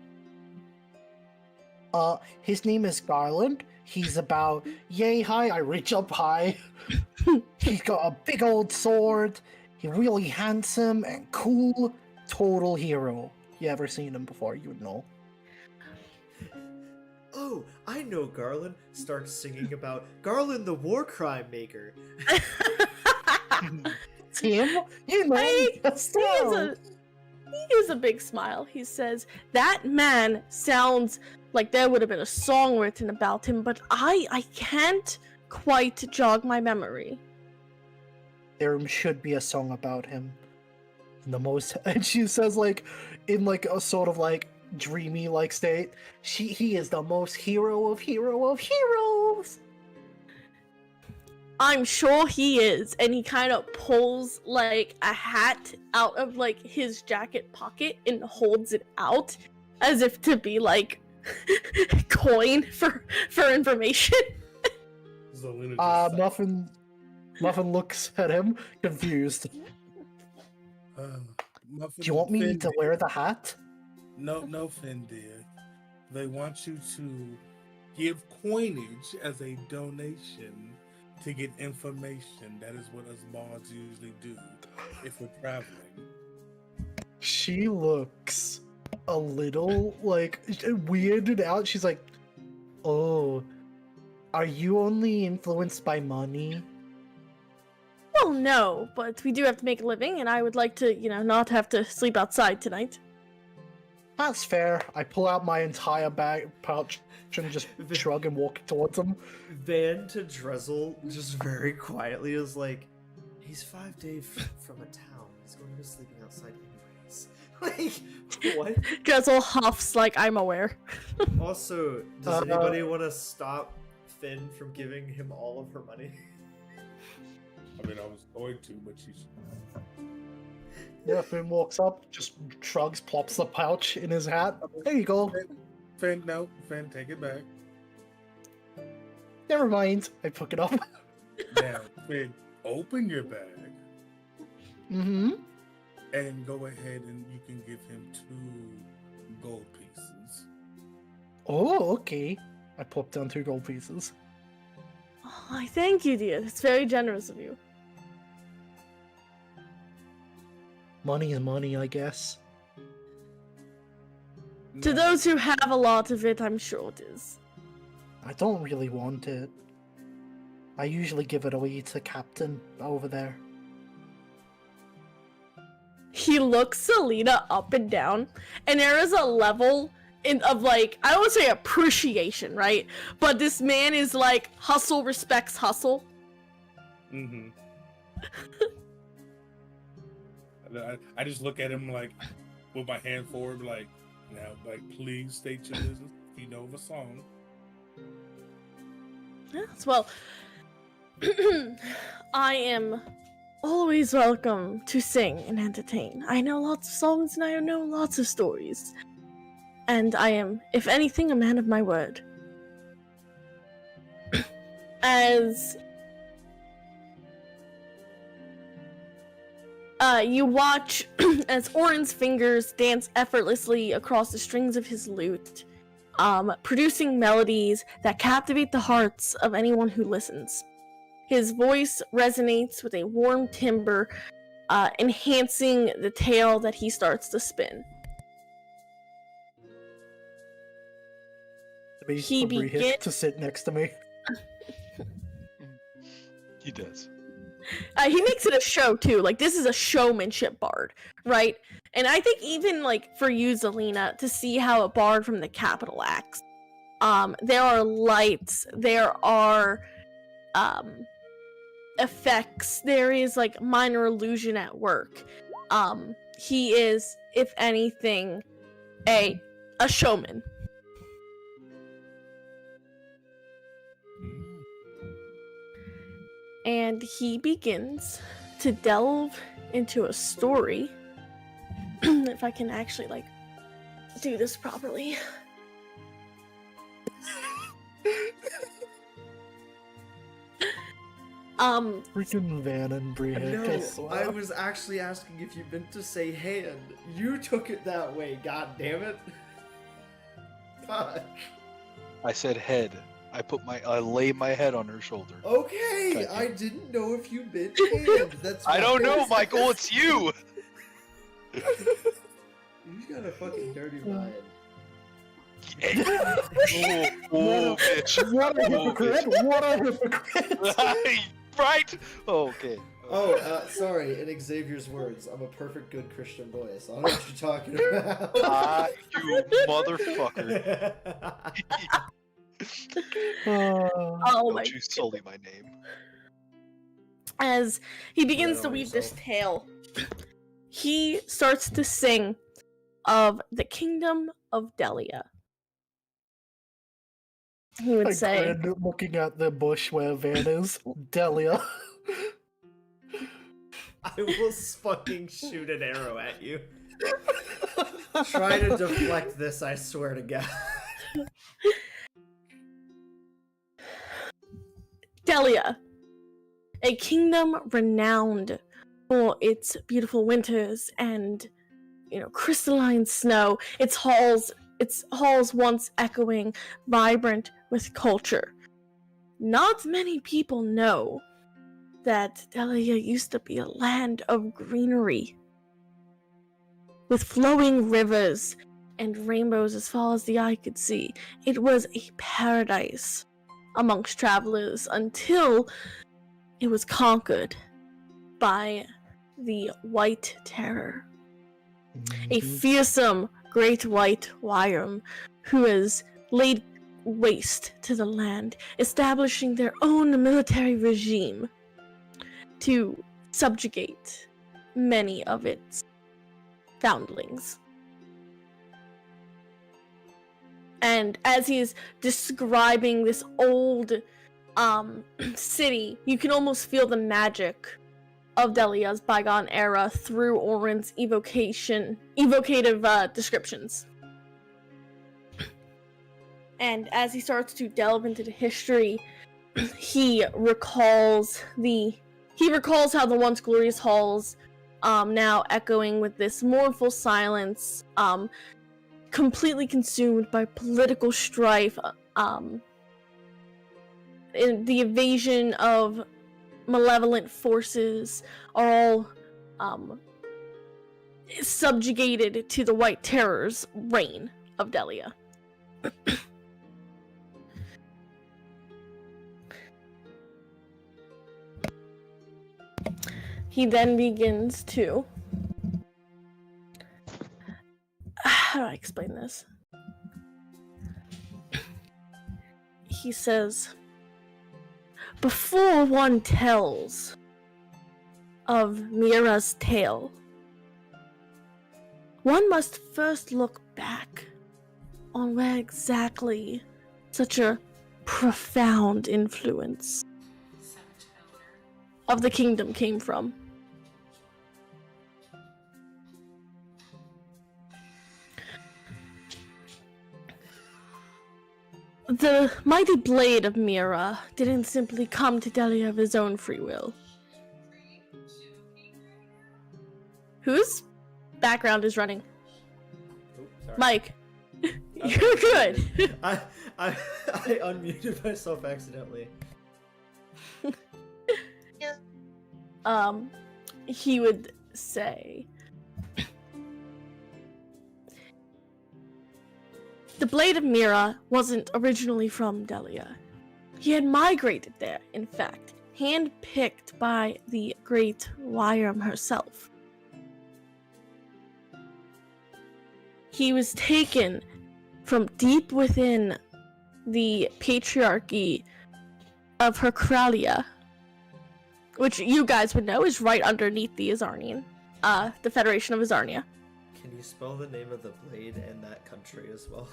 His name is Garland. He's about yay high. I reach up high. He's got a big old sword. He's really handsome and cool. Total hero. You ever seen him before, you would know. Oh, I know Garland. Starts singing about Garland the war crime maker. Tim, you know He still. gives a big smile. He says, that man sounds like there would have been a song written about him, but I can't quite jog my memory. There should be a song about him. In the most, and she says, like, in like a sort of like dreamy like state, he is the most hero of heroes. I'm sure he is. And he kind of pulls like a hat out of like his jacket pocket and holds it out as if to be like coin for information. Zelina just Muffin looks at him confused. Muffin, Do you want me Finn, to wear the hat? No, Finn, dear. They want you to give coinage as a donation to get information. That is what us bards usually do if we're traveling. She looks a little like weirded out. She's like, "Oh, are you only influenced by money?" Well, no, but we do have to make a living, and I would like to, not have to sleep outside tonight. That's fair. I pull out my entire bag pouch and just shrug and walk towards him. Van to Drizzle just very quietly is like, he's 5 days from a town. He's going to be sleeping outside anyways. Like, what? Drizzle huffs like I'm aware. Also, does anybody want to stop Finn from giving him all of her money? I mean, I was going to, but she's. Yeah, Finn walks up, just shrugs, plops the pouch in his hat. There you go. Finn, take it back. Never mind. I pick it up. Now, Finn, open your bag Mm-hmm. and go ahead and you can give him 2 gold pieces. Oh, okay. I pop down 2 gold pieces. Oh, I thank you, dear. It's very generous of you. Money is money, I guess. To Now, those who have a lot of it, I'm sure it is. I don't really want it. I usually give it away to Captain over there. He looks Selena up and down, and there is a level of like, I don't want to say appreciation, right? But this man is like, hustle respects hustle. Mm-hmm. I just look at him like, with my hand forward, like, now, like, please state your business. You know the song. Yes, well, I am always welcome to sing and entertain. I know lots of songs and I know lots of stories. And I am, if anything, a man of my word. As you watch as Orin's fingers dance effortlessly across the strings of his lute, producing melodies that captivate the hearts of anyone who listens. His voice resonates with a warm timbre, enhancing the tale that he starts to spin. He Agree begins. to sit next to me. He does. He makes it a show too. Like, this is a showmanship bard, right? And I think even like for you, Zelina, to see how a bard from the capital acts, there are lights, there are effects, there is like minor illusion at work. He is, if anything, a showman. and he begins to delve into a story. If I can actually like do this properly. Freaking Van and Brehik, I No, swear. I was actually asking if you meant to say hand. You took it that way, god damn it. Fuck. I said head. I lay my head on her shoulder. Okay, Thank you. I didn't know if you meant hand. That's I why don't know, was Michael. It's you. You got a fucking dirty mind. Oh, bitch. What a Oh, hypocrite! bitch. What a hypocrite! Right? Oh, okay. Oh, sorry, in Xavier's words, I'm a perfect good Christian boy, so I don't know what you're talking about. Ah, you motherfucker. Oh Don't my you sully my name. As he begins Right to on weave this yourself. tale, he starts to sing of the kingdom of Delia. He would Like say, Grin looking at the bush where Van is. Delia. I will fucking shoot an arrow at you. Try to deflect this, I swear to God. Delia, a kingdom renowned for its beautiful winters and, crystalline snow. Its halls once echoing, vibrant with culture. Not many people know that Delia used to be a land of greenery, with flowing rivers and rainbows as far as the eye could see. It was a paradise amongst travelers until it was conquered by the White Terror, a fearsome great white Wyram who has laid waste to the land, establishing their own military regime to subjugate many of its foundlings. And as he's describing this old city, you can almost feel the magic of Delia's bygone era through Orin's evocative descriptions. And as he starts to delve into the history, he recalls how the once glorious halls, now echoing with this mournful silence, completely consumed by political strife, in the invasion of malevolent forces, are all subjugated to the White Terror's reign of Delia. He then begins to... How do I explain this? He says, before one tells of Mira's tale, one must first look back on where exactly such a profound influence of the kingdom came from. The mighty blade of Mira didn't simply come to Delia of his own free will. Whose background is running? Oops, sorry. Mike. You're good. I unmuted myself accidentally. He would say, the Blade of Mira wasn't originally from Delia. He had migrated there, in fact, hand-picked by the great Wyram herself. He was taken from deep within the patriarchy of Hercralia, which you guys would know is right underneath the Azarnian, the Federation of Azarnia. Can you spell the name of the blade and that country as well?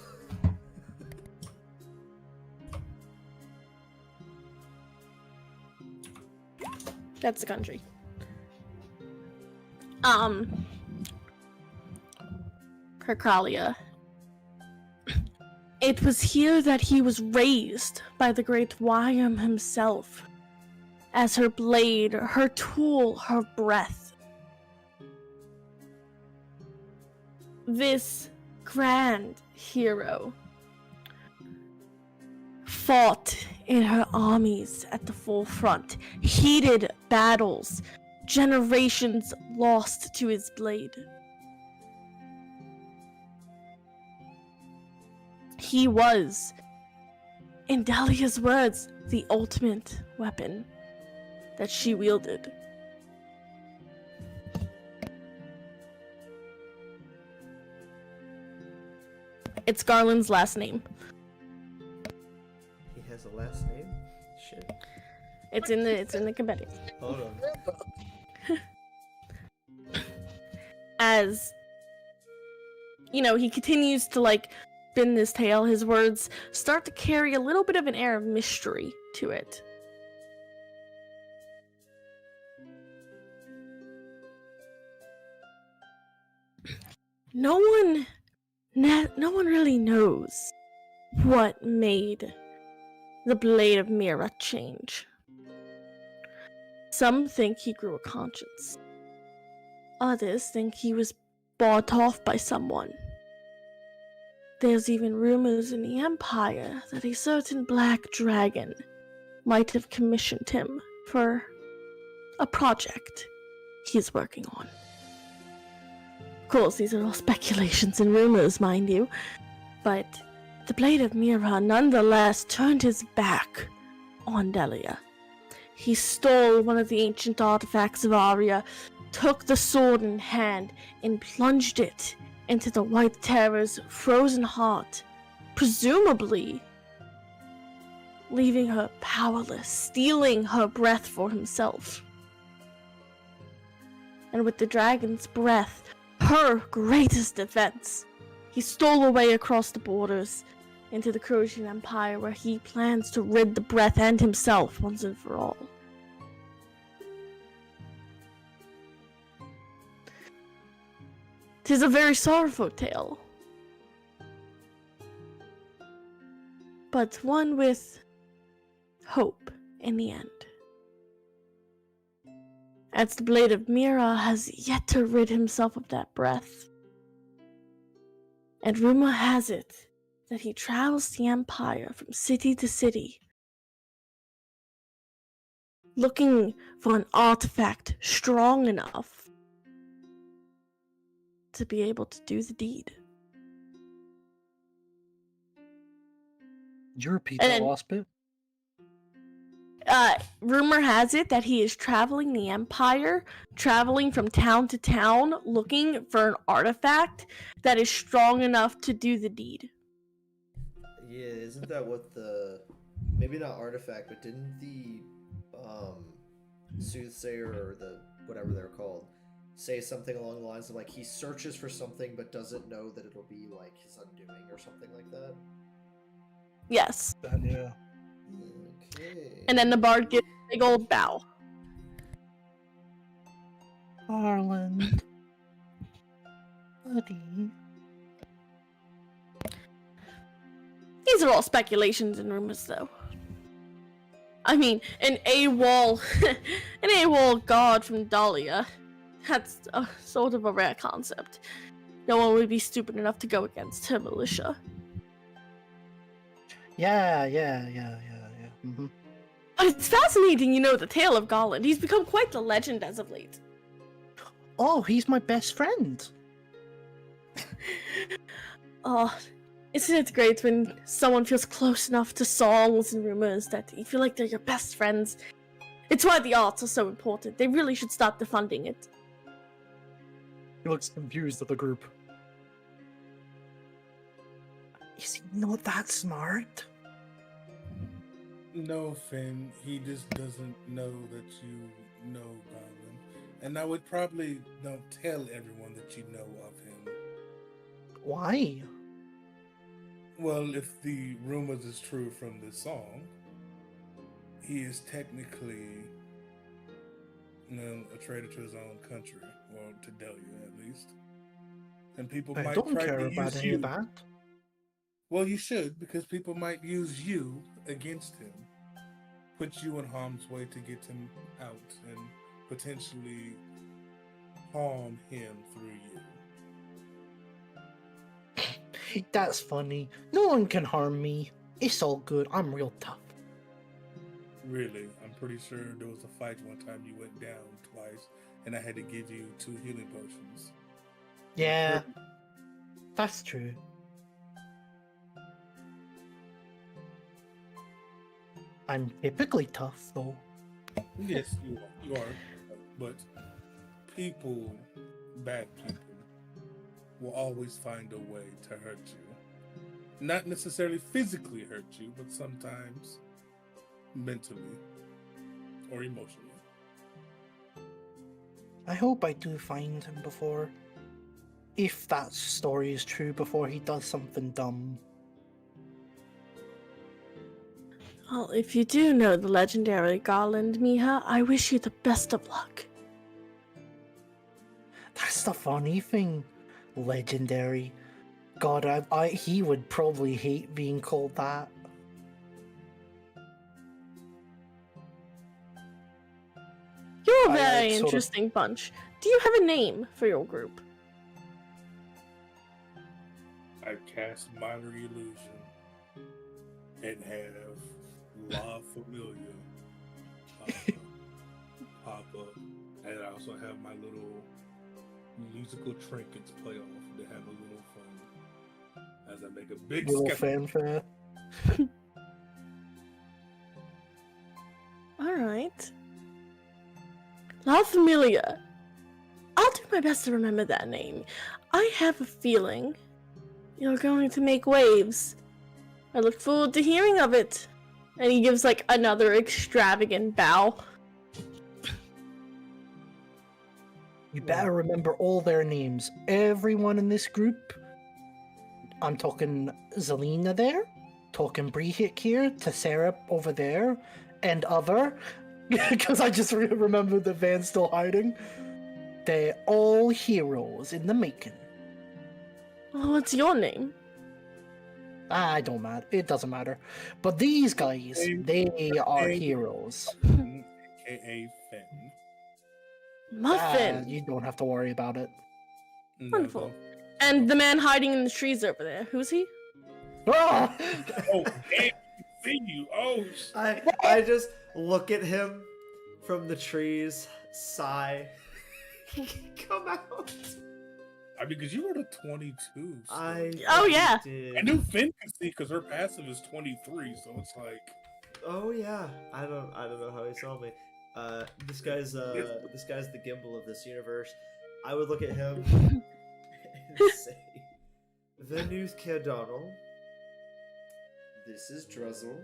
That's the country. Kerkalia. It was here that he was raised by the great Wyam himself, as her blade, her tool, her breath. This grand hero fought in her armies at the forefront, heated battles, generations lost to his blade. He was, in Dahlia's words, the ultimate weapon that she wielded. It's Garland's last name. He has a last name? Shit. It's in the compendium. Hold on. As he continues to spin this tale, his words start to carry a little bit of an air of mystery to it. No one really knows what made the Blade of Mira change. Some think he grew a conscience. Others think he was bought off by someone. There's even rumors in the Empire that a certain black dragon might have commissioned him for a project he's working on. Of course, these are all speculations and rumors, mind you, but the Blade of Mira nonetheless turned his back on Delia. He stole one of the ancient artifacts of Aria, took the sword in hand, and plunged it into the White Terror's frozen heart, presumably leaving her powerless, stealing her breath for himself. And with the dragon's breath, her greatest defense, he stole away across the borders into the Crouzyan Empire, where he plans to rid the breath and himself once and for all. 'Tis a very sorrowful tale, but one with hope in the end, as the Blade of Mira has yet to rid himself of that breath. And rumor has it that he travels the Empire from city to city, looking for an artifact strong enough to be able to do the deed. Did you repeat that last bit? Rumor has it that he is traveling the Empire, traveling from town to town, looking for an artifact that is strong enough to do the deed. Yeah, isn't that what maybe not artifact, but didn't the soothsayer or the whatever they're called say something along the lines of he searches for something but doesn't know that it'll be his undoing or something like that? Yes. Yeah. Okay. And then the bard gives a big old bow. Garland. Buddy. These are all speculations and rumors, though. I mean, an AWOL god from Dahlia. That's sort of a rare concept. No one would be stupid enough to go against her militia. Yeah. Mm-hmm. But it's fascinating, the tale of Garland. He's become quite the legend as of late. Oh, he's my best friend. Oh, isn't it great when someone feels close enough to songs and rumors that you feel like they're your best friends? It's why the arts are so important. They really should stop defunding it. He looks confused at the group. Is he not that smart? No, Finn, he just doesn't know that you know Goblin. And I would probably don't tell everyone that you know of him. Why? Well, if the rumors is true from this song, he is technically a traitor to his own country, or to Delia at least. And people I might don't try care to about use any you. of that. Well, you should, because people might use you against him, put you in harm's way to get him out, and potentially harm him through you. That's funny. No one can harm me. It's all good. I'm real tough. Really, I'm pretty sure there was a fight one time you went down twice, and I had to give you 2 healing potions. Yeah, that's true. I'm typically tough, though. Yes, you are. But people, bad people, will always find a way to hurt you. Not necessarily physically hurt you, but sometimes mentally or emotionally. I hope I do find him before. If that story is true, before he does something dumb. Well, if you do know the legendary Garland, Miha, I wish you the best of luck. That's the funny thing. Legendary. God, he would probably hate being called that. You're a I, very sort of- interesting bunch. Do you have a name for your group? I cast minor illusion and have La Familia pop up, and I also have my little musical trinkets play off to have a little fun as I make a big Little skeleton. fanfare. Alright. La Familia. I'll do my best to remember that name. I have a feeling you're going to make waves. I look forward to hearing of it. And he gives like another extravagant bow. You better remember all their names. Everyone in this group. I'm talking Zelina there, talking Brehik here, Tessera over there, and other. Because I just remember the Van's still hiding. They're all heroes in the making. Well, what's your name? I don't matter. It doesn't matter. But these guys, they are heroes. AKA Fenn. Muffin. You don't have to worry about it. Wonderful. And the man hiding in the trees over there, who's he? Ah! Oh, damn, see you. Oh, I just look at him from the trees, sigh, come out. I mean, because you were the 22. So. Oh, yeah. Did. I knew Finn could see because her passive is 23, so it's like. Oh yeah, I don't know how he saw me. This guy's the gimbal of this universe. I would look at him and say, "Venuth Cardinal. This is Druzzle.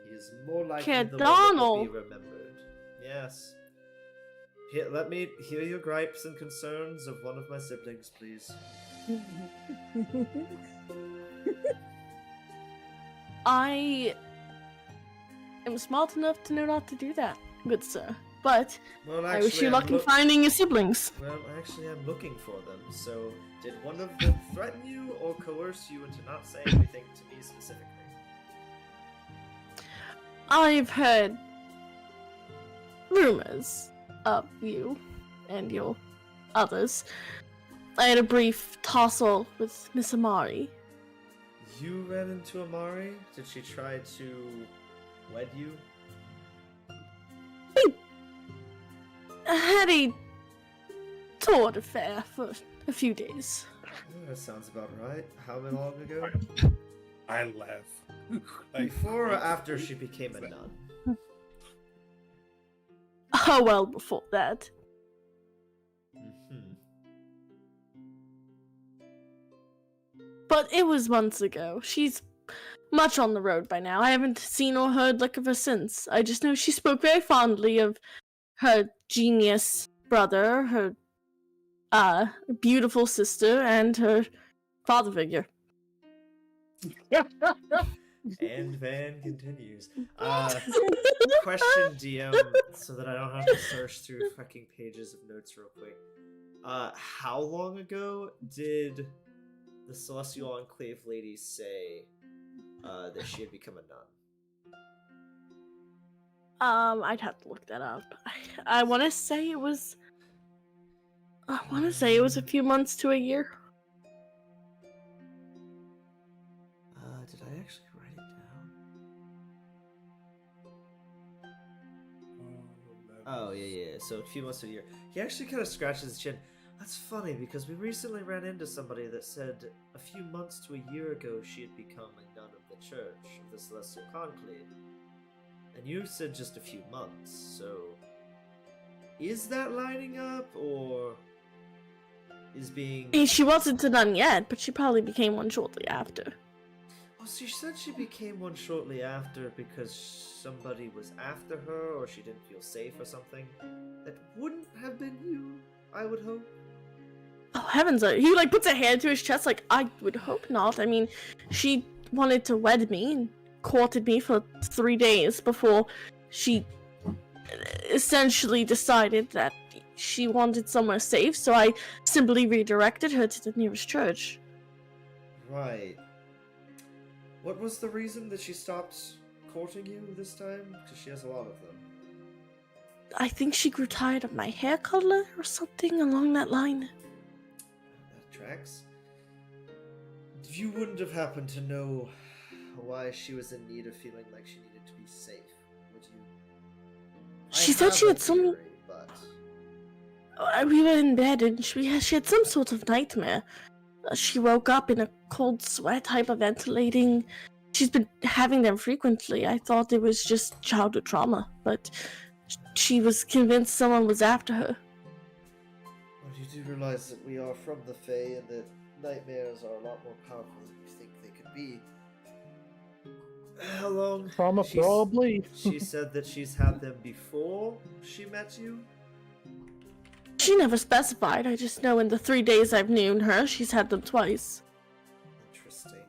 He is more likely the one that will be remembered. Yes. Here, let me hear your gripes and concerns of one of my siblings, please." I am smart enough to know not to do that, good sir. But Well, I wish you I'm luck in finding your siblings. Well, actually, I'm looking for them. So, did one of them threaten you or coerce you into not saying anything to me specifically? I've heard rumors of you and your others. I had a brief tussle with Miss Amari. You ran into Amari? Did she try to wed you? I had a toward affair for a few days. That sounds about right. How long ago? I laugh. Before or after she became a nun? Oh, well, before that. Mm-hmm. But it was months ago. She's much on the road by now. I haven't seen or heard like of her since. I just know she spoke very fondly of her genius brother, her beautiful sister, and her father figure. And Van continues. Question, DM, so that I don't have to search through fucking pages of notes real quick. How long ago did the Celestial Enclave lady say that she had become a nun? I'd have to look that up. I want to say it was. I want to say it was a few months to a year. Did I actually write it down? Oh, yeah. So a few months to a year. He actually kind of scratches his chin. That's funny because we recently ran into somebody that said a few months to a year ago she had become a nun of the Church of the Celestial Conclave. And you said just a few months, so is that lining up, or is being... I mean, she wasn't a nun yet, but she probably became one shortly after. Oh, so she said she became one shortly after because somebody was after her, or she didn't feel safe or something. That wouldn't have been you, I would hope. Oh, heavens, he, like, puts a hand to his chest, like, I would hope not. I mean, she wanted to wed me and courted me for 3 days before she essentially decided that she wanted somewhere safe, so I simply redirected her to the nearest church. Right. What was the reason that she stopped courting you this time? Because she has a lot of them. I think she grew tired of my hair color or something along that line. That tracks. You wouldn't have happened to know why she was in need of feeling like she needed to be safe, would you? She said she had some... theory, but... We were in bed and she had some sort of nightmare. She woke up in a cold sweat, hyperventilating. She's been having them frequently. I thought it was just childhood trauma, but she was convinced someone was after her. Well, you do realize that we are from the Fae and that nightmares are a lot more powerful than you think they could be. How long? Trauma, probably. She said that she's had them before she met you? She never specified. I just know in the 3 days I've known her, she's had them twice. Interesting.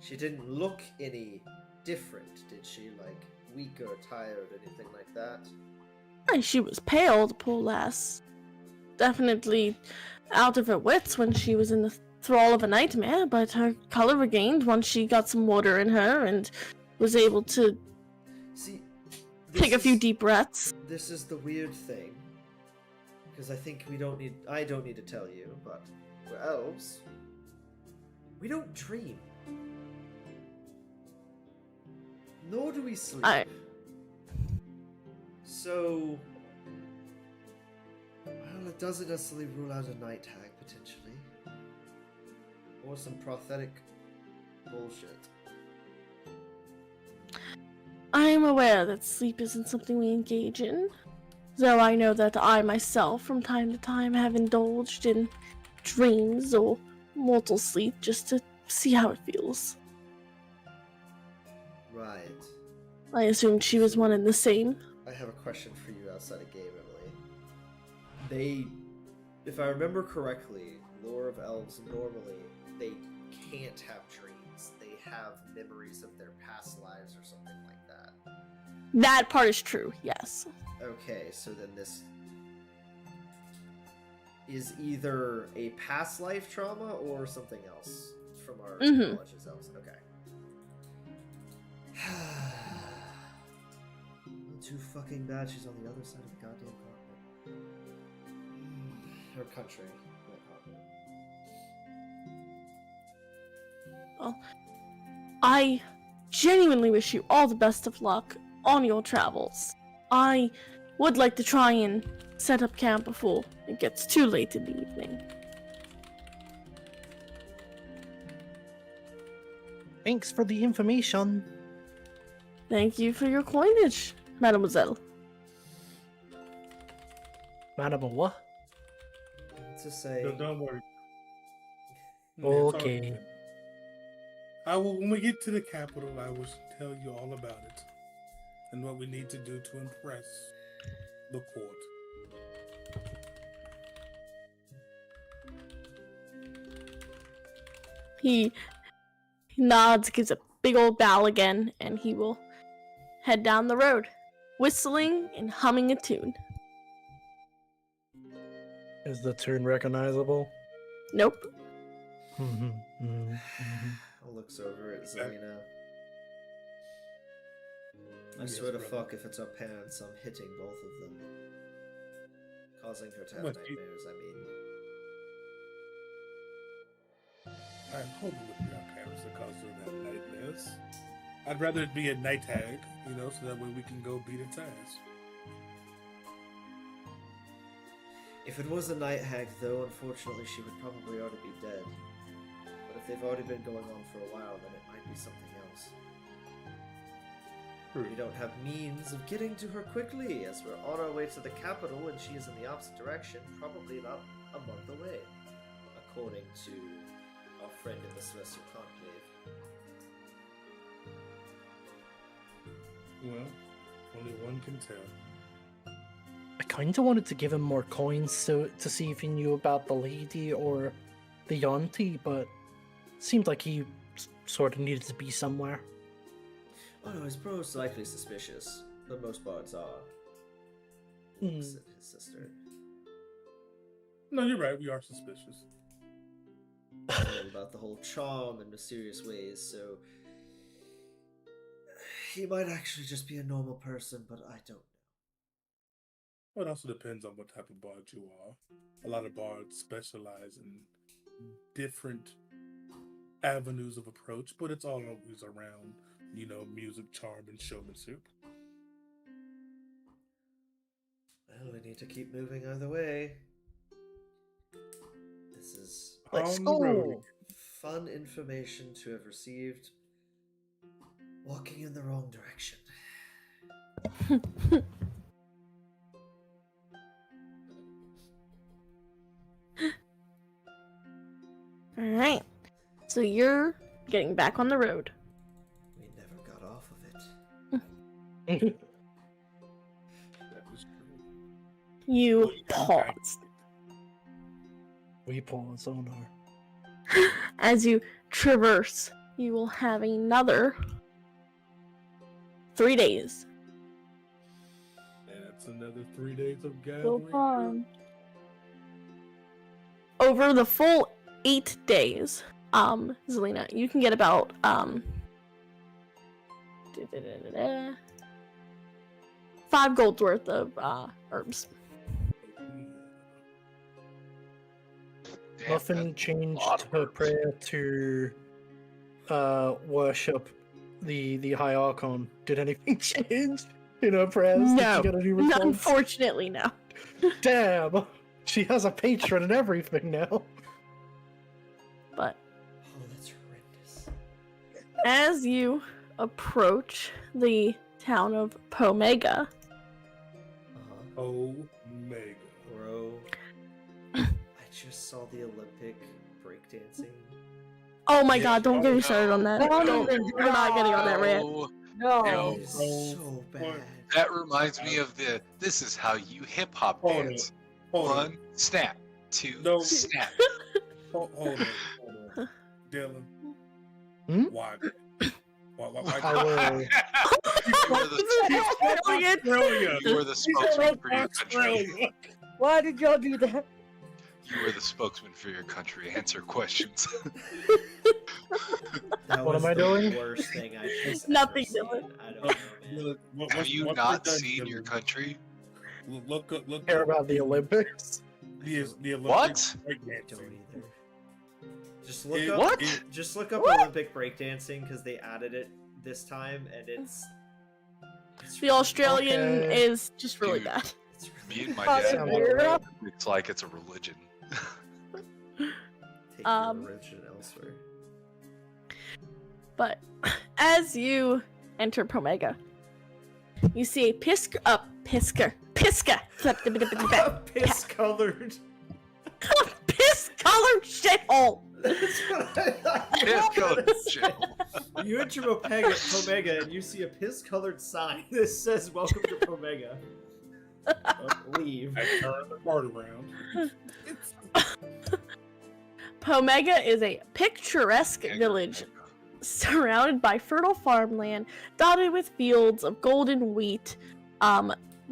She didn't look any different, did she? Like, weak or tired, anything like that? Aye, she was pale, the poor lass. Definitely out of her wits when she was in the thrall of a nightmare, but her color regained once she got some water in her and was able to take a few deep breaths. This is the weird thing. Because I think I don't need to tell you, but we're elves. We don't dream. Nor do we sleep. So, well, it doesn't necessarily rule out a night hag, potentially. Or some prosthetic bullshit. I am aware that sleep isn't something we engage in, though I know that I myself, from time to time, have indulged in dreams or mortal sleep just to see how it feels. Right. I assumed she was one and the same. I have a question for you outside of game, Emily. If I remember correctly, lore of elves normally, they can't have dreams. They have memories of their past lives or something like that. That part is true, yes. Okay, so then this is either a past life trauma or something else from our knowledge as elves. Okay. Too fucking bad she's on the other side of the goddamn continent. Her country. Not continent. Well, I genuinely wish you all the best of luck on your travels. I would like to try and set up camp before it gets too late in the evening. Thanks for the information. Thank you for your coinage, mademoiselle. Madam, what? To say... No, don't worry. Okay. When we get to the capital, I will tell you all about it and what we need to do to impress the court. He nods, gives a big old bow again, and he will head down the road, whistling and humming a tune. Is the tune recognizable? Nope. Looks over at Zelina. I swear to fuck, if it's our parents, I'm hitting both of them. Causing her to have nightmares, I mean. I hope it would be our parents that caused her to have nightmares. I'd rather it be a night hag, so that way we can go beat its ass. If it was a night hag, though, unfortunately she would probably already be dead. But if they've already been going on for a while, then it might be something else. We don't have means of getting to her quickly, as we're on our way to the capital and she is in the opposite direction, probably about a month away, according to our friend in the Celestial Conclave. Well, only one can tell. I kind of wanted to give him more coins to see if he knew about the lady or the auntie, but seemed like he sort of needed to be somewhere. Oh no, he's most likely suspicious. But most bards are. Hmm. His sister. No, you're right. We are suspicious. About the whole charm and mysterious ways, so he might actually just be a normal person, but I don't know. Well, it also depends on what type of bard you are. A lot of bards specialize in different avenues of approach, but it's all always around, music, charm, and showmanship. Well, we need to keep moving either way. This is Let's On the road. go. fun information to have received. Walking in the wrong direction. Alright. So you're getting back on the road. We never got off of it. That was true. You Well, you got back. pause. We pause, oh no. As you traverse, you will have another 3 days. That's another 3 days of So gathering. fun. Over the full 8 days, Zelina, you can get about 5 gold's worth of herbs. Damn, Muffin that's a changed lot of her herbs. prayer to worship the High Archon. Did anything change in her prayers? Did No. she get any No, results? unfortunately, no. Damn! She has a patron and everything now. But Oh, that's horrendous. as you approach the town of Pomega, Omega. Bro, I just saw the Olympic breakdancing. oh my Yeah. god, don't get me Oh, started on that. no. Don't, we're not getting on that rant. Oh, No. No. It is Oh, so bad. that reminds me of this is how you hip hop Hold dance. Hold on. 1, snap. 2, No. snap. Hold on. Dylan. Hmm? Why? Why? I will. You were the spokesman for your country. Why did y'all do that? You were the spokesman for your country. Answer questions. That What was am I the doing? worst thing I've just Nothing, ever seen. Dylan. I don't know, man. Have you not seen your country? Look Care about the Olympics? The Olympic What? I breakdancing. don't either. Just look It- up. What? Just look up What? Olympic breakdancing because they added it this time, and it's The Australian Okay. is just really Dude. bad. It's Me really and my Fuck dad. yeah. It's like it's a religion. take your origin elsewhere. But as you enter Pomega, you see a pisker. Piss colored. Piss-colored shithole. That's what I thought you Yeah, were go gonna to say. jail. You enter Pomega and you see a piss-colored sign that says "Welcome to Pomega." Leave. I turned the card around. Pomega is a picturesque village surrounded by fertile farmland, dotted with fields of golden wheat,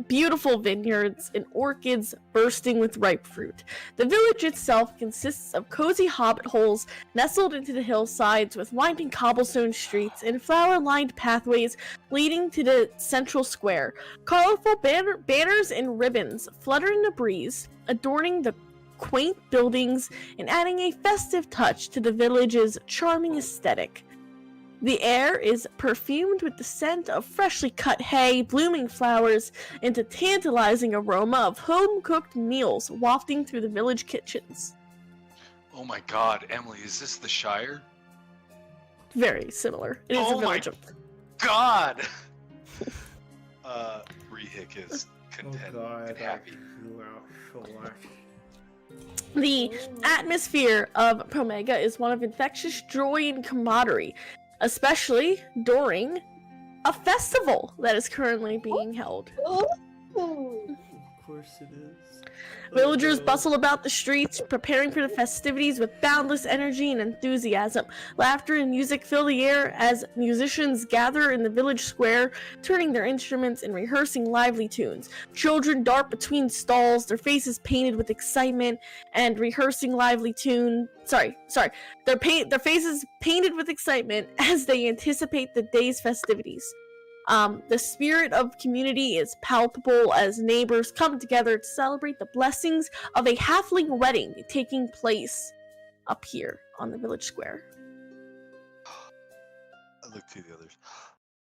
beautiful vineyards, and orchids bursting with ripe fruit. The village itself consists of cozy hobbit holes nestled into the hillsides with winding cobblestone streets and flower-lined pathways leading to the central square. Colorful banners and ribbons flutter in the breeze, adorning the quaint buildings and adding a festive touch to the village's charming aesthetic. The air is perfumed with the scent of freshly cut hay, blooming flowers, and a tantalizing aroma of home-cooked meals wafting through the village kitchens. Oh my god, Emily, is this the Shire? Very similar. It is Oh a my village. God! Rehik is Oh content god, and happy. The atmosphere of Promega is one of infectious joy and camaraderie, especially during a festival that is currently being held. Ooh. Of course it is. Villagers bustle about the streets, preparing for the festivities with boundless energy and enthusiasm. Laughter and music fill the air as musicians gather in the village square, turning their instruments and rehearsing lively tunes. Children dart between stalls, their faces painted with excitement and rehearsing lively tune. Their faces painted with excitement as they anticipate the day's festivities. The spirit of community is palpable as neighbors come together to celebrate the blessings of a halfling wedding taking place up here on the village square. I look to the others.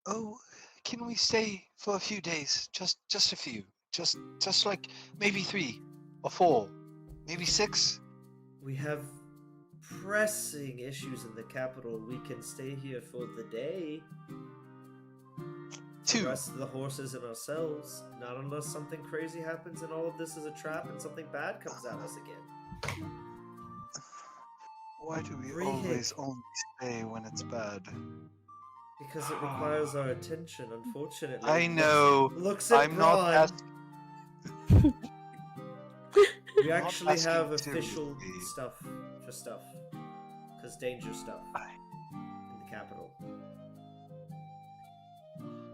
Oh, can we stay for a few days? Just a few. Just like maybe 3 or 4, maybe 6. We have pressing issues in the capital. We can stay here for the day. The 2. rest of the horses and ourselves. Not unless something crazy happens and all of this is a trap and something bad comes at us again. Why do we Rehik. always only stay when it's bad? Because it requires our attention, unfortunately. I know. Looks at I'm not Braun. asking. We not actually asking have official seriously. stuff for stuff. Because danger stuff in the capital.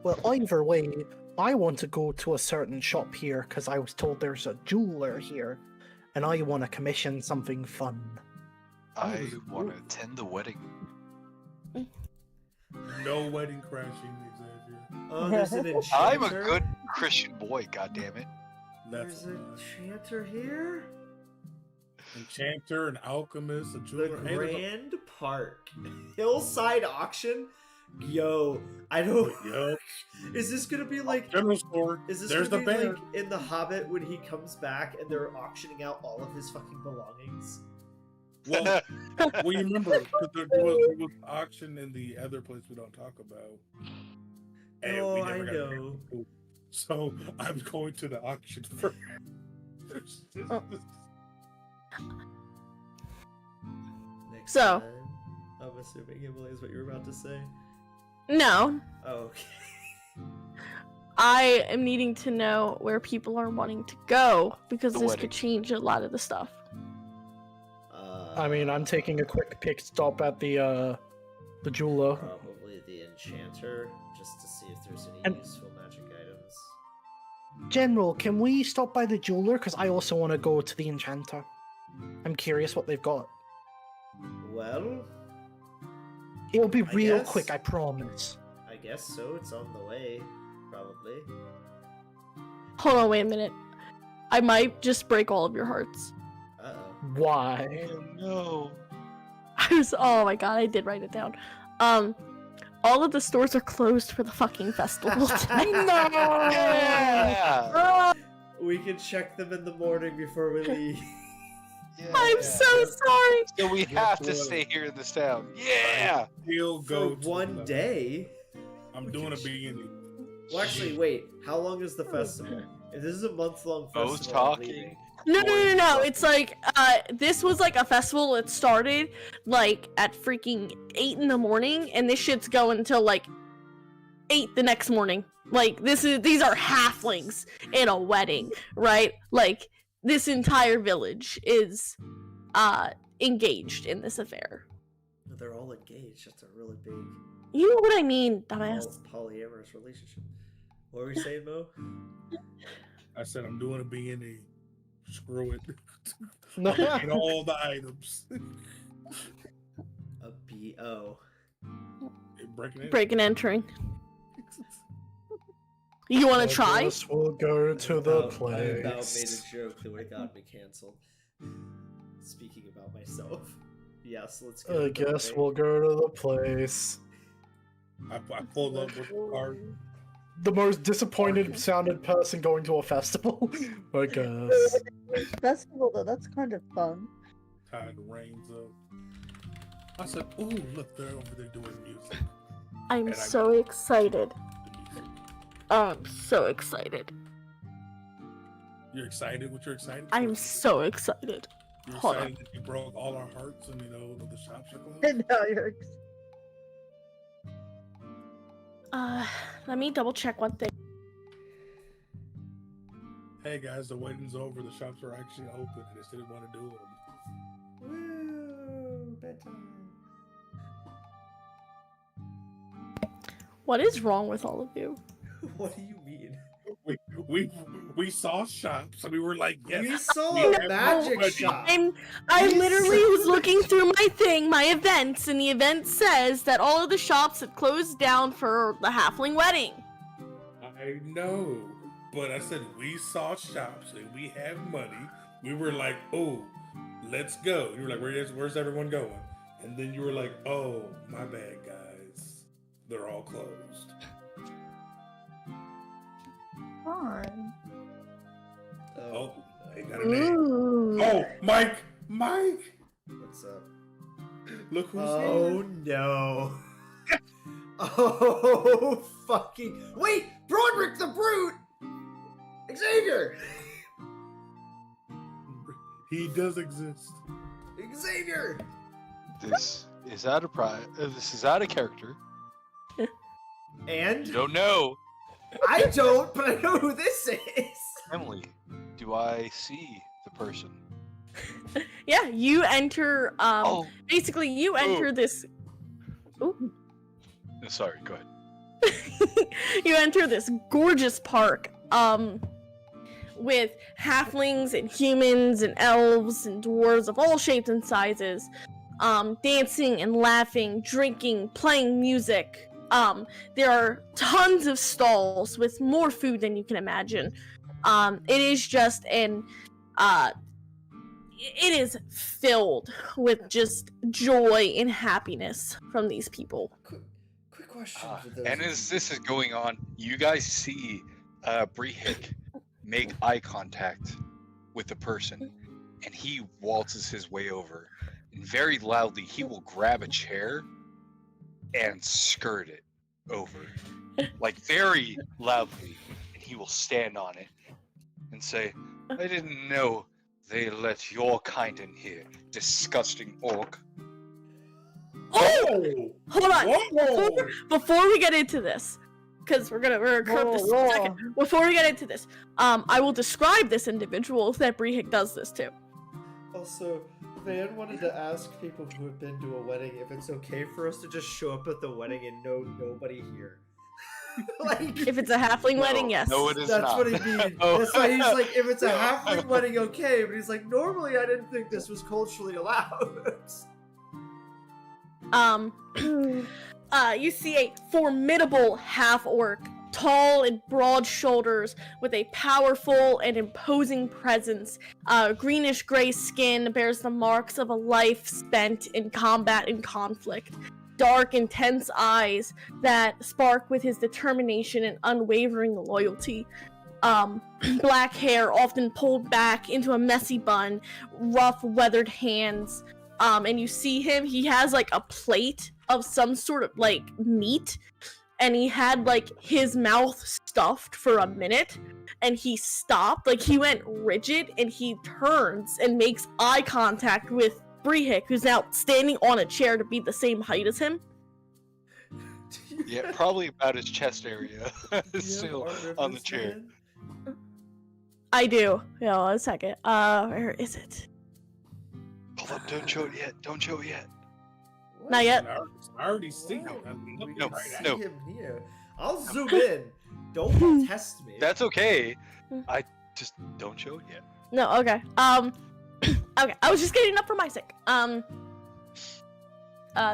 Well, either way, I want to go to a certain shop here because I was told there's a jeweler here, and I want to commission something fun. I want to attend the wedding. No wedding crashing, Xavier. Oh, there's an enchanter. I'm a good Christian boy, goddammit. That's There's an enchanter here? enchanter, an alchemist, a The jeweler. Hey, there's a- Grand Park. Hillside auction? Yo, I don't... Yup. Is this gonna be like... General store. Is this There's gonna the be banner. like in The Hobbit when he comes back and they're auctioning out all of his fucking belongings? Well, you remember, 'cause there was auction in the other place we don't talk about. And Oh, we I never got know. to. So I'm going to the auction first. Oh. Next So- time, I'm assuming Emily is what you're about to say. No, Oh, okay. I am needing to know where people are wanting to go because The this wedding. could change a lot of the stuff. I mean, I'm taking a quick pit stop at the jeweler. Probably the enchanter, just to see if there's any And- useful magic items. General, can we stop by the jeweler? Because I also want to go to the enchanter. I'm curious what they've got. Well, It'll be I real guess. quick, I promise. I guess so. It's on the way, probably. Hold on, wait a minute. I might just break all of your hearts. Uh-oh. Why? Oh no. Oh my god, I did write it down. All of the stores are closed for the fucking festival today. Yeah. We can check them in the morning before we leave. Yeah. I'm so sorry. So we Guess have to what? stay here in this town. Yeah. Still For go to one the- day? I'm doing a beginning. Well, actually, wait. How long is the festival? If this is a month-long festival, Those I'm talking. leaving. No. It's like, this was like a festival that started like at freaking 8 in the morning, and this shit's going until like 8 the next morning. Like, these are halflings in a wedding, right? Like, this entire village is, engaged in this affair. they're all engaged. That's a really big You know what I mean, dumbass. polyamorous relationship. What were you saying, Mo? I said I'm doing a B&E. Screw it. No. Get all the items. A BO. Breaking it. Break and entering. You want to try? Guess we'll go to the I about made place. a joke that would have gotten me canceled. Speaking about myself. Yes, let's go. I guess we'll go to the place. I pulled up with the card. The most disappointed sounded person going to a festival. I guess. Festival though, that's kind of fun. Tied the reins up. I said, "Ooh, look, they're over there doing music." I'm And I so excited. The music. I'm so excited. You're excited? What you're excited? for? I'm so excited. You're hold excited that you broke all our hearts and that the shops are closed. I know you're. Let me double check one thing. Hey guys, the wedding's over. The shops are actually open. I just didn't want to do them. Woo! Bedtime. What is wrong with all of you? What do you mean? We saw shops and we were like, yes. We saw we a have magic money. shop. I Yes. literally was looking through my thing, my events, and the event says that all of the shops had closed down for the halfling wedding. I know, but I said we saw shops and we have money. We were like, oh, let's go. You were like, where's everyone going? And then you were like, oh, my bad, guys. They're all closed. Fine. Oh, they got a name. Ooh. Oh, Mike! What's up? Look who's Oh here. no. Oh fucking wait! Broderick the Brute! Xavier! He does exist. Xavier! This is out of this is out of character. And You don't know. I don't, but I know who this is. Emily, do I see the person? Yeah, you enter, Oh, basically you enter this, ooh. no, sorry. Go ahead. You enter this gorgeous park, with halflings and humans and elves and dwarves of all shapes and sizes, dancing and laughing, drinking, playing music. There are tons of stalls with more food than you can imagine. It is just it is filled with just joy and happiness from these people. Quick question for those. And as this is going on, you guys see Brehik make eye contact with the person, and he waltzes his way over, and very loudly he will grab a chair and skirt it over, like very loudly, and he will stand on it and say, "I didn't know they let your kind in here, disgusting orc." Oh! Hold on! Whoa! Before we get into this, because we're gonna curve this in a second. Before we get into this, I will describe this individual that Brehik does this to. Also, Van wanted to ask people who have been to a wedding if it's okay for us to just show up at the wedding and know nobody here. Like, If it's a halfling wedding, yes. No, it is that's not. what he means. Oh. That's why he's like, if it's a halfling wedding, okay. But he's like, normally I didn't think this was culturally allowed. You see a formidable half-orc, tall and broad shoulders, with a powerful and imposing presence. Greenish-gray skin bears the marks of a life spent in combat and conflict. Dark, intense eyes that spark with his determination and unwavering loyalty. Black hair, often pulled back into a messy bun, rough, weathered hands. And you see him, he has like a plate of some sort of like meat, and he had like his mouth stuffed for a minute, and he stopped, like he went rigid, and he turns and makes eye contact with Brehik, who's now standing on a chair to be the same height as him. Yeah, probably about his chest area. Still on the chair. I do. Yeah, a second. Where is it? Hold up, don't show it yet. Don't show it yet. Not yet. I already see him. We Look can right see at no. him here. I'll zoom in. Don't test me. That's okay. I just don't show it yet. No, okay. Okay, I was just getting up for my sake.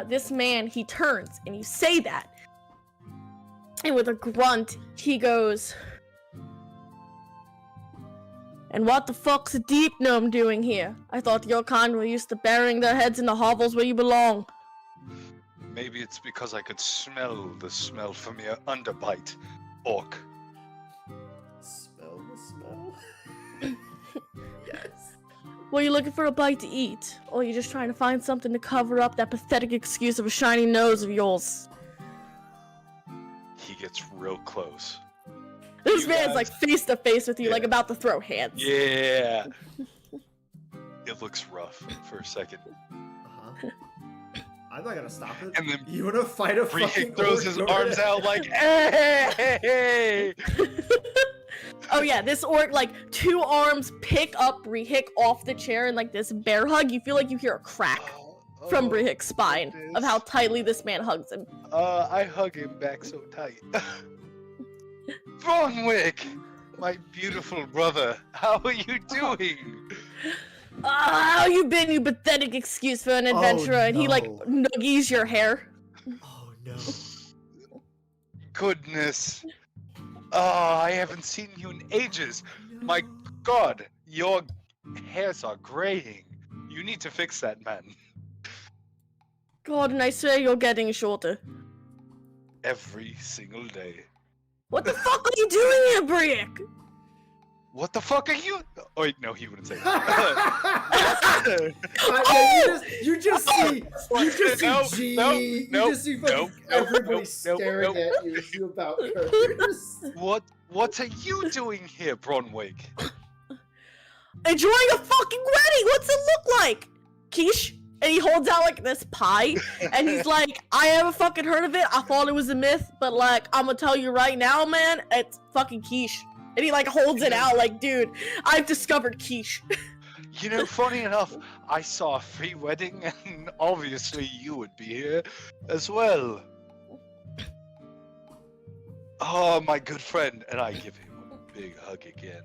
This man, he turns, and you say that. And with a grunt, he goes, "And what the fuck's a deep gnome doing here? I thought your kind were used to burying their heads in the hovels where you belong." Maybe it's because I could smell the smell from your underbite, orc. Smell the smell? Yes. Were you looking for a bite to eat? Or are you just trying to find something to cover up that pathetic excuse of a shiny nose of yours? He gets real close. This You man's guys- like face to face with you, like Yeah. about to throw hands. Yeah. It looks rough for a second. Uh-huh. I'm not gonna stop it. And then You wanna fight a fucking Brihick throws orc his over arms there? out like, hey! Oh yeah, this orc, like, two arms pick up Brihick off the chair in like this bear hug. You feel like you hear a crack from Brihick's spine of how tightly this man hugs him. I hug him back so tight. Thornwick! My beautiful brother, how are you doing? How you been, you pathetic excuse for an Oh, adventurer? And he like no. noogies your hair. Oh no. Goodness. I haven't seen you in ages. My god, your hairs are graying. You need to fix that, man. God, and I swear you're getting shorter. Every single day. What the fuck are you doing here, Brick? What the fuck are you? Oh, wait, no, he wouldn't say that. You just see No, G. no, You no, just see fucking no, everybody no, staring no. at you. You about characters. What are you doing here, Bronwig? Enjoying a fucking wedding! What's it look like? Quiche? And he holds out like this pie, and he's like, I haven't fucking heard of it. I thought it was a myth, but like, I'm gonna tell you right now, man, it's fucking quiche. And he like holds it out like, dude, I've discovered quiche. You know, funny enough, I saw a free wedding, and obviously you would be here as well. Oh, my good friend, and I give him a big hug again.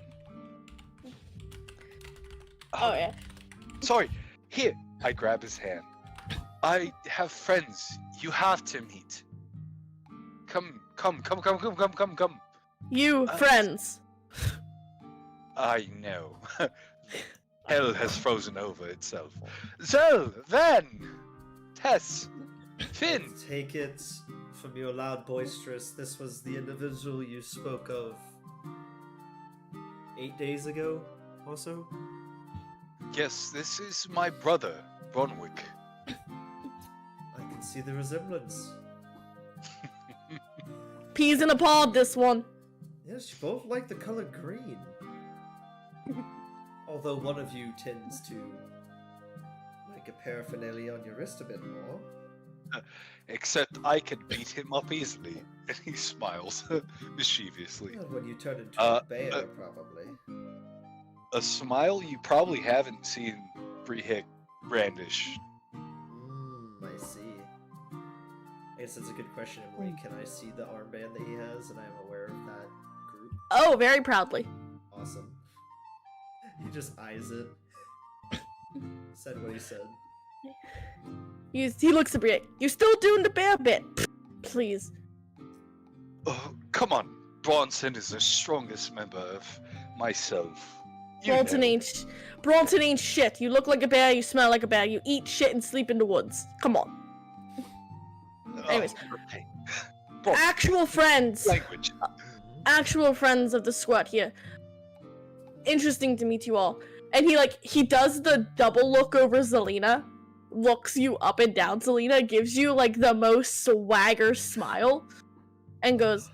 Oh yeah. Sorry, here, I grab his hand. I have friends you have to meet. Come. You friends. I know. Hell has frozen over itself. So, then, Tess, Finn. Take it from your loud boisterous. This was the individual you spoke of 8 days ago, also? Yes, this is my brother, Bronwick. I can see the resemblance. Peas in a pod, this one. Yes, you both like the color green. Although one of you tends to like a paraphernalia on your wrist a bit more. Except I could beat him up easily. And he smiles mischievously. Well, when you turn into a bear, uh, probably. A smile you probably haven't seen Brihick brandish. I see. I guess that's a good question, Emily. Can I see the armband that he has, and I'm aware of that group? Oh, very proudly. Awesome. He just eyes it. Said what he said. He looks at Brick. You're still doing the bear bit. Please. Oh, come on. Bronson is the strongest member of myself. You Bronson know. ain't shit. You look like a bear, you smell like a bear, you eat shit and sleep in the woods. Come on. Anyways. Hey. Bronson, Actual friends. language. Actual friends of the squad here. Interesting to meet you all. And he does the double look over Zelina, looks you up and down, Zelina, gives you like the most swagger smile, and goes,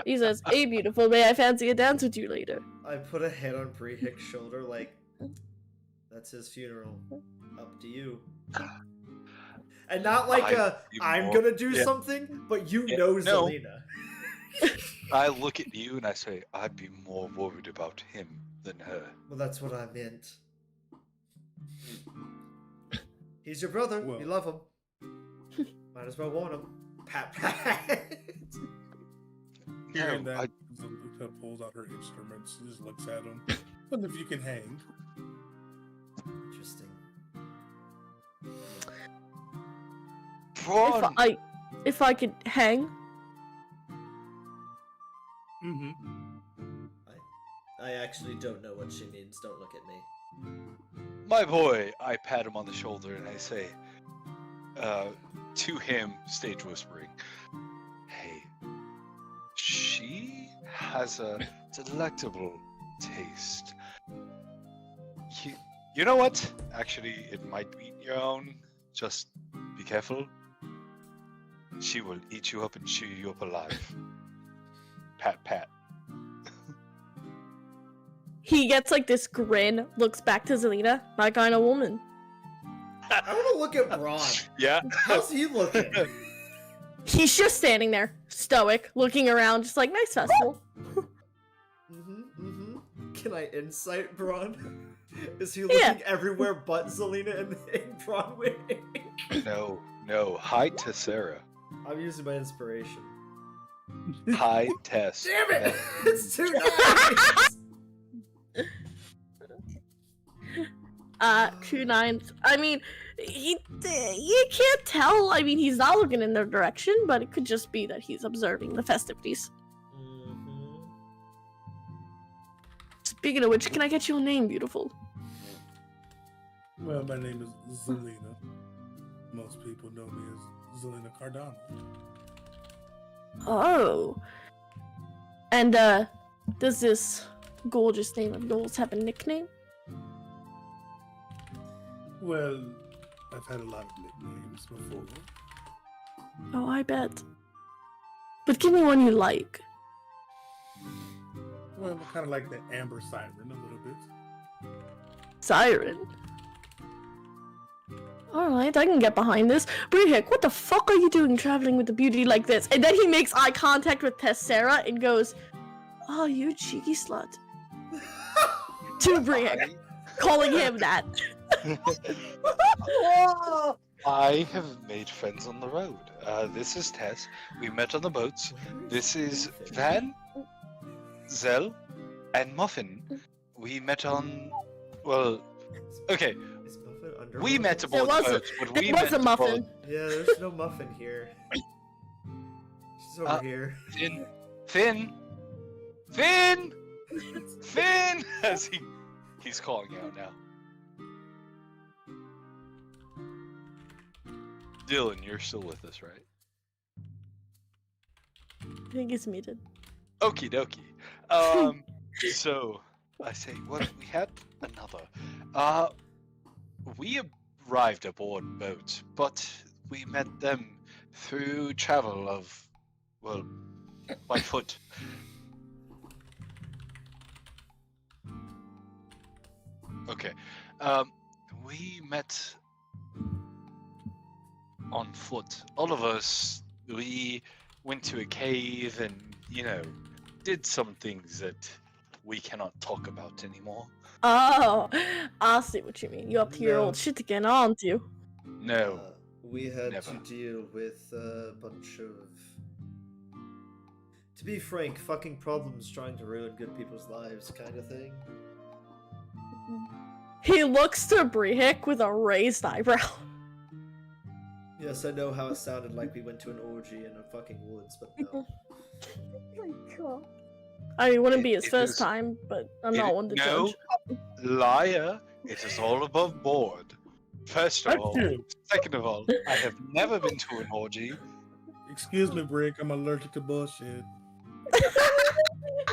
he says, "Hey beautiful, may I fancy a dance with you later?" I put a hand on Brihick's shoulder like, that's his funeral. Up to you. And not like I'm gonna do something, but you know no. Zelina. I look at you and I say, I'd be more worried about him than her. Well, that's what I meant. He's your brother. Well. You love him. Might as well warn him. Pat, pat. Hearing No, that, Zalina pulls out her instruments. She just looks at him. But if you can hang. Interesting. Braun! If I could hang. Mm-hmm. I actually don't know what she means. Don't look at me. My boy! I pat him on the shoulder and I say, to him, stage whispering, hey, she has a delectable taste. You know what? Actually, it might be your own. Just be careful. She will eat you up and chew you up alive. Pat, pat. He gets like this grin, looks back to Zelina, my kind of woman. I want to look at Braun. Yeah. How's he looking? He's just standing there, stoic, looking around, just like, nice festival. Can I insight Braun? Is he looking everywhere but Zelina and Braun winning? No. Hi, Tessera. I'm using my inspiration. Hi, Tess. Damn it! It's too nice! 2 9s. I mean, you can't tell. I mean, he's not looking in their direction, but it could just be that he's observing the festivities. Speaking of which, can I get you a name, beautiful? Well, my name is Zelina. Most people know me as Zelina Cardano. Oh. And, does this gorgeous name of yours have a nickname? Well, I've had a lot of nicknames before. Oh, I bet. But give me one you like. Well, kind of like the Amber Siren a little bit. Siren. Alright, I can get behind this. Brehek, what the fuck are you doing traveling with a beauty like this? And then he makes eye contact with Tessera and goes, oh, you cheeky slut. To Brehek, calling him that. I have made friends on the road. This is Tess. We met on the boats. This is Van, Zell, and Muffin. We met on... Well, okay. Is Muffin under We met aboard was the a- boats, but we It was met a muffin. aboard- Yeah, there's no Muffin here. She's over here. Finn! As he's calling out now. Dylan, you're still with us, right? I think it's muted. Okie dokie. So I say, well, we had another. We arrived aboard boats, but we met them through travel of, well, by foot. Okay. We met on foot. All of us, we went to a cave and, did some things that we cannot talk about anymore. Oh, I see what you mean. You up to your No. old shit again, aren't you? No. We had Never. to deal with a bunch of... To be frank, fucking problems trying to ruin good people's lives kind of thing. He looks to Brehek with a raised eyebrow. Yes, I know how it sounded like we went to an orgy in a fucking woods, but no. I mean, it wouldn't be his It first is- time, but I'm not one to no, judge. liar. It is all above board. First of all. Achoo. Second of all, I have never been to an orgy. Excuse me, Brick. I'm allergic to bullshit.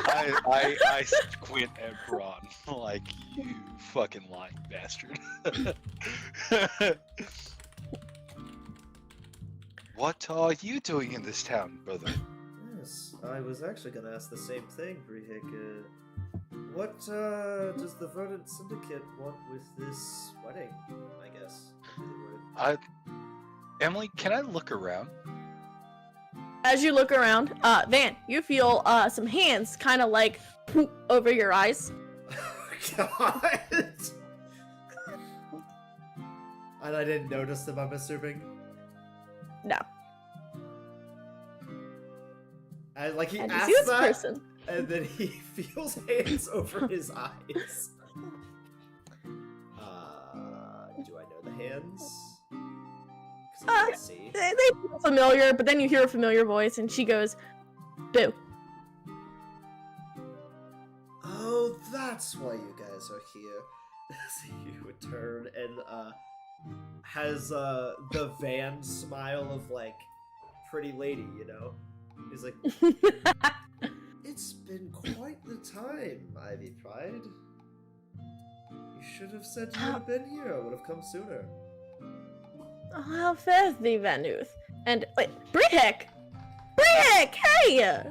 I squint at Braun like, you fucking lying bastard. What are you doing in this town, brother? Yes, I was actually gonna ask the same thing, Brehik. What does the Verdant Syndicate want with this wedding? I guess would be the word. Emily, can I look around? As you look around, Van, you feel some hands kind of like poop over your eyes. God. And I didn't notice them, I'm assuming. No. And like he And you asks see this that, person. and then he feels hands over his eyes. Do I know the hands? 'Cause I can't see. They feel familiar, but then you hear a familiar voice, and she goes, "Boo." Oh, that's why you guys are here. So you would turn and has the Van smile of like pretty lady, you know. He's like, it's been quite the time, Ivy Pride. You should have said you would have been here. I would have come sooner. How fares thee, Vanuth? And wait, Brihek! Brihek, hey!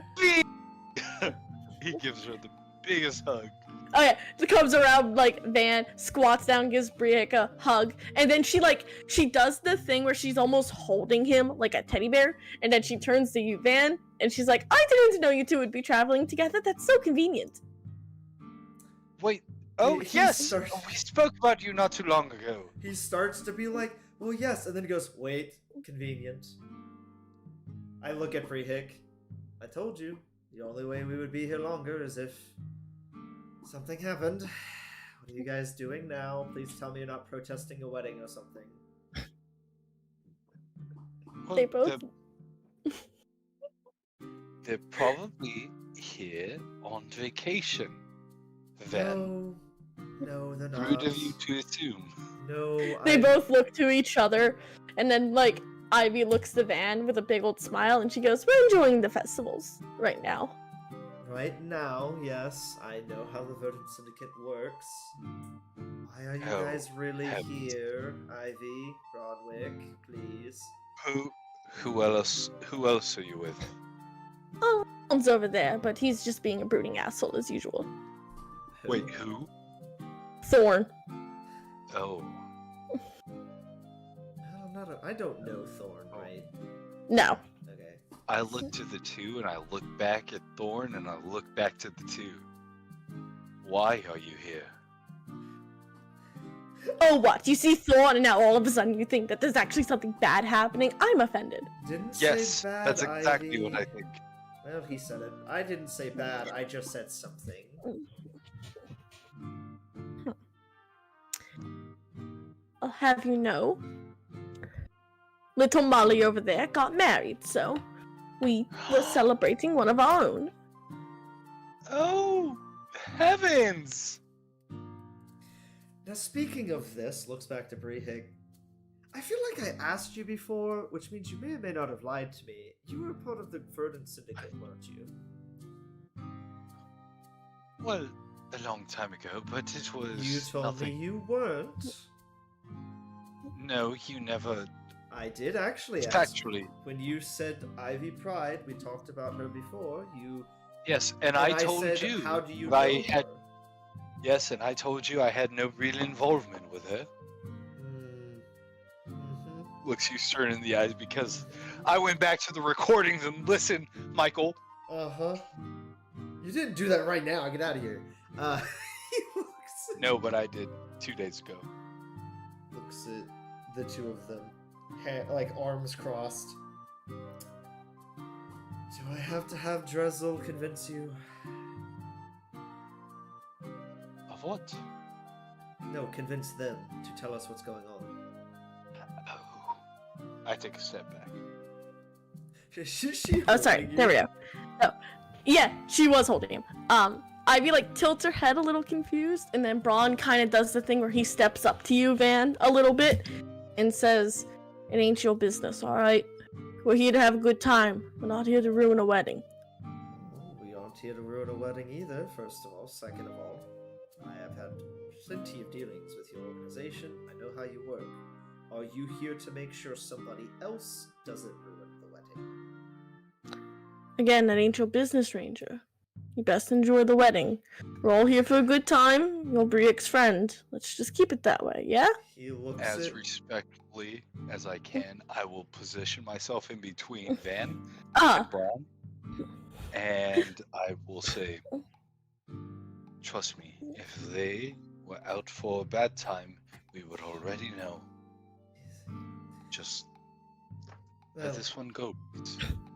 He gives her the biggest hug. Okay, she comes around like Van, squats down, gives Brihek a hug, and then she does the thing where she's almost holding him like a teddy bear, and then she turns to you, Van, and she's like, "I didn't know you two would be traveling together. That's so convenient." Wait. Oh, He yes! starts- We spoke about you not too long ago. He starts to be like, well, yes, and then he goes, wait, convenient. I look at Freehick. I told you, the only way we would be here longer is if something happened. What are you guys doing now? Please tell me you're not protesting a wedding or something. Well, They both. They're probably here on vacation. Then. No, they're not. Rude of you to assume. No, They both look to each other, and then like Ivy looks to Van with a big old smile, and she goes, "We're enjoying the festivals right now." Right now, yes, I know how the Verdant Syndicate works. Why are you Oh, guys really heavens. here, Ivy, Broadwick, please? Who else are you with? Oh, Ron's over there, but he's just being a brooding asshole as usual. Wait, who? Thorn. Oh. I don't know Thorn, right? No. Okay. I look to the two and I look back at Thorn and I look back to the two. Why are you here? Oh, what? You see Thorn, and now all of a sudden you think that there's actually something bad happening? I'm offended. Didn't Yes, say bad, that's exactly what I Ivy. think. Well, he said it. I didn't say bad, I just said something. I'll have you know, little Molly over there got married, so we were celebrating one of our own. Oh, heavens! Now, speaking of this, looks back to Brehig. I feel like I asked you before, which means you may or may not have lied to me. You were part of the Verdant Syndicate, weren't you? Well, a long time ago, but it was You told nothing. me you weren't. No, you never. I did actually ask. Factually, When you said Ivy Pride, we talked about her before. yes, and I told said, you how do you that I know had. her? Yes, and I told you I had no real involvement with her. Looks you stern in the eyes because I went back to the recordings and listened, Michael. Uh-huh. You didn't do that right now. Get out of here. He No, but I did 2 days ago. looks at the two of them, like arms crossed. Do I have to have Drezel convince you? Of what? No, convince them to tell us what's going on. Oh, I take a step back. She Oh, sorry. holding you? There we go. Oh, yeah, she was holding him. Ivy like tilts her head a little confused, and then Braun kind of does the thing where he steps up to you, Van, a little bit, and says, "It ain't your business, all right? We're here to have a good time. We're not here to ruin a wedding." Well, we aren't here to ruin a wedding either, first of all. Second of all, I have had plenty of dealings with your organization. I know how you work. Are you here to make sure somebody else doesn't ruin the wedding? Again, that ain't your business, Ranger. You best enjoy the wedding. We're all here for a good time. You're Briek's friend. Let's just keep it that way, yeah? He looks As at... respectfully as I can, I will position myself in between Van and Ah, Braun, and I will say, trust me, if they were out for a bad time, we would already know. Just Let this one go.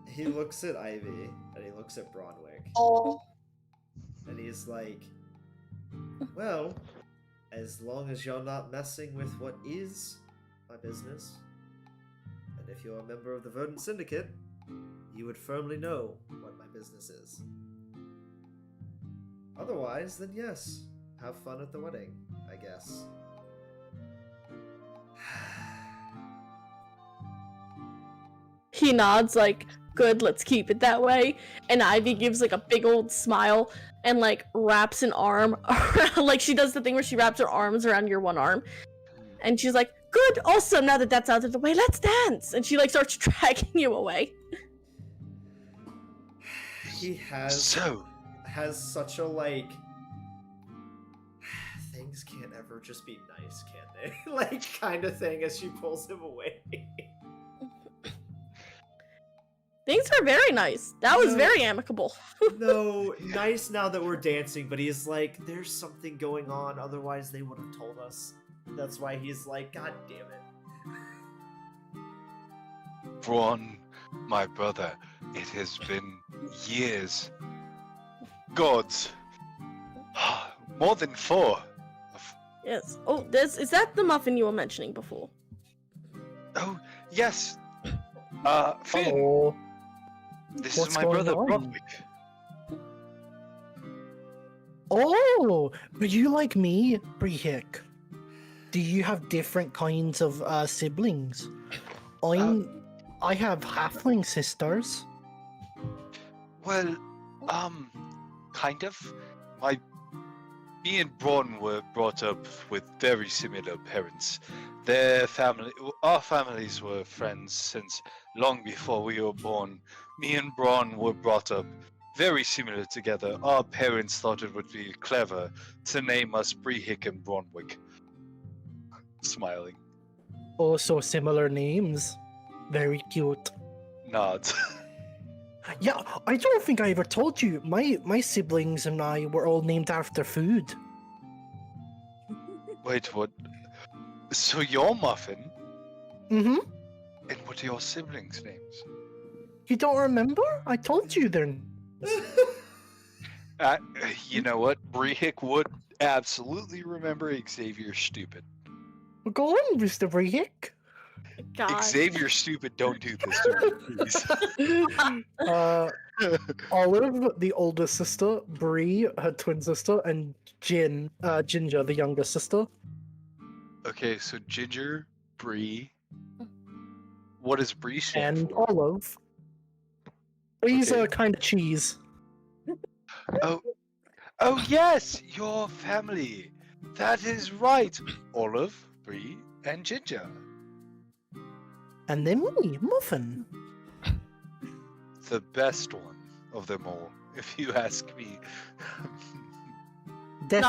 He looks at Ivy, and he looks at Bronwick, Oh, and he's like, well, as long as you're not messing with what is my business, and if you're a member of the Verdant Syndicate, you would firmly know what my business is. Otherwise, then yes, have fun at the wedding, I guess. He nods like, good, let's keep it that way. And Ivy gives like a big old smile and like wraps an arm around, like she does the thing where she wraps her arms around your one arm. And she's like, good, awesome, now that that's out of the way, let's dance. And she like starts dragging you away. He has such a like, things can't ever just be nice, can they? Like kind of thing as she pulls him away. Things are very nice. That was very amicable. No, nice now that we're dancing, but he's like, there's something going on, otherwise they would have told us. That's why he's like, God damn it. Braun, my brother, it has been years. Gods. More than 4. Yes. Oh, is that the muffin you were mentioning before? Oh, yes. Finn, Oh, this what's is my going brother, on? Bronwick. oh, are you like me, Brehik? Do you have different kinds of siblings? I have halfling sisters. Well, kind of. Me and Braun were brought up with very similar parents. Our families were friends since long before we were born. Me and Braun were brought up very similar together. Our parents thought it would be clever to name us Brehik and Bronwick. Smiling. Oh, so similar names. Very cute. Nods. Yeah, I don't think I ever told you. My siblings and I were all named after food. Wait, what? So you're Muffin? Mm-hmm. And what are your siblings' names? You don't remember? I told you they're... You know what? Brehik would absolutely remember Xavier Stupid. Well, go on, Mr. Brehik. God. Xavier Stupid, don't do this to me, please. Olive, the older sister, Bree, her twin sister, and Ginger, the younger sister. Okay, so Ginger, Bree. What does Bree stand And for? Olive. Bree's Okay. a kind of cheese. Oh yes, your family. That is right. Olive, Bree, and Ginger. And then me, Muffin. The best one of them all, if you ask me. Definitely.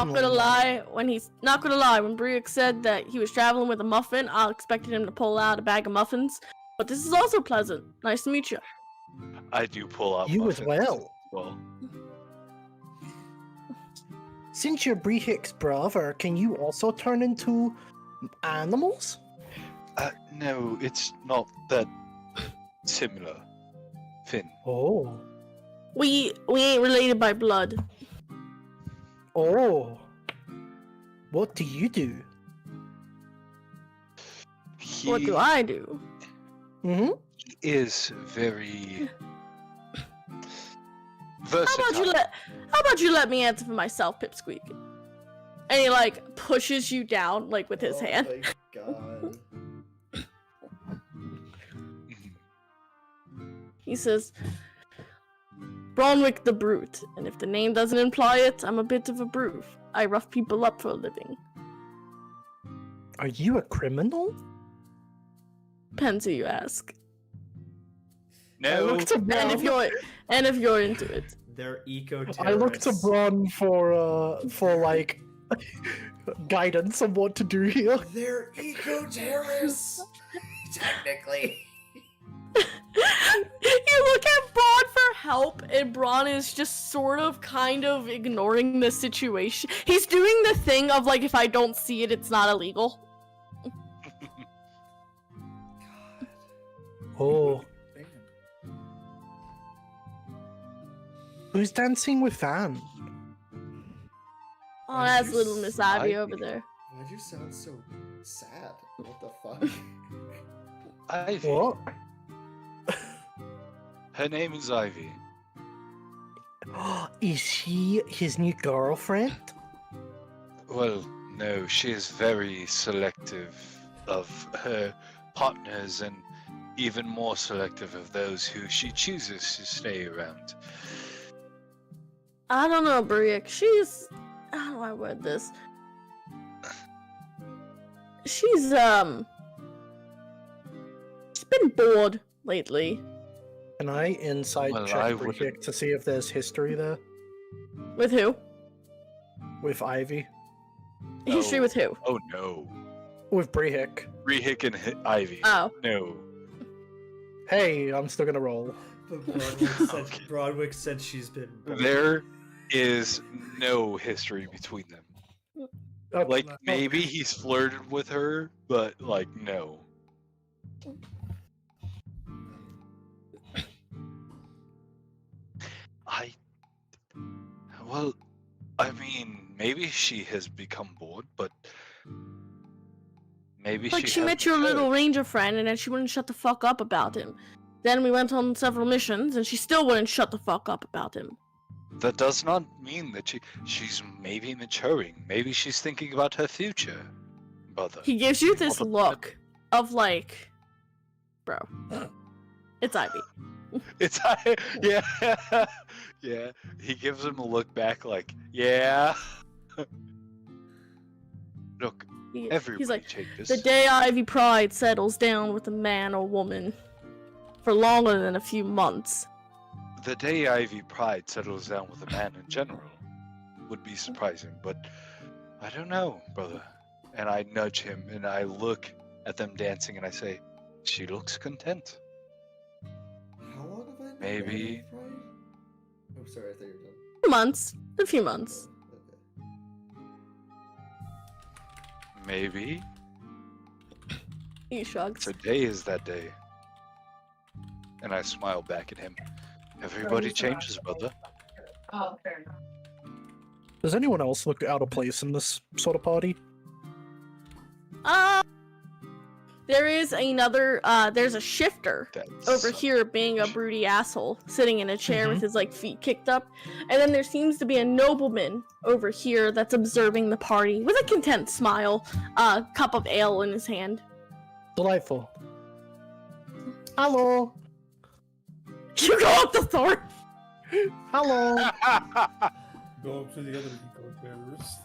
Not gonna lie, when Brick said that he was traveling with a muffin, I expected him to pull out a bag of muffins. But this is also pleasant. Nice to meet you. I do pull out You as muffins well. Since you're Brehik's brother, can you also turn into animals? No, it's not that similar. Finn. Oh. We ain't related by blood. Oh. What do you do? What do I do? Mm-hmm. He is very How versatile. about you let me answer for myself, Pipsqueak? And he like pushes you down like with his hand. Oh my god. He says, Bronwick the Brute, and if the name doesn't imply it, I'm a bit of a brute. I rough people up for a living. Are you a criminal? Depends who you ask. No, I look to Bron. And if you're into it. They're eco-terrorists. I look to Bron for like guidance on what to do here. They're eco-terrorists! Technically. You look at Braun for help, and Braun is just sort of kind of ignoring the situation. He's doing the thing of like, if I don't see it, it's not illegal. Oh, Damn. who's dancing with Van? Oh, Why'd that's you little Miss Ivy Ivy? over there. Why'd you sound so sad? What the fuck? Ivy. What? Her name is Ivy. Is she his new girlfriend? Well, no, she is very selective of her partners and even more selective of those who she chooses to stay around. I don't know, Brick. She's. How do I word this? She's been bored lately. Can I inside Well, I check wouldn't- Brihick to see if there's history there With who? with Ivy? History Oh. with who? Oh no. With Brihick. Rehick and Ivy. Oh. No. Hey, I'm still gonna roll. But Broadwick said she's been. There is no history between them. Okay. Like, maybe he's flirted with her, but, like, no. Well, I mean, maybe she has become bored, but maybe Like she has met your matured. little ranger friend and then she wouldn't shut the fuck up about him. Then we went on several missions and she still wouldn't shut the fuck up about him. That does not mean that she's maybe maturing. Maybe she's thinking about her future, brother. He gives you this Well, look of like, bro, it's Ivy. It's yeah, yeah. He gives him a look back, like, yeah. Look, everybody He's like, changes. the day Ivy Pride settles down with a man or woman for longer than a few months. The day Ivy Pride settles down with a man in general would be surprising, but I don't know, brother. And I nudge him and I look at them dancing and I say, she looks content. How long have I known Maybe. Ivy Pride? Oh, sorry, I thought you were done. Months. A few months. Okay. Maybe He shrugs. today is that day. And I smile back at him. Everybody changes, brother. Oh, fair enough. Does anyone else look out of place in this sort of party? There is another, there's a shifter That's over here being a broody asshole, sitting in a chair with his like feet kicked up. And then there seems to be a nobleman over here that's observing the party with a content smile, a cup of ale in his hand. Delightful. Hello. You go up the Thor. Hello. Go up to the other eco-terrorists.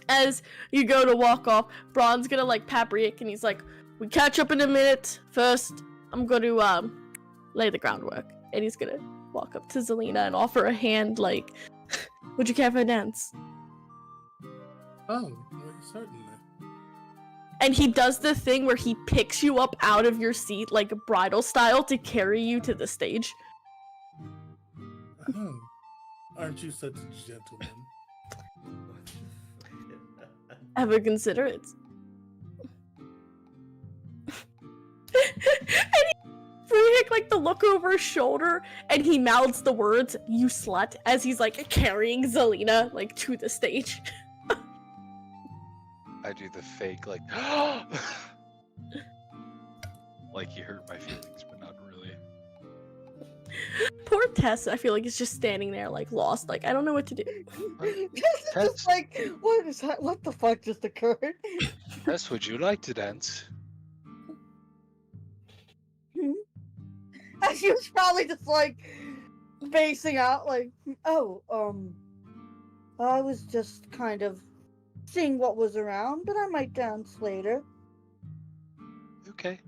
As you go to walk off, Braun's gonna like pat Brick and he's like, we catch up in a minute. First, I'm gonna lay the groundwork. And he's gonna walk up to Zelina and offer a hand like, would you care for a dance? Oh, well, certainly. And he does the thing where he picks you up out of your seat like bridal style to carry you to the stage. Oh, aren't you such a gentleman? Ever consider it? And Brick like the look over his shoulder and he mouths the words, you slut, as he's like carrying Zelina like to the stage. I do the fake, like, like you hurt my feelings, but not really. Poor Tess, I feel like, is just standing there like lost, like I don't know what to do. Just That's- like, what is that? What the fuck just occurred? Tess, would you like to dance? And she was probably just like spacing out, like, oh, I was just kind of seeing what was around, but I might dance later. Okay.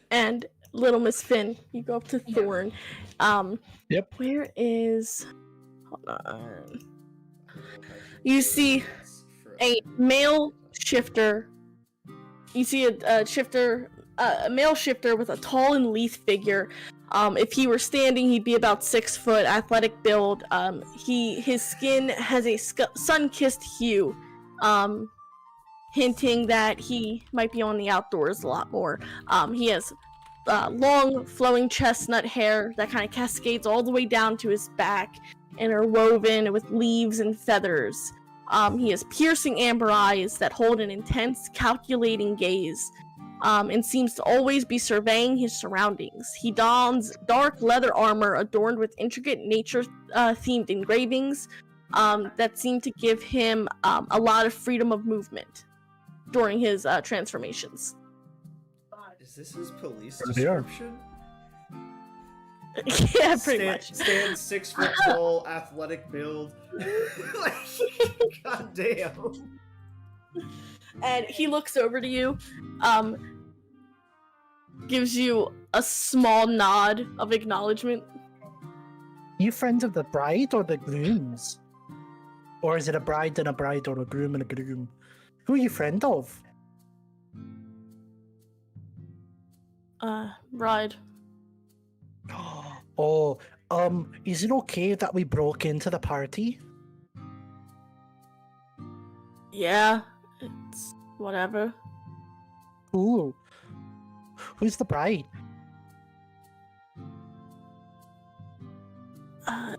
And little Miss Finn, you go up to Thorn. Yep. Where is? Hold on. You see a male shifter. You see a shifter, a male shifter with a tall and lithe figure. If he were standing, he'd be about 6 foot, athletic build. His skin has a sun-kissed hue. hinting that he might be on the outdoors a lot more. He has long, flowing chestnut hair that kind of cascades all the way down to his back and are woven with leaves and feathers. He has piercing amber eyes that hold an intense, calculating gaze, and seems to always be surveying his surroundings. He dons dark leather armor adorned with intricate nature-themed engravings that seem to give him a lot of freedom of movement during his transformations. Is this his police There they are. description? Yeah, pretty much. Stand 6 foot tall, athletic build. Like, God damn. And he looks over to you, gives you a small nod of acknowledgement. You friends of the bride or the grooms? Or is it a bride and a bride or a groom and a groom? Who are you friend of? Bride. Oh, is it okay that we broke into the party? Yeah, it's whatever. Ooh. Who's the bride? Hi,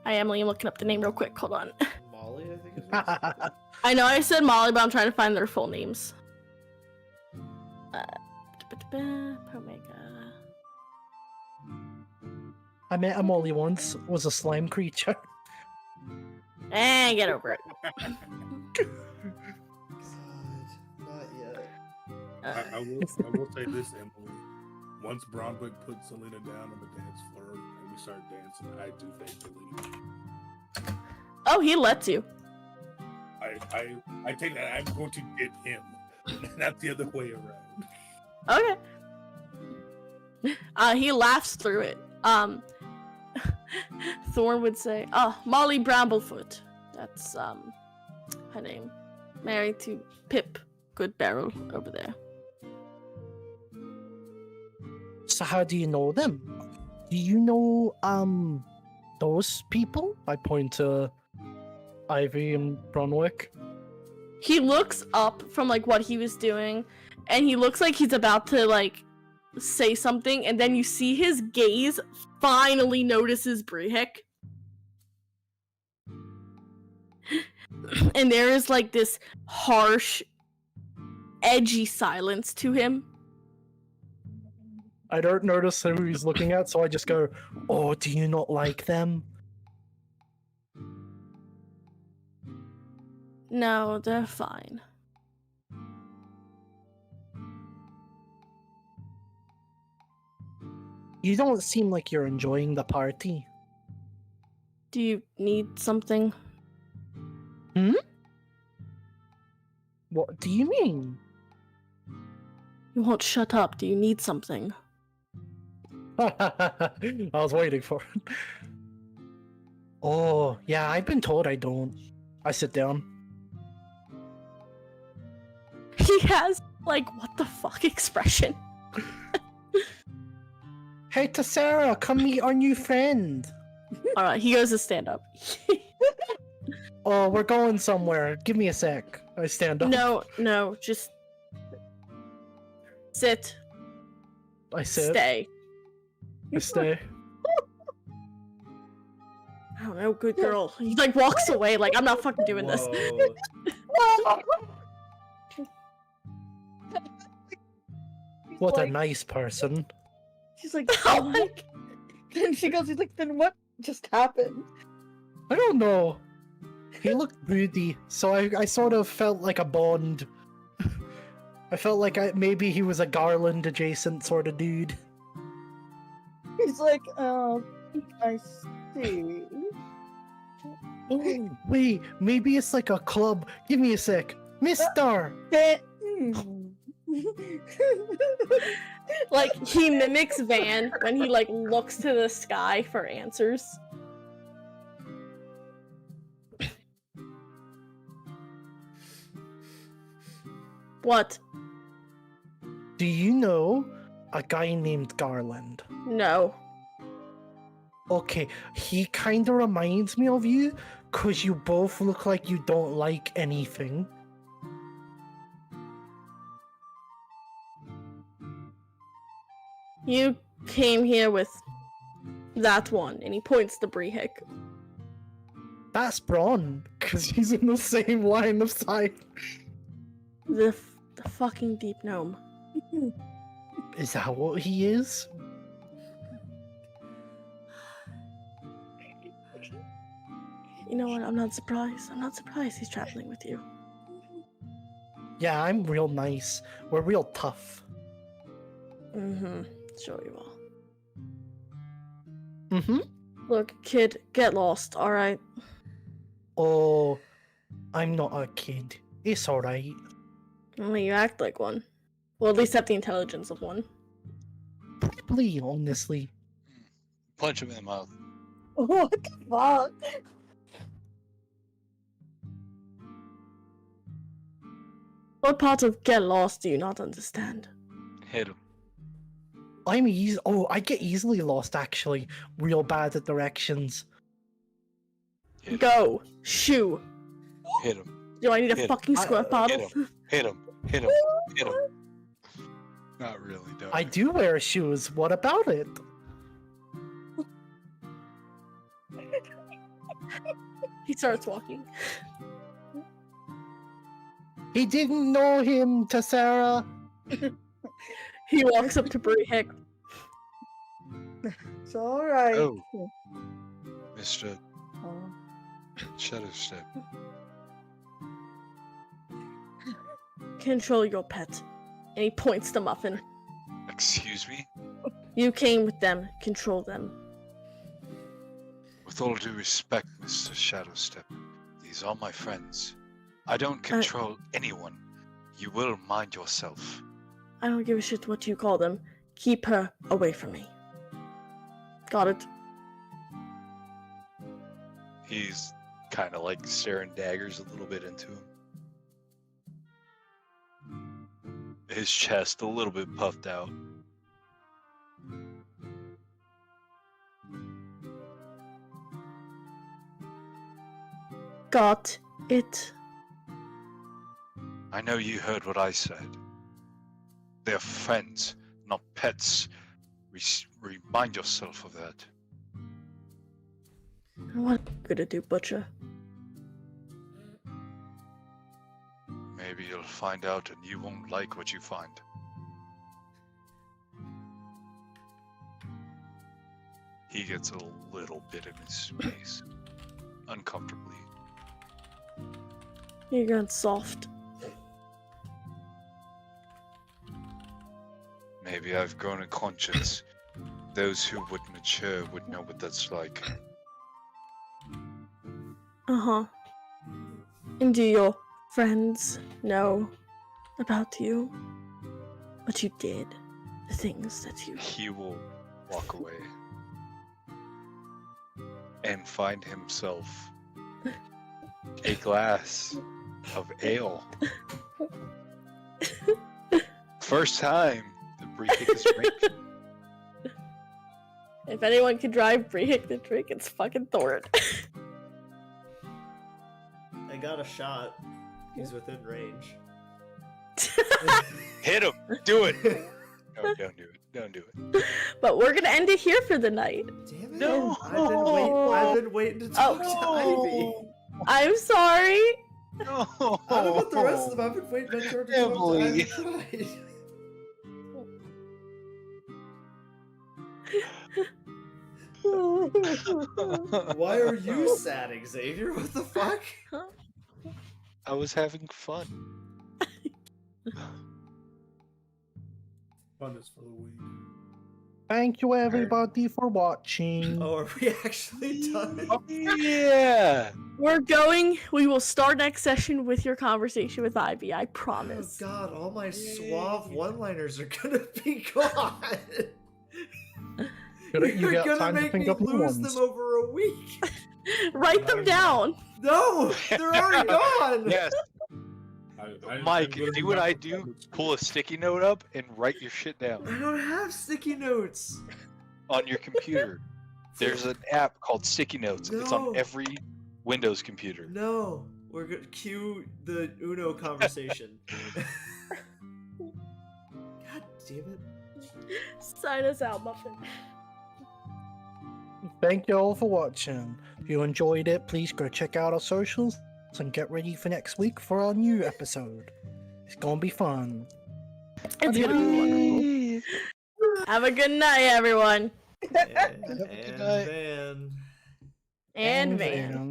Emily. I'm looking up the name real quick. Hold on. Molly, I think is what I know I said Molly, but I'm trying to find their full names. Omega. I met a Molly once, was a slime creature. And get over it. God, not yet. I will say this, Emily. Once Bronwick put Selena down on the dance floor and we started dancing, I do think to leave. Oh, he lets you. I take that I'm going to dip him, not the other way around. Okay. He laughs through it. Thorn would say, Molly Bramblefoot. That's, her name. Married to Pip Goodbarrel over there. So how do you know them? Do you know, those people? I point to Ivy and Bronwick. He looks up from, like, what he was doing, and he looks like he's about to, like, say something, and then you see his gaze finally notices Brihek. And there is, like, this harsh, edgy silence to him. I don't notice who he's looking at, so I just go, oh, do you not like them? No, they're fine. You don't seem like you're enjoying the party. Do you need something? What do you mean? You won't shut up. Do you need something? I was waiting for it. Oh, yeah, I've been told I don't. I sit down. He has, like, what the fuck expression. Hey, Tessera, come meet our new friend. Alright, he goes to stand up. Oh, we're going somewhere. Give me a sec. I stand up. No, just sit. I sit. Stay. I stay. I don't know, good girl. He, like, walks away, like, I'm not fucking doing this. Whoa. What a like, nice person. She's like, Oh my God. then she goes, he's like, then what just happened? I don't know. He looked broody, so I sort of felt like a bond. I felt like maybe he was a Garland adjacent sort of dude. He's like, I see. Oh, wait, maybe it's like a club. Give me a sec. Mister! Like, he mimics Van when he, like, looks to the sky for answers. What? Do you know a guy named Garland? No. Okay, he kind of reminds me of you, because you both look like you don't like anything. You came here with that one, and he points to Brehik. That's Braun, because he's in the same line of sight. The fucking deep gnome. Is that what he is? You know what? I'm not surprised. I'm not surprised he's traveling with you. Yeah, I'm real nice. We're real tough. Mm-hmm. Sure you are. Mm-hmm. Look, kid, get lost, alright? Oh, I'm not a kid. It's alright. Well, you act like one. Well, at least have the intelligence of one. Probably, honestly. Punch him in the mouth. What the fuck? What part of get lost do you not understand? Hit him. I get easily lost, actually. Real bad at directions. Hit him. Go! Shoo! Hit him. Do I need a Hit him. fucking squirt bottle? Hit him. Hit him. Hit him. Hit him. Not really, don't I do wear shoes. What about it? He starts walking. He didn't know him, Tessera. He walks up to Brehik. It's alright. Oh. Mr. Oh. Shadowstep. Control your pet. And he points to Muffin. Excuse me? You came with them. Control them. With all due respect, Mr. Shadowstep, these are my friends. I don't control anyone. You will mind yourself. I don't give a shit what you call them. Keep her away from me. Got it. He's kind of like staring daggers a little bit into him. His chest a little bit puffed out. Got it. I know you heard what I said. They're friends, not pets. Remind yourself of that. What are you gonna do, Butcher? Maybe you'll find out and you won't like what you find. He gets a little bit in his space. Uncomfortably. You're going soft. Maybe I've grown a conscience. Those who would mature would know what that's like. Uh-huh. And do your friends know about you? What you did? The things that you... He will walk away and find himself a glass of ale. First time the Brehik is drinking. If anyone can drive Brehik to drink, it's fucking Thorn. I got a shot. He's within range. Hit him! Do it! No, don't do it. Don't do it. But we're gonna end it here for the night. Damn it! No. I've been waiting to talk to Ivy. I'm sorry. No! I don't know about the rest of them. I've been waiting my turn to talk to Emily. Ivy. Why are you sad, Xavier? What the fuck? I was having fun. Fun is for the week. Thank you, everybody, for watching. Oh, are we actually done? Yeah! We will start next session with your conversation with Ivy, I Oh promise. god, all my suave one-liners are gonna be gone. You You're got gonna time to make think me of new lose ones. them over a week. Write them down. No, they're already gone. Yes! Mike, I'm do what I do. Pull a sticky note up and write your shit down I don't have sticky notes. on your computer. There's an app called Sticky Notes. It's on No. every Windows computer. No, we're gonna cue the Uno conversation. God damn it. Sign us out, Muffin. Thank you all for watching. If you enjoyed it, please go check out our socials and get ready for next week for our new episode. It's gonna be fun. It's gonna be wonderful. Have a good night, everyone. And Have a good night. Van. And Van.